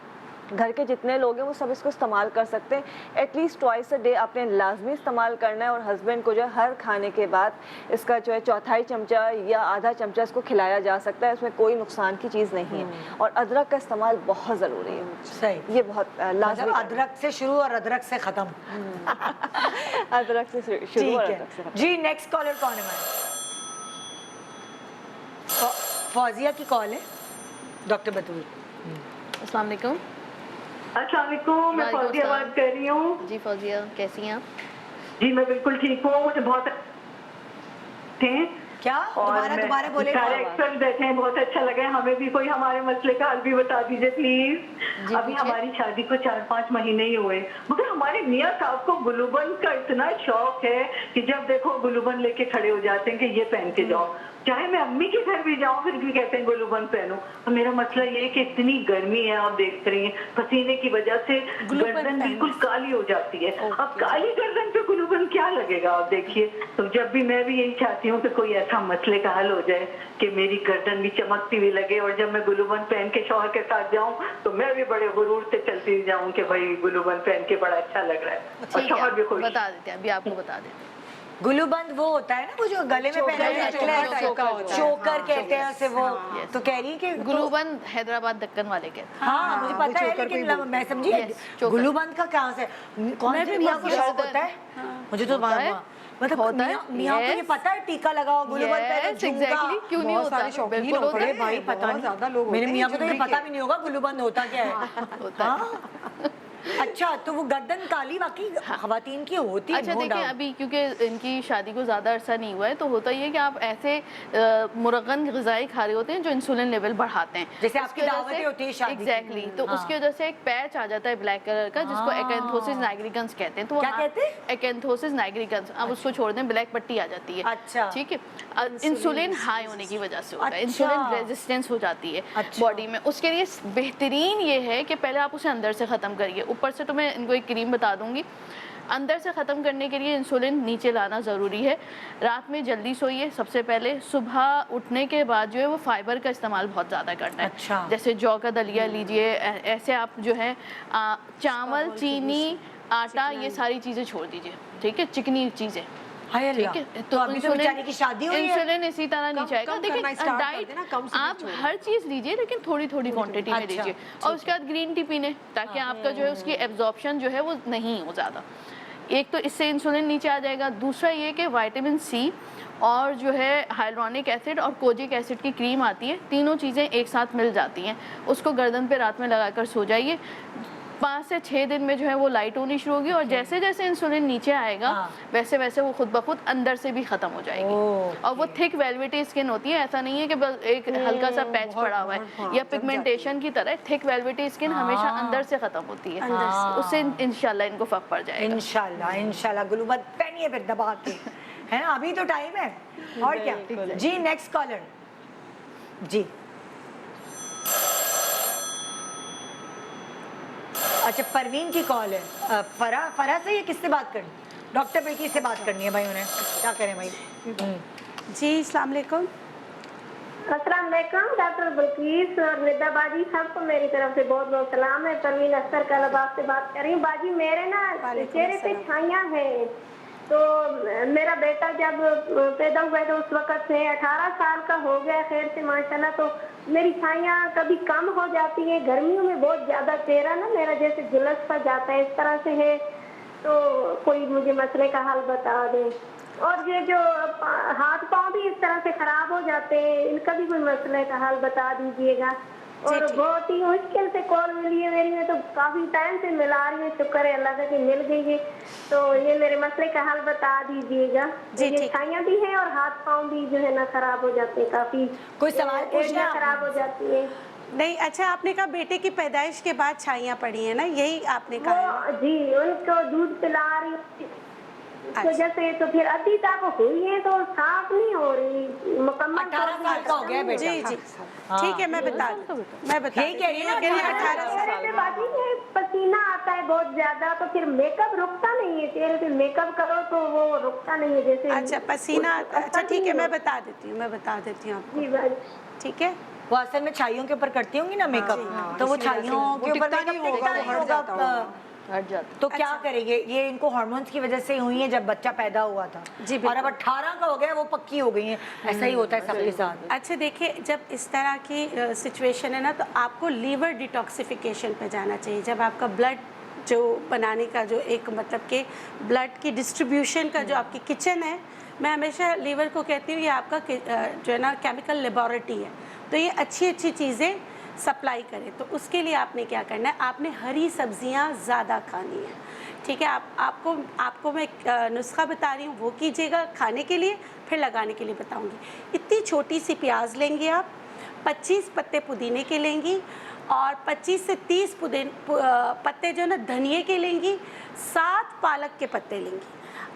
घर के जितने लोग हैं वो सब इसको इस्तेमाल कर सकते हैं। एटलीस्ट ट्वाइस अ डे आपने लाजमी इस्तेमाल करना है, और हस्बैंड को जो है हर खाने के बाद इसका जो है 1/4 चमचा या आधा चमचा इसको खिलाया जा सकता है। इसमें कोई नुकसान की चीज़ नहीं है। और अदरक का इस्तेमाल बहुत ज़रूरी है। सही, ये बहुत लाजमी। मतलब अदरक से शुरू और अदरक से ख़त्म। अदरक से शुरू और अदरक से ख़त्म। जी, नेक्स्ट कॉलर कौन है हमारा? फौजिया की कॉल है, डॉक्टर बतूल। अस्सलाम वालेकुम। अस्सलाम वालेकुम, मैं फौजिया बात कर रही हूँ। जी फौजिया, कैसी हैं आप? जी मैं बिल्कुल ठीक हूँ, मुझे बहुत थे क्या दोबारा बोले? सारे एक्सपर्ट बैठे हैं, बहुत अच्छा लगा। हमें भी कोई हमारे मसले का हल भी बता दीजिए प्लीज। अभी हमारी शादी को 4-5 महीने ही हुए, मगर हमारे मियाँ साहब को गुलूबंद का इतना शौक है कि जब देखो गुलूबंद लेके खड़े हो जाते हैं कि ये पहन के जाओ। चाहे मैं अम्मी के घर भी जाऊँ फिर भी कहते हैं गुलूबंद पहनो। तो मेरा मसला ये है कि इतनी गर्मी है, आप देख रही हैं, पसीने की वजह से गर्दन बिल्कुल काली हो जाती है। अब काली गर्दन पे गुलूबंद क्या लगेगा, आप देखिए। तो जब भी मैं भी यही चाहती हूँ कि कोई ऐसा मसले का हल हो जाए कि मेरी गर्दन भी चमकती हुई लगे, और जब मैं गुलूबंद पहन के शौहर के साथ जाऊँ तो मैं भी बड़े गुरूर से चलती जाऊँ कि भाई गुलूबंद पहन के बड़ा अच्छा लग रहा है, और शौहर भी खुश। बता देते हैं, अभी आपको बता देते हैं। गुलूबंद वो होता है ना, वो जो गले में पहना जाता है, चोकर कहते हैं उसे वो। तो कह रही है कि गुलूबंद हैदराबाद दक्कन वाले कहते हैं। हाँ मुझे पता है, लेकिन मैं समझी गुलूबंद का कहाँ से, कौन से मियाँ को शौक होता है? मुझे तो मतलब मियाँ को ये पता है टीका लगाओ, गुलूबंद पहनो, झुमका, क्यों नहीं होता? बिल्कुल होता है भाई, पता नहीं, मेरे मियाँ को तो ये पता भी नहीं होगा गुलूबंद होता क्या है। होता है। अच्छा, तो वो गर्दन काली वाकई खवातीन की होती है? अच्छा देखिए, अभी क्योंकि इनकी शादी को ज़्यादा अरसा नहीं हुआ है, तो होता ये है कि आप ऐसे मुरगन ग़िज़ाएँ खा रहे होते हैं जो इंसुलिन लेवल बढ़ाते हैं, जैसे आपकी दावतें होती है शादी की। एग्जैक्टली, तो उसकी वजह से एक पैच आ जाता है ब्लैक कलर का, जिसको एकेंथोसिस नाइग्रिकन्स कहते हैं। तो क्या कहते हैं? Acanthosis nigricans. आप उसको छोड़ दें, ब्लैक पट्टी आ जाती है। अच्छा, ठीक है। इंसुलिन हाई होने की वजह से होता है, इंसुलिन रेजिस्टेंस हो जाती है बॉडी में। उसके लिए बेहतरीन ये है कि पहले आप उसे अंदर से ख़त्म करिए। ऊपर से तो मैं इनको एक क्रीम बता दूंगी। अंदर से ख़त्म करने के लिए इंसुलिन नीचे लाना ज़रूरी है। रात में जल्दी सोइए सबसे पहले। सुबह उठने के बाद जो है वो फाइबर का इस्तेमाल बहुत ज़्यादा करना है। अच्छा। जैसे जौ का दलिया लीजिए, ऐसे आप जो है चावल, चीनी, आटा, ये सारी चीज़ें छोड़ दीजिए। ठीक है, चिकनी चीज़ें। ठीक है, तो अभी तो बेचारी की शादी हुई है। इंसुलिन इसी तरह नहीं जाएगा। देखिए डाइट आप हर चीज़ लीजिए, लेकिन थोड़ी थोड़ी क्वांटिटी में लीजिए। और उसके बाद ग्रीन टी पीने, ताकि आपका जो है उसकी एब्जॉर्प्शन जो है वो नहीं हो ज़्यादा। एक तो इससे इंसुलिन नीचे आ जाएगा। दूसरा ये कि विटामिन सी और जो है हाइलुरोनिक एसिड और कोजिक एसिड की क्रीम आती है, तीनों चीज़ें एक साथ मिल जाती हैं। उसको गर्दन पे रात में लगाकर सो जाइए। 5 से 6 दिन में जो है वो लाइट होनी शुरू होगी, और जैसे जैसे इंसुलिन नीचे आएगा वैसे वैसे वो खुद ब खुद अंदर से भी ख़त्म हो जाएगी। और वो थिक वेलवेटी स्किन होती है, ऐसा नहीं है कि बस एक हल्का सा पैच पड़ा हुआ है या पिगमेंटेशन की तरह। थिक वेलवेटी स्किन हमेशा अंदर से ख़त्म होती है, उससे इंशाल्लाह इनको फ़र्क पड़ जाएगा। इंशाल्लाह गुलूबंद पहनिए फिर दबा के, है ना, अभी तो टाइम है। और क्या जी, नेक्स्ट कॉलर जी। अच्छा, परवीन की कॉल है। फरा से ये किससे बात करनी? डॉक्टर बिल्की से बात करनी है भाई, उन्हें क्या करें भाई? जी अस्सलाम वालेकुम। अस्सलाम वालेकुम डॉक्टर बिल्किस और निदा बाजी, सबको मेरी तरफ से बहुत बहुत सलाम है। परवीन अख्तर कलाबाग से बात कर रही हूँ। बाजी मेरे ना चेहरे पे छाइयाँ हैं, तो मेरा बेटा जब पैदा हुआ तो उस वक्त से 18 साल का हो गया खैर से माशाल्लाह, तो मेरी छाइयाँ कभी कम हो जाती है, गर्मियों में बहुत ज़्यादा चेहरा ना मेरा जैसे झुलस सा जाता है, इस तरह से है। तो कोई मुझे मसले का हल बता दे। और ये जो हाथ पाँव भी इस तरह से खराब हो जाते हैं, इनका भी कोई मसले का हल बता दीजिएगा। और बहुत ही मुश्किल से कॉल मिली है मेरी, में तो काफी टाइम से मिला रही है, शुक्र है अल्लाह का कि मिल गई है। तो ये मेरे मसले का हल बता दीजिएगा। जी, ये ठीक। छाइयाँ भी हैं और हाथ पाँव भी जो है ना खराब हो जाते हैं, काफी कोई सवाल पूछना एड़ियाँ है खराब हो जाती है। नहीं, अच्छा आपने कहा बेटे की पैदाइश के बाद छाइयाँ पड़ी है ना, यही आपने कहा है ना? वो जी उनको दूध पिला रही हूँ, इस वजह से तो फिर अभी तक हुई है तो साफ नहीं हो रही मुकम्मल। 18 साल का हो गया बेटा। जी जी ठीक है, मैं बता यही कह रही है ना, 18 साल। चेहरे पे बाजी में पसीना आता है बहुत ज्यादा, तो फिर मेकअप रुकता नहीं है चेहरे पे, मेकअप करो तो वो रुकता नहीं है जैसे। अच्छा पसीना, अच्छा ठीक है, मैं बता देती हूँ आपको। जी भाई ठीक है, वो असल में छाइयों के ऊपर करती होंगी ना मेकअप, तो वो छाइयों के ऊपर टिकता नहीं मेकअप होगा, टिकता वो नहीं हट जाता होगा। हट जाता तो क्या करेंगे? ये इनको हार्मोन्स की वजह से हुई है जब बच्चा पैदा हुआ था, जी, और अब 18 का हो गया, वो पक्की हो गई है। ऐसा ही होता है सबके साथ। अच्छा देखिए, जब इस तरह की सिचुएशन है ना, तो आपको लीवर डिटॉक्सिफिकेशन पे जाना चाहिए। जब आपका ब्लड जो बनाने का जो एक मतलब के ब्लड की डिस्ट्रीब्यूशन का जो आपकी किचन है, मैं हमेशा लीवर को कहती हूँ ये आपका जो है ना केमिकल लेबोरेटरी है, तो ये अच्छी अच्छी चीज़ें सप्लाई करे। तो उसके लिए आपने क्या करना है, आपने हरी सब्जियां ज़्यादा खानी है। ठीक है, आपको मैं नुस्खा बता रही हूँ, वो कीजिएगा खाने के लिए, फिर लगाने के लिए बताऊँगी। इतनी छोटी सी प्याज लेंगे आप, 25 पत्ते पुदीने के लेंगी, और 25 से 30 पत्ते जो है ना धनिए के लेंगी, 7 पालक के पत्ते लेंगी,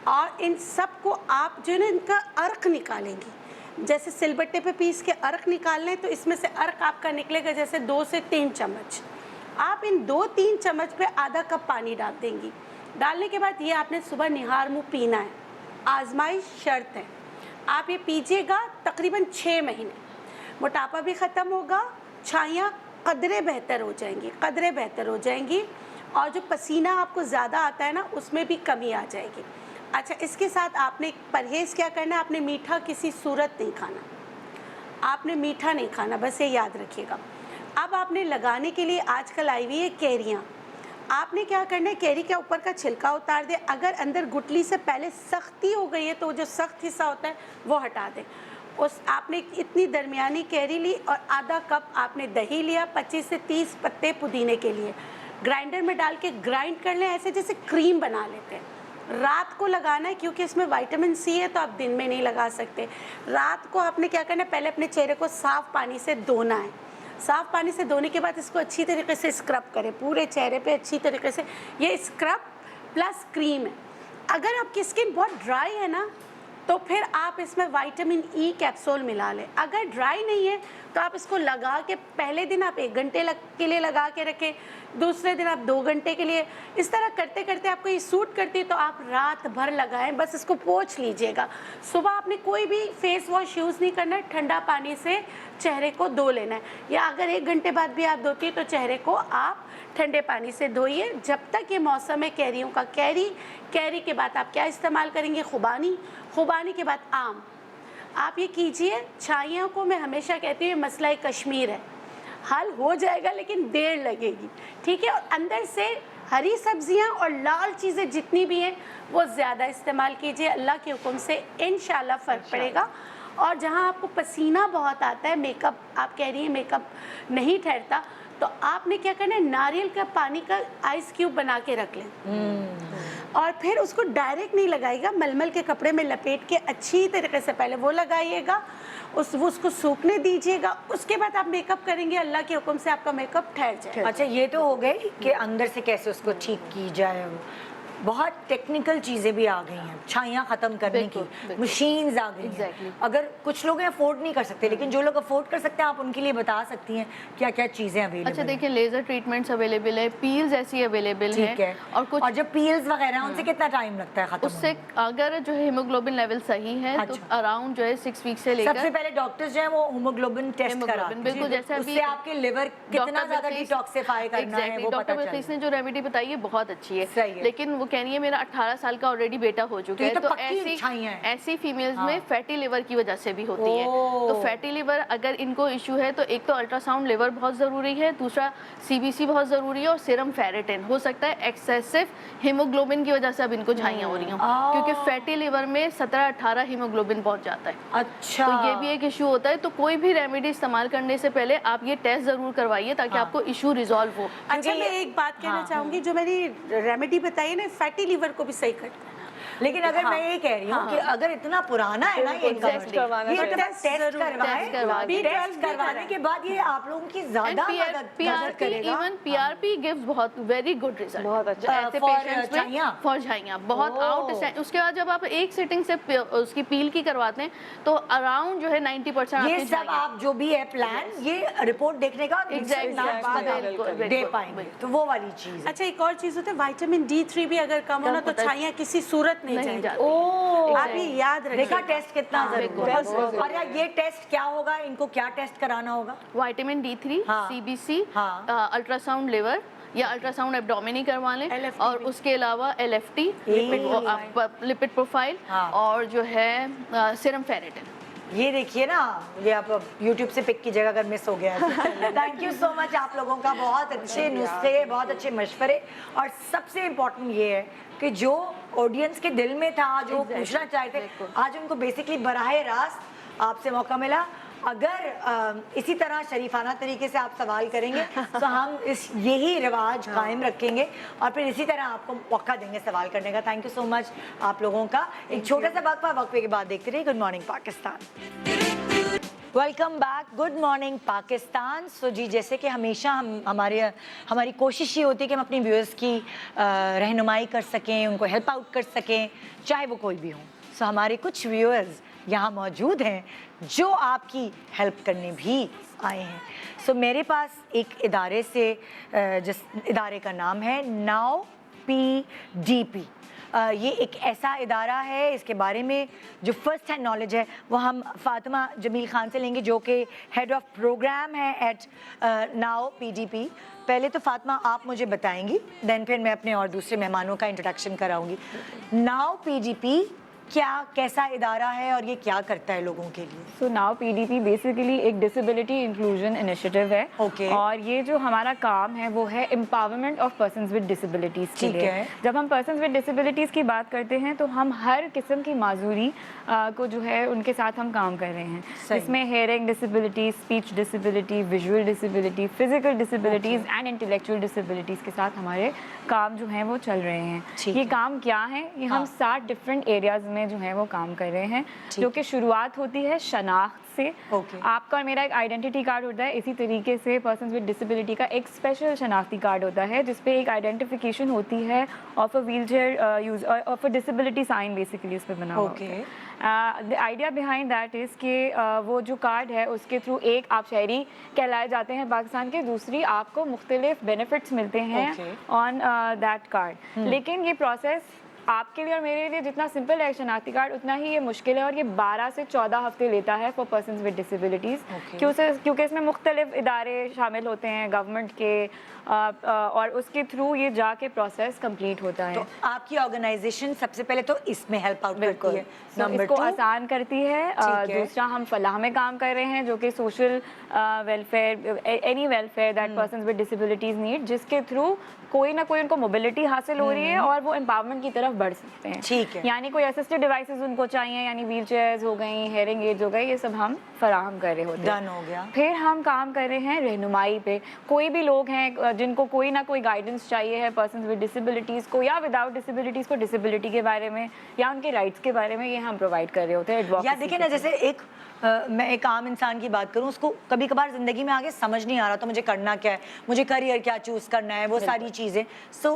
और इन सब को आप जो है ना इनका अर्क निकालेंगी। जैसे सिलबट्टे पे पीस के अर्क निकालने हैं, तो इसमें से अर्क आपका निकलेगा जैसे 2 से 3 चम्मच। आप इन 2-3 चम्मच पे आधा कप पानी डाल देंगी। डालने के बाद ये आपने सुबह निहार मुँह पीना है, आजमाइश शर्त है। आप ये पीजिएगा तकरीबन 6 महीने, मोटापा भी ख़त्म होगा, छाइयाँ कदरे बेहतर हो जाएंगी, और जो पसीना आपको ज़्यादा आता है ना, उसमें भी कमी आ जाएगी। अच्छा, इसके साथ आपने परहेज़ क्या करना है, आपने मीठा किसी सूरत नहीं खाना, आपने मीठा नहीं खाना, बस ये याद रखिएगा। अब आपने लगाने के लिए आजकल आई हुई है कैरियाँ। आपने क्या करना है, कैरी के ऊपर का छिलका उतार दें। अगर अंदर गुठली से पहले सख्ती हो गई है तो जो सख्त हिस्सा होता है वो हटा दें। उस आपने इतनी दरमियानी कैरी ली और आधा कप आपने दही लिया, 25 से 30 पत्ते पुदीने के लिए ग्राइंडर में डाल के ग्राइंड कर लें, ऐसे जैसे क्रीम बना लेते हैं। रात को लगाना है क्योंकि इसमें विटामिन सी है, तो आप दिन में नहीं लगा सकते। रात को आपने क्या करना है, पहले अपने चेहरे को साफ़ पानी से धोना है। साफ़ पानी से धोने के बाद इसको अच्छी तरीके से स्क्रब करें पूरे चेहरे पे अच्छी तरीके से। ये स्क्रब प्लस क्रीम है। अगर आपकी स्किन बहुत ड्राई है ना, तो फिर आप इसमें विटामिन ई कैप्सूल मिला लें। अगर ड्राई नहीं है तो आप इसको लगा के पहले दिन आप 1 घंटे के लिए लगा के रखें, दूसरे दिन आप 2 घंटे के लिए। इस तरह करते करते आपको ये सूट करती है तो आप रात भर लगाएं, बस इसको पोंछ लीजिएगा। सुबह आपने कोई भी फेस वॉश यूज़ नहीं करना है, ठंडा पानी से चेहरे को धो लेना है, या अगर 1 घंटे बाद भी आप धोती है तो चेहरे को आप ठंडे पानी से धोइए। जब तक ये मौसम है कैरियों का, कैरी के बाद आप क्या इस्तेमाल करेंगे, खुबानी के बाद आम। आप ये कीजिए। छाइयों को मैं हमेशा कहती हूँ मसला कश्मीर है, हल हो जाएगा लेकिन देर लगेगी, ठीक है। और अंदर से हरी सब्जियां और लाल चीज़ें जितनी भी हैं वो ज़्यादा इस्तेमाल कीजिए। अल्लाह के हुक्म से इंशाल्लाह फ़र्क पड़ेगा। और जहाँ आपको पसीना बहुत आता है, मेकअप आप कह रही हैं मेकअप नहीं ठहरता, तो आपने क्या करना है, नारियल का पानी का आइस क्यूब बना के रख लें और फिर उसको डायरेक्ट नहीं लगाइएगा, मलमल के कपड़े में लपेट के अच्छी तरीके से पहले वो लगाइएगा, उसको सूखने दीजिएगा। उसके बाद आप मेकअप करेंगे, अल्लाह के हुक्म से आपका मेकअप ठहर जाए। अच्छा, ये तो हो गई कि अंदर से कैसे उसको ठीक की जाए। बहुत टेक्निकल चीज़ें भी आ गई हैं, छाइयाँ ख़त्म करने की मशीन्स आ गई हैं। अगर कुछ लोग अफोर्ड नहीं कर सकते, लेकिन जो लोग अफोर्ड कर सकते हैं, आप उनके लिए बता सकती हैं क्या क्या चीज़ें अवेलेबल। अच्छा देखिए, लेज़र ट्रीटमेंट्स अवेलेबल है, पील्स ऐसी अवेलेबल है, और कुछ और जो पील्स वगैरह हैं उनसे कितना टाइम लगता है खत्म उससे अगर जो है हीमोग्लोबिन लेवल सही है तो अराउंड जो है 6 वीक से लेकर सबसे पहले डॉक्टर्स जो है वो हीमोग्लोबिन टेस्ट कराते हैं। बिल्कुल, जैसे अभी आपके लिवर कितना ज़्यादा डिटॉक्सिफाई करना है वो पता चलता है। डॉक्टर बलकीस ने जो रेमेडी बताई है बहुत अच्छी है, लेकिन वो कह रही है मेरा 18 साल का ऑलरेडी बेटा हो चुका है, तो ऐसी फीमेल्स में फैटी लिवर की वजह से भी होती है। तो फैटी लिवर अगर इनको इशू है तो एक तो अल्ट्रासाउंड लिवर बहुत ज़रूरी है, दूसरा CBC बहुत ज़रूरी है, और सीरम फेरिटिन। हो सकता है एक्सेसिव हीमोग्लोबिन की वजह से अब इनको झाइयाँ हो रही हों, क्योंकि फैटी लिवर में 17-18 हीमोग्लोबिन पहुंच जाता है। अच्छा, तो ये भी एक इशू होता है। तो कोई भी रेमेडी इस्तेमाल करने से पहले आप ये टेस्ट ज़रूर करवाइए ताकि आपको इशू रिजॉल्व हो। अच्छा, मैं एक बात कहना चाहूंगी, जो मैंने रेमेडी बताई है ना, फैटी लीवर को भी सही करता है। लेकिन अगर मैं ये कह रही हूँ कि अगर इतना पुराना है ना ये टेस्ट करवाने के बाद ये आप लोगों की ज्यादा मदद करेगा। इवन PRP गिव्स बहुत वेरी गुड रिजल्ट, बहुत अच्छा ऐसे पेशेंट्स में फॉर झाइयाँ बहुत आउट। उसके बाद जब आप एक सिटिंग से उसकी पील की करवाते हैं तो अराउंड जो है 90% ये सब आप जो भी है प्लान ये रिपोर्ट देखने का दे पाएंगे, तो वो वाली चीज। अच्छा, एक और चीज होता है, विटामिन D3 भी अगर कम हो ना तो छाइयाँ किसी सूरत नहीं जाती। आप ये याद रखिए। देखा टेस्ट कितना जरूरी है। और यार ये टेस्ट क्या होगा, इनको क्या टेस्ट कराना होगा? Vitamin D3, CBC, ultrasound liver या अल्ट्रासाउंड एब्डोमिनी करवा लें, और उसके अलावा LFT, लिपिड प्रोफाइल, और जो है सीरम फेरिटिन। ये देखिए ना, ये आप YouTube से पिक कीजिएगा अगर मिस हो गया है। थैंक यू सो मच आप लोगों का, बहुत अच्छे नुस्खे, बहुत अच्छे मशवरे, और सबसे इम्पोर्टेंट ये है कि जो ऑडियंस के दिल में था, जो पूछना चाहते थे, आज उनको बेसिकली बराह रास्त आपसे मौका मिला। अगर इसी तरह शरीफाना तरीके से आप सवाल करेंगे तो हम यही रिवाज कायम रखेंगे और फिर इसी तरह आपको मौका देंगे सवाल करने का। थैंक यू सो मच आप लोगों का। एक छोटा सा वक्फे के बाद देखते रहिए good morning Pakistan. Welcome back, good morning Pakistan. So जी, जैसे कि हमेशा हमारी कोशिश ये होती है कि हम अपनी व्यूअर्स की रहनुमाई कर सकें, उनको हेल्प आउट कर सकें, चाहे वो कोई भी हो। सो हमारे कुछ व्यूअर्स यहाँ मौजूद हैं जो आपकी हेल्प करने भी आए हैं। सो मेरे पास एक इदारे से, जिस इदारे का नाम है नाउ PDP। ये एक ऐसा इदारा है, इसके बारे में जो फर्स्ट हैंड नॉलेज है वो हम फातिमा जमील खान से लेंगे, जो कि हेड ऑफ प्रोग्राम है एट नाउ PDP। पहले तो फातिमा आप मुझे बताएंगी, देन फिर मैं अपने और दूसरे मेहमानों का इंट्रोडक्शन कराऊंगी। नाउ PDP क्या, कैसा इदारा है और ये क्या करता है लोगों के लिए? सो नाउ PDP बेसिकली एक डिसेबिलिटी इंक्लूजन इनिशिएटिव है। और ये जो हमारा काम है वो है empowerment of persons with disabilities के लिए। जब हम पर्सन्स विद डिसेबिलिटीज़ की बात करते हैं तो हम हर किस्म की माजूरी को जो है उनके साथ हम काम कर रहे हैं, इसमें hearing disability, speech disability, visual disability, physical disabilities and intellectual disabilities के साथ हमारे काम जो हैं वो चल रहे हैं। ये काम क्या है, ये हम 60 डिफरेंट एरियाज में जो है वो काम कर रहे हैं, जो कि शुरुआत होती है शनाख्त से। आपका और मेरा एक आइडेंटिटी कार्ड होता है, इसी तरीके से पर्सन्स विद डिसेबिलिटी का एक स्पेशल शनाख्ती कार्ड होता है जिसपे एक आइडेंटिफिकेशन होती है of a wheelchair use, of a disability sign basically उस पर बना हुआ है। The idea behind that is कि वो जो कार्ड है उसके थ्रू एक आप शहरी कहलाए जाते हैं पाकिस्तान के, दूसरी आपको मुख्तलिफ बेनिफिट्स मिलते हैं ऑन दैट कार्ड। लेकिन ये प्रोसेस आपके लिए और मेरे लिए जितना सिंपल है शनाख्ती कार्ड, उतना ही ये मुश्किल है, और ये 12 से 14 हफ्ते लेता है फॉर पर्सन्स विद डिसेबिलिटीज़, क्योंकि इसमें मुख्तलिफ इदारे शामिल होते हैं गवर्नमेंट के, और उसके थ्रू ये जाके प्रोसेस कंप्लीट होता है। तो आपकी ऑर्गेनाइजेशन सबसे पहले तो इसमें हेल्प आउट करती है, इसको आसान करती है। दूसरा, हम फलाह में काम कर रहे हैं जो कि social welfare, any welfare that persons with disabilities need, जिसके थ्रू कोई ना कोई उनको मोबिलिटी हासिल हो रही है और वो एम्पावरमेंट की तरफ बढ़ सकते हैं। ठीक है। यानी कोई असिस्टेड डिवाइसेस उनको चाहिए, यानी व्हील चेयर्स हो गई, हेयरिंग एड्स हो गए, ये सब हम फराहम कर रहे होते हैं। डन हो गया। फिर हम काम कर रहे हैं रहनुमाई पे। कोई भी लोग हैं जिनको कोई ना कोई गाइडेंस चाहिए है पर्सन्स विद डिसेबिलिटीज़ को या विदाउट डिसेबिलिटीज़ को, डिसेबिलिटी के बारे में या उनके राइट्स के बारे में, ये हम प्रोवाइड कर रहे होते हैं। या देखिए ना, जैसे मैं एक आम इंसान की बात करूं, उसको कभी कभार ज़िंदगी में आगे समझ नहीं आ रहा तो मुझे करना क्या है, मुझे करियर क्या चूज़ करना है, वो सारी चीज़ें। सो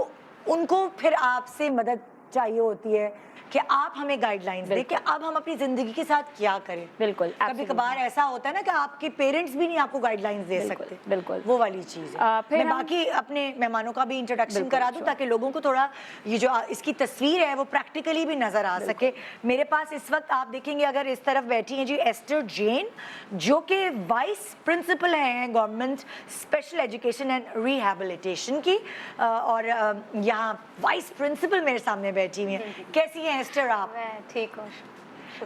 उनको फिर आपसे मदद चाहिए होती है कि आप हमें गाइडलाइंस दें कि अब हम अपनी जिंदगी के साथ क्या करें। बिल्कुल, कभी कभार ऐसा होता है ना कि आपके पेरेंट्स भी नहीं आपको गाइडलाइंस दे सकते। बिल्कुल, वो वाली चीज है। फिर मैं बाकी अपने मेहमानों का भी इंट्रोडक्शन करा दूं ताकि लोगों को थोड़ा ये जो इसकी तस्वीर है वो प्रैक्टिकली भी नजर आ सके। मेरे पास इस वक्त आप देखेंगे अगर इस तरफ बैठी हैं जी एस्टर जेन, जो कि वाइस प्रिंसिपल हैं government special education and rehabilitation की, और यहाँ वाइस प्रिंसिपल मेरे सामने बैठी हुई हैं। कैसी हैं एस्टर आप? मैं ठीक हूँ।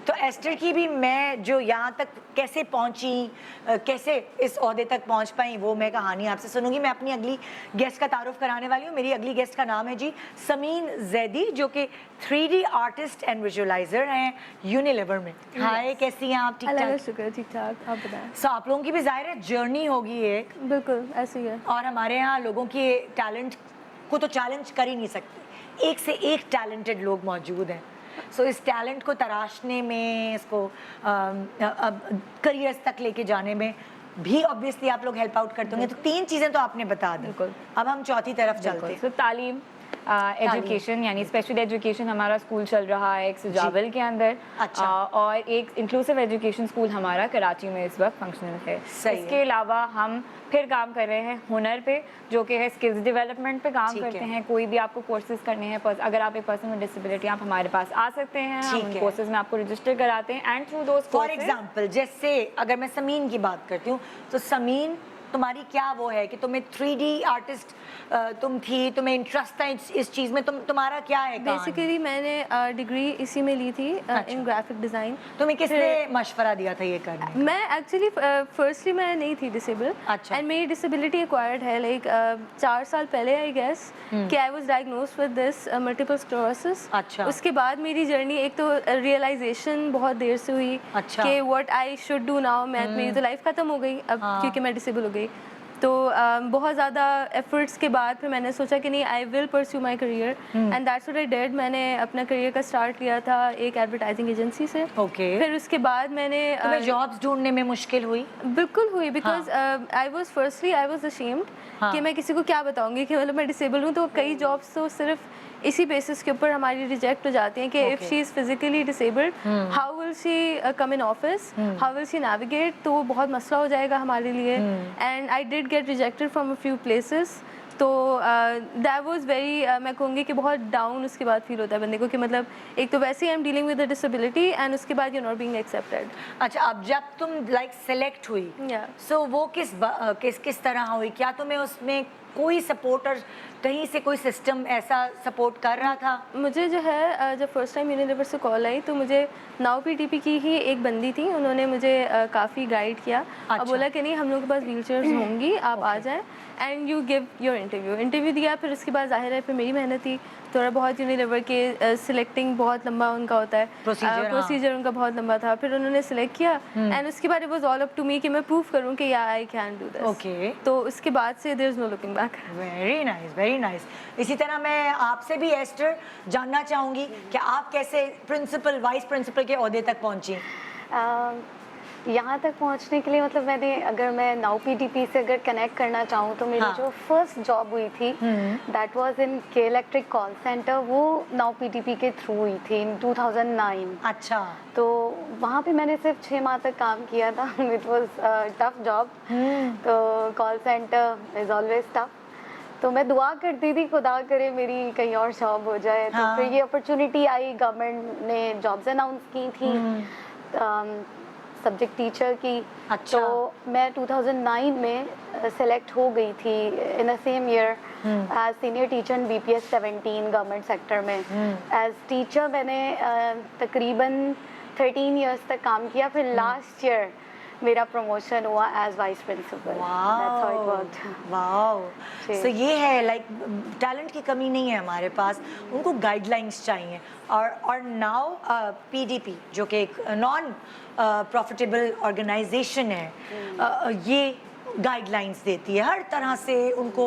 तो एस्टर की भी मैं जो यहाँ तक कैसे पहुँची, कैसे इस ओहदे तक पहुँच पाई, वो मैं कहानी आपसे सुनूंगी। मैं अपनी अगली गेस्ट का तारुफ कराने वाली हूँ। मेरी अगली गेस्ट का नाम है जी समीन जैदी, जो कि 3D आर्टिस्ट एंड विजुअलाइजर हैं यूनिलीवर में। हाय, कैसी हैं आप? ठीक ठाक? शुक्र, ठीक ठाक। आप बताएं। सो आप लोगों की भी जाहिर है जर्नी होगी एक। बिल्कुल ऐसी है। और हमारे यहाँ लोगों के टैलेंट को तो चैलेंज कर ही नहीं सकते, एक से एक टैलेंटेड लोग मौजूद हैं। सो इस टैलेंट को तराशने में, इसको करियर्स तक लेके जाने में भी ऑब्वियसली आप लोग हेल्प आउट करते होंगे। तो 3 चीज़ें तो आपने बता दी। अब हम चौथी तरफ चलते हैं। तो तालीम, एजुकेशन यानी स्पेशल एजुकेशन हमारा स्कूल चल रहा है एक सुजावल के अंदर। अच्छा। और एक इंक्लूसिव एजुकेशन स्कूल हमारा कराची में इस वक्त फंक्शनल है। इसके अलावा हम फिर काम कर रहे हैं हुनर पे, जो कि है स्किल्स डेवलपमेंट पे काम करते हैं। कोई भी आपको कोर्सेज करने हैं, अगर आप एक पर्सन विद डिसेबिलिटी, आप हमारे पास आ सकते हैं। हम कोर्सेज में आपको रजिस्टर कराते हैं and through those. For example, जैसे अगर मैं समीन की बात करती हूँ, तो समीन तुम्हारी क्या वो है कि तुम्हें 3D आर्टिस्ट तुम थी, तुम्हें इंटरेस्ट था इस चीज़ में, तुम्हारा क्या है? बेसिकली मैंने डिग्री इसी में ली थी, इन ग्राफिक डिज़ाइन। तुम्हें किसने मशवरा दिया था ये करने? मैं एक्चुअली फर्स्टली मैं नहीं थी डिसेबल। अच्छा। एंड मेरी डिसेबिलिटी एक्वायर्ड है लाइक 4 साल पहले आई गेस कि I was diagnosed with this multiple sclerosis. अच्छा। उसके बाद मेरी जर्नी एक तो रियलाइजेशन बहुत देर से हुई। अच्छा। कि what I should do now. मेरी तो लाइफ खत्म हो गई अब, क्योंकि मैं डिसेबल हो गई। तो बहुत ज़्यादा एफर्ट्स के बाद फिर मैंने सोचा कि नहीं, I will pursue my career and that's what I did. मैंने अपना करियर का स्टार्ट किया था एक एडवर्टाइजिंग एजेंसी से। फिर उसके बाद मैंने जॉब्स ढूंढने में मुश्किल हुई? बिल्कुल हुई, बिकॉज आई वाज अशेम्ड कि मैं किसी को क्या बताऊंगी कि मतलब मैं डिसेबल हूँ। तो कई जॉब्स तो सिर्फ इसी बेसिस के ऊपर हमारी रिजेक्ट हो जाती हैं कि if she is physically disabled, how will she come in office, how will she navigate. तो वो बहुत मसला हो जाएगा हमारे लिए। And I did get rejected from a few places. तो दैट वाज वेरी, मैं कहूँगी कि बहुत डाउन उसके बाद फील होता है बंदे को कि मतलब एक तो वैसे ही I am dealing with a disability and उसके बाद यू नॉट बीइंग एक्सेप्टेड। अच्छा, अब जब तुम लाइक सेलेक्ट हुई, सो वो किस तरह हुई? क्या तुम्हें उसमें कोई सपोर्ट और कहीं से कोई सिस्टम ऐसा सपोर्ट कर रहा था? मुझे जो है जब फर्स्ट टाइम यूनिलीवर से कॉल आई तो मुझे नाउ पीटीपी की ही एक बंदी थी, उन्होंने मुझे काफ़ी गाइड किया। अच्छा। अब बोला कि नहीं, हम लोग के पास व्हील चेयर्स होंगी, आप आ जाएं and you give your interview दिया। फिर उसके बाद जाहिर है फिर मेरी मेहनत थी, थोड़ा बहुत यूनिलीवर के सिलेक्टिंग बहुत लंबा उनका होता है, प्रोसीजर उनका बहुत लंबा था। फिर उन्होंने सिलेक्ट किया एंड उसके बाद it was all up to me कि मैं प्रूव करूं कि या I can do this. Okay. तो उसके बाद से there is no looking back. Very nice, very nice. इसी तरह मैं आपसे भी एस्टर जानना चाहूँगी कि आप कैसे प्रिंसिपल, वाइस प्रिंसिपल के ओहदे तक पहुँची? यहाँ तक पहुँचने के लिए मतलब मैंने, अगर मैं नाउ पीटीपी से अगर कनेक्ट करना चाहूँ तो मेरी जो फर्स्ट जॉब हुई थी दैट वाज इन के इलेक्ट्रिक कॉल सेंटर, वो नाउ पीटीपी के थ्रू हुई थी इन 2009। अच्छा। तो वहाँ पे मैंने सिर्फ 6 माह तक काम किया था। It was tough job. तो call centre is always tough. तो मैं दुआ करती थी खुदा करे मेरी कहीं और जॉब हो जाए। तो फिर ये अपॉर्चुनिटी आई, गवर्नमेंट ने जॉब्स अनाउंस की थी सब्जेक्ट टीचर की। अच्छा। तो मैं 2009 में सेलेक्ट हो गई थी in the same year as senior teacher in BPS 17 government sector में। एज टीचर मैंने तकरीबन 13 इयर्स तक काम किया। फिर लास्ट ईयर मेरा प्रमोशन हुआ as vice principal. That's how it worked. Wow. So ये है लाइक टैलेंट की कमी नहीं है हमारे पास, उनको गाइडलाइंस चाहिए। और नाउ PDP जो कि एक नॉन प्रॉफिटेबल ऑर्गेनाइजेशन है, ये गाइडलाइंस देती है, हर तरह से उनको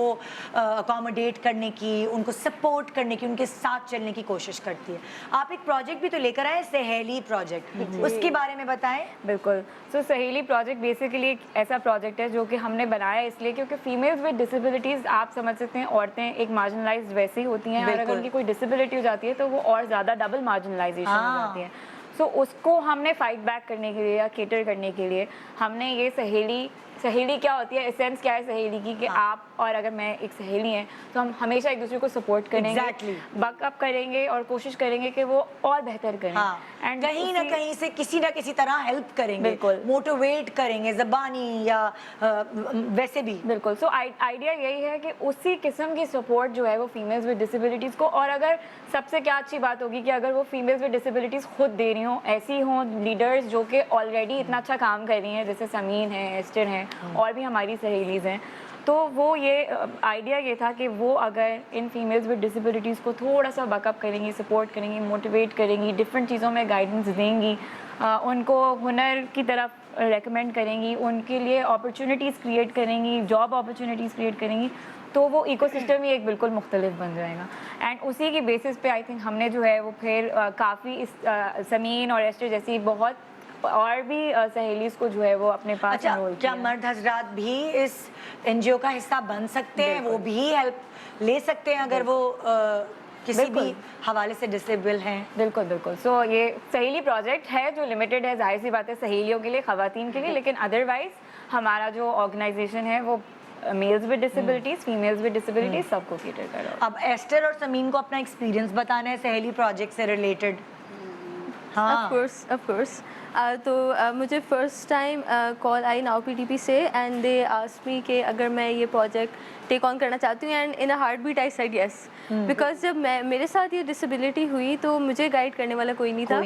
अकोमोडेट करने की, उनको सपोर्ट करने की, उनके साथ चलने की कोशिश करती है। आप एक प्रोजेक्ट भी तो लेकर आए, सहेली प्रोजेक्ट, उसके बारे में बताएं। बिल्कुल। सो सहेली प्रोजेक्ट बेसिकली एक ऐसा प्रोजेक्ट है जो कि हमने बनाया इसलिए क्योंकि फीमेल्स विद डिसेबिलिटीज़, आप समझ सकते हैं, औरतें एक मार्जिनलाइज्ड वैसे ही होती हैं, और अगर उनकी कोई डिसेबिलिटी हो जाती है तो वो और ज़्यादा डबल मार्जिनलाइजेशन हो जाती है। सो उसको हमने फाइट बैक करने के लिए या केटर करने के लिए हमने ये सहेली क्या होती है, एसेंस क्या है सहेली की, कि आप और अगर मैं एक सहेली हैं तो हम हमेशा एक दूसरे को सपोर्ट करेंगे, बैकअप करेंगे और कोशिश करेंगे कि वो और बेहतर करें। एंड कहीं ना कहीं से किसी ना किसी तरह हेल्प करेंगे, बिल्कुल मोटिवेट करेंगे, ज़बानी या वैसे भी। बिल्कुल। सो आइडिया यही है कि उसी किस्म की सपोर्ट जो है वो फीमेल्स विद डिसेबिलिटीज़ को, और अगर सबसे क्या अच्छी बात होगी कि अगर वो फीमेल्स विद डिसेबिलिटीज़ खुद दे रही हों, ऐसी हों लीडर्स जो कि ऑलरेडी इतना अच्छा काम कर रही हैं, जैसे समीन है, एस्टर हैं, और भी हमारी सहेलीज़ हैं, तो वो ये आइडिया ये था कि वो अगर इन फीमेल्स विद डिसेबिलिटीज़ को थोड़ा सा बैकअप करेंगी, सपोर्ट करेंगी, मोटिवेट करेंगी, डिफरेंट चीज़ों में गाइडेंस देंगी, उनको हुनर की तरफ रेकमेंड करेंगी, उनके लिए अपॉर्चुनिटीज़ क्रिएट करेंगी, जॉब अपॉर्चुनिटीज़ क्रिएट करेंगी, तो वो इकोसिस्टम ही एक बिल्कुल मुख्तलिफ बन जाएगा। एंड उसी की बेसिस पे आई थिंक हमने जो है वो फिर काफ़ी इस समीन और एस्टर जैसी बहुत और भी सहेलीज़ को जो है वो अपने पास एनरोल किया। क्या मर्द हजरात भी इस एनजीओ का हिस्सा बन सकते हैं, वो भी हेल्प ले सकते हैं अगर वो किसी भी हवाले से डिसेबल हैं? बिल्कुल बिल्कुल। सो ये सहेली प्रोजेक्ट है जो लिमिटेड है, जाहिर सी बात है, सहेलियों के लिए, ख़वातीन के लिए, लेकिन अदरवाइज हमारा जो ऑर्गेनाइजेशन है वो males with disabilities, females with disabilities सबको केटर कर रहा है। अब एस्टर और समीन को अपना एक्सपीरियंस बताना है सहेली प्रोजेक्ट से रिलेटेड। Of course. तो मुझे first time call I now PTP से, एंड दे आस्क्ड मी कि अगर मैं ये प्रोजेक्ट टेक ऑन करना चाहती हूँ, and in a heartbeat I said yes, because जब मेरे साथ ये डिसेबिलिटी हुई तो मुझे गाइड करने वाला कोई नहीं था,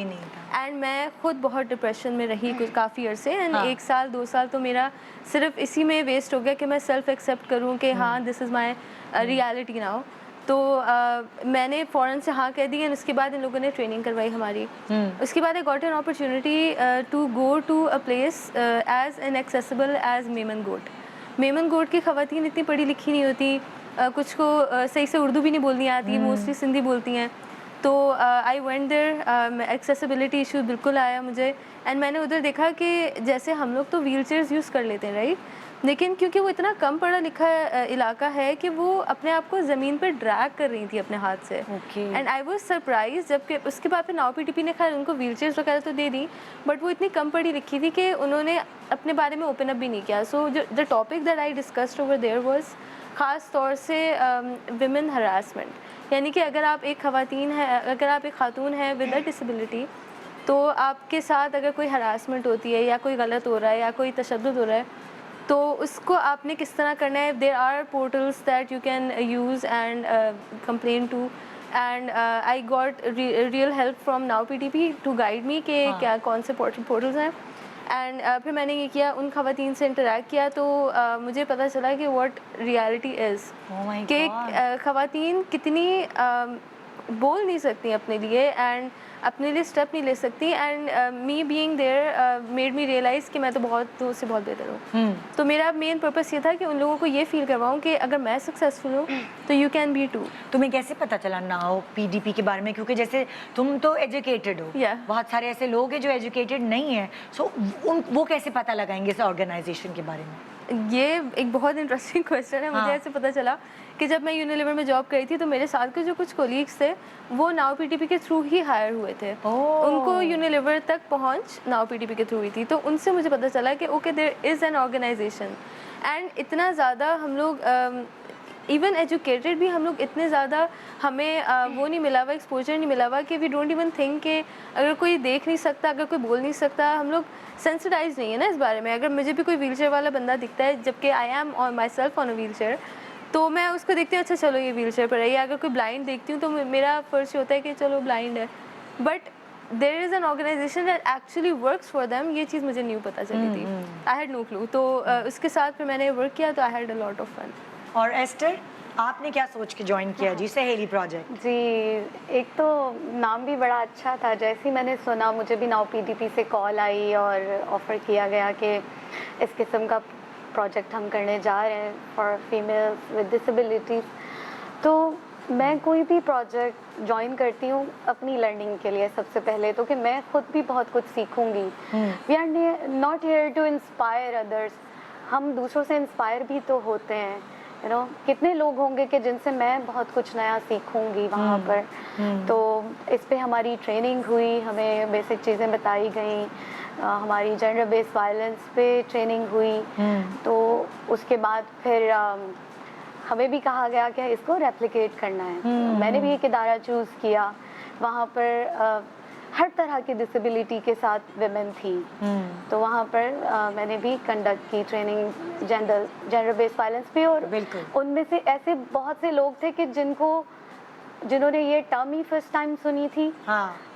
एंड मैं खुद बहुत डिप्रेशन में रही कुछ काफ़ी अरसे, एंड 1 साल 2 साल तो मेरा सिर्फ इसी में वेस्ट हो गया कि मैं सेल्फ एक्सेप्ट करूँ कि हाँ this is my reality now. तो मैंने फ़ौरन से हाँ कह दी, और उसके बाद इन लोगों ने ट्रेनिंग करवाई हमारी। उसके बाद I got an opportunity to go to a place as inaccessible as Memon Goth. Memon Goth की ख़वातीन इतनी पढ़ी लिखी नहीं होती, कुछ को सही से उर्दू भी नहीं बोलनी आती, मोस्टली सिंधी बोलती हैं। तो I went there, accessibility issue बिल्कुल आया मुझे, एंड मैंने उधर देखा कि जैसे हम लोग तो व्हील चेयर्स यूज़ कर लेते हैं, राइट, लेकिन क्योंकि वो इतना कम पढ़ा लिखा इलाका है कि वो अपने आप को ज़मीन पर ड्रैग कर रही थी अपने हाथ से, एंड आई वाज सरप्राइज। जबकि उसके बाद फिर नाउ पीटीपी ने खैर उनको व्हील चेयर्स वगैरह तो दे दी, बट वो इतनी कम पढ़ी लिखी थी कि उन्होंने अपने बारे में ओपन अप भी नहीं किया। So the topic that I discussed over there was ख़ास तौर से विमेन हरासमेंट, यानी कि अगर आप एक ख़वातीन है, अगर आप एक ख़ातून है विद अ डिसेबिलिटी, तो आपके साथ अगर कोई हरासमेंट होती है या कोई गलत हो रहा है या कोई तशद्दुद हो रहा है, तो उसको आपने किस तरह करना है। There are portals that you can use and complain to, and I got real help from now PTP to guide me कि क्या कौन से पोर्टल्स हैं। एंड फिर मैंने ये किया, उन ख़वातीन से इंटरेक्ट किया, तो मुझे पता चला कि व्हाट रियलिटी इज़, कि ख़वातीन कितनी बोल नहीं सकती अपने लिए एंड अपने लिए स्टेप नहीं ले सकती, and me being there made me realise कि मैं तो बहुत उससे बहुत बेहतर हूँ। तो मेरा मेन पर्पस ये था कि उन लोगों को ये फील करवाऊँ कि अगर मैं सक्सेसफुल हूँ तो यू कैन बी टू। तुम्हें कैसे पता चला नाउ पीडीपी के बारे में, क्योंकि जैसे तुम तो एजुकेटेड हो, बहुत सारे ऐसे लोग हैं जो एजुकेटेड नहीं है, सो वो कैसे पता लगाएंगे इस ऑर्गेनाइजेशन के बारे में? ये एक बहुत इंटरेस्टिंग क्वेश्चन है। मुझे ऐसे पता चला कि जब मैं यूनिलीवर में जॉब करी थी तो मेरे साथ के जो कुछ कोलीग्स थे वो नाउ पीटीपी के थ्रू ही हायर हुए थे। उनको यूनिलीवर तक पहुंच नाउ पीटीपी के थ्रू हुई थी, तो उनसे मुझे पता चला कि okay there is an organisation, and इतना ज़्यादा हम लोग इवन एजुकेटेड भी हम लोग इतने ज़्यादा हमें वो नहीं मिला हुआ, एक्सपोजर नहीं मिला हुआ कि वी डोंट इवन थिंक कि अगर कोई देख नहीं सकता, अगर कोई बोल नहीं सकता, हम लोग सेंसिटाइज नहीं है ना इस बारे में। अगर मुझे भी कोई व्हीलचेयर वाला बंदा दिखता है, जबकि I am on my self on a wheelchair, तो मैं उसको देखती हूँ अच्छा चलो ये व्हीलचेयर पर है, या अगर कोई ब्लाइंड देखती हूँ तो मेरा फ़र्ज होता है कि चलो ब्लाइंड है, but there is an organisation that actually works for them. ये चीज़ मुझे न्यू पता चली थी, आई हैड नो क्लू। तो उसके साथ फिर मैंने वर्क किया, तो I had a lot of fun. और एस्टर, आपने क्या सोच के ज्वाइन किया जी सहेली प्रोजेक्ट? जी, एक तो नाम भी बड़ा अच्छा था। जैसे ही मैंने सुना, मुझे भी नाउ पीडीपी से कॉल आई और ऑफ़र किया गया कि इस किस्म का प्रोजेक्ट हम करने जा रहे हैं फॉर फीमेल्स विद डिसेबिलिटीज़। तो मैं कोई भी प्रोजेक्ट ज्वाइन करती हूँ अपनी लर्निंग के लिए सबसे पहले, तो कि मैं खुद भी बहुत कुछ सीखूंगी। We are not here to inspire others, हम दूसरों से इंस्पायर भी तो होते हैं। यू नो, कितने लोग होंगे कि जिनसे मैं बहुत कुछ नया सीखूंगी वहाँ पर। तो इस पे हमारी ट्रेनिंग हुई, हमें बेसिक चीज़ें बताई गई, हमारी जेंडर बेस्ड वायलेंस पे ट्रेनिंग हुई। तो उसके बाद फिर हमें भी कहा गया कि इसको रेप्लिकेट करना है। मैंने भी एक इदारा चूज़ किया, वहाँ पर हर तरह की डिसेबिलिटी के साथ विमेन थी। तो वहाँ पर मैंने भी कंडक्ट की ट्रेनिंग जेंडर बेस्ड वायलेंस पे, और उनमें से ऐसे बहुत से लोग थे कि जिन्होंने ये टर्म ही फर्स्ट टाइम सुनी थी।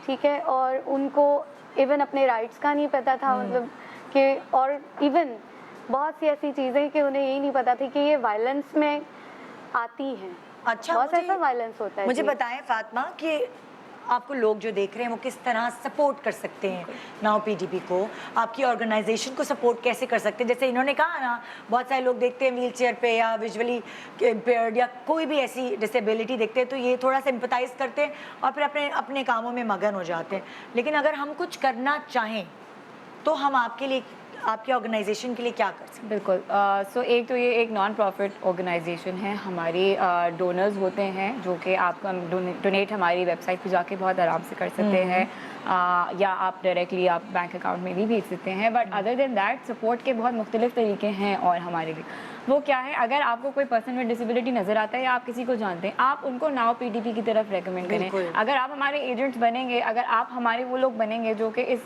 ठीक है, और उनको इवन अपने राइट्स का नहीं पता था, मतलब कि, और इवन बहुत सी ऐसी चीज़ें कि उन्हें यही नहीं पता थी कि ये वायलेंस में आती हैं। अच्छा, बहुत ऐसा वायलेंस होता है। मुझे बताएं फातिमा कि आपको लोग जो देख रहे हैं वो किस तरह सपोर्ट कर सकते हैं नाउ पीडीपी को, आपकी ऑर्गेनाइजेशन को सपोर्ट कैसे कर सकते हैं? जैसे इन्होंने कहा ना, बहुत सारे लोग देखते हैं व्हील चेयर पे या विजुअली इम्पेयर्ड या कोई भी ऐसी डिसेबिलिटी देखते हैं तो ये थोड़ा सा एम्पैथाइज करते हैं और फिर अपने अपने कामों में मगन हो जाते हैं। लेकिन अगर हम कुछ करना चाहें तो हम आपके लिए, आपके ऑर्गेनाइजेशन के लिए क्या कर सकते हैं? बिल्कुल। सो एक तो ये एक नॉन प्रॉफिट ऑर्गेनाइजेशन है। हमारे डोनर्स होते हैं जो कि आप डोनेट हमारी वेबसाइट पे जाके बहुत आराम से कर सकते हैं, या आप डायरेक्टली आप बैंक अकाउंट में भी भेज सकते हैं। But other than that support के बहुत मुख्तलिफ तरीके हैं। और हमारे लिए वो क्या है, अगर आपको कोई पर्सन विद डिसेबिलिटी नज़र आता है या आप किसी को जानते हैं, आप उनको नाउ पीडीपी की तरफ रेकमेंड करें। अगर आप हमारे एजेंट्स बनेंगे, अगर आप हमारे वो लोग बनेंगे जो कि इस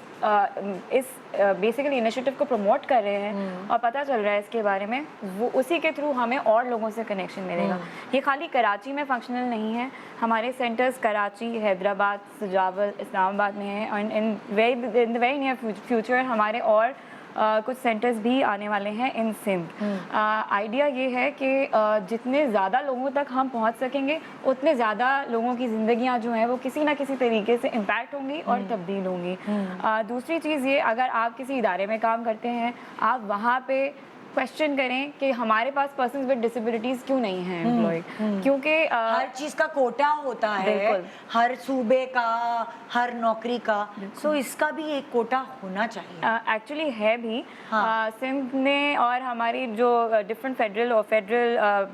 बेसिकली इनिशिएटिव को प्रमोट कर रहे हैं और पता चल रहा है इसके बारे में, वो उसी के थ्रू हमें और लोगों से कनेक्शन मिलेगा। ये खाली कराची में फंक्शनल नहीं है, हमारे सेंटर्स कराची, हैदराबाद, सजावल, इस्लामाबाद में हैं, और in the very near future हमारे और कुछ सेंटर्स भी आने वाले हैं इन सिंध। आइडिया ये है कि जितने ज़्यादा लोगों तक हम पहुंच सकेंगे उतने ज़्यादा लोगों की ज़िंदगियां जो हैं वो किसी ना किसी तरीके से इम्पैक्ट होंगी और तब्दील होंगी। दूसरी चीज़ ये, अगर आप किसी इदारे में काम करते हैं, आप वहाँ पे क्वेश्चन करें कि हमारे पास पर्सन्स विद डिसेबिलिटीज क्यों नहीं हैं एम्प्लॉयड, क्योंकि हर चीज़ का कोटा होता है, हर सूबे का, हर नौकरी का, सो इसका भी एक कोटा होना चाहिए। एक्चुअली है भी। सिंध ने और हमारी जो डिफरेंट फेडरल और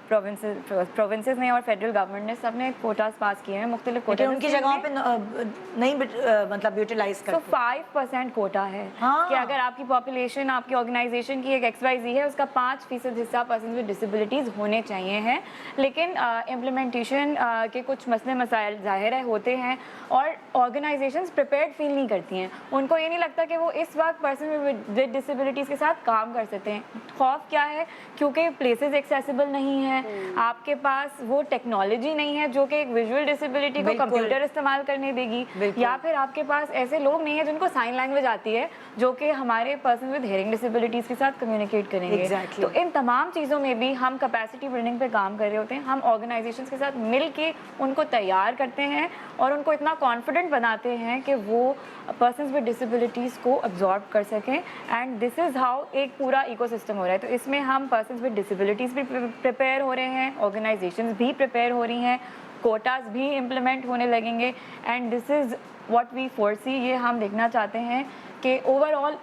प्रोविंसेस ने और फेडरल गवर्नमेंट ने सब ने कोटास पास किए हैं, मुख्तलिफ कोटे उनकी जगहों पे नहीं मतलब यूटिलाइज करते। 5% कोटा है कि अगर आपकी पॉपुलेशन, आपकी ऑर्गेनाइजेशन की एक XYZ है, उसका 5% हिस्सा पर्सन विद डिसेबिलिटीज़ होने चाहिए हैं। लेकिन इम्प्लीमेंटेशन के कुछ मसले मसाइल ज़ाहिर है होते हैं और ऑर्गेनाइजेशंस प्रिपेयर्ड फील नहीं करती हैं। उनको ये नहीं लगता कि वो इस वक्त पर्सन विद डिसेबिलिटीज़ के साथ काम कर सकते हैं। खौफ क्या है? क्योंकि प्लेसेस एक्सेसिबल नहीं हैं, आपके पास वो टेक्नोलॉजी नहीं है जो कि एक विजुअल डिसेबिलिटी को कंप्यूटर इस्तेमाल करने देगी, या फिर आपके पास ऐसे लोग नहीं हैं जिनको साइन लैंग्वेज आती है जो कि हमारे पर्सन विद हियरिंग डिसेबिलिटीज़ के साथ कम्युनिकेट करेंगे। तो इन तमाम चीज़ों में भी हम कैपेसिटी बिल्डिंग पे काम कर रहे होते हैं। हम ऑर्गेनाइजेशंस के साथ मिल के उनको तैयार करते हैं और उनको इतना कॉन्फिडेंट बनाते हैं कि वो पर्सन्स विद डिसेबिलिटीज़ को अब्जॉर्ब कर सकें। एंड दिस इज़ हाउ एक पूरा इकोसिस्टम हो रहा है। तो इसमें हम पर्सन्स विद डिसेबिलिटीज़ भी प्रिपेयर हो रहे हैं, ऑर्गेनाइजेशंस भी प्रिपेयर हो रही हैं, कोटास भी इम्प्लीमेंट होने लगेंगे। And this is what we foresee, ये हम देखना चाहते हैं कि ओवरऑल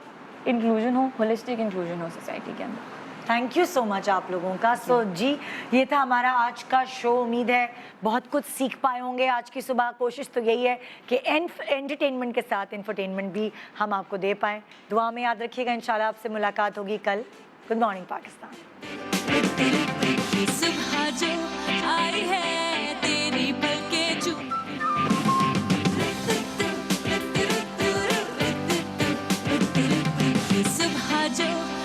इंक्लूजन हो, होलिस्टिक इंक्लूजन हो सोसाइटी के अंदर। थैंक यू सो मच आप लोगों का। सो जी, ये था हमारा आज का शो। उम्मीद है बहुत कुछ सीख पाए होंगे आज की सुबह। कोशिश तो यही है कि एंटरटेनमेंट के साथ इंफरटेनमेंट भी हम आपको दे पाएँ। दुआ में याद रखिएगा, इंशाल्लाह आपसे मुलाकात होगी कल। Good morning Pakistan. सुबह जो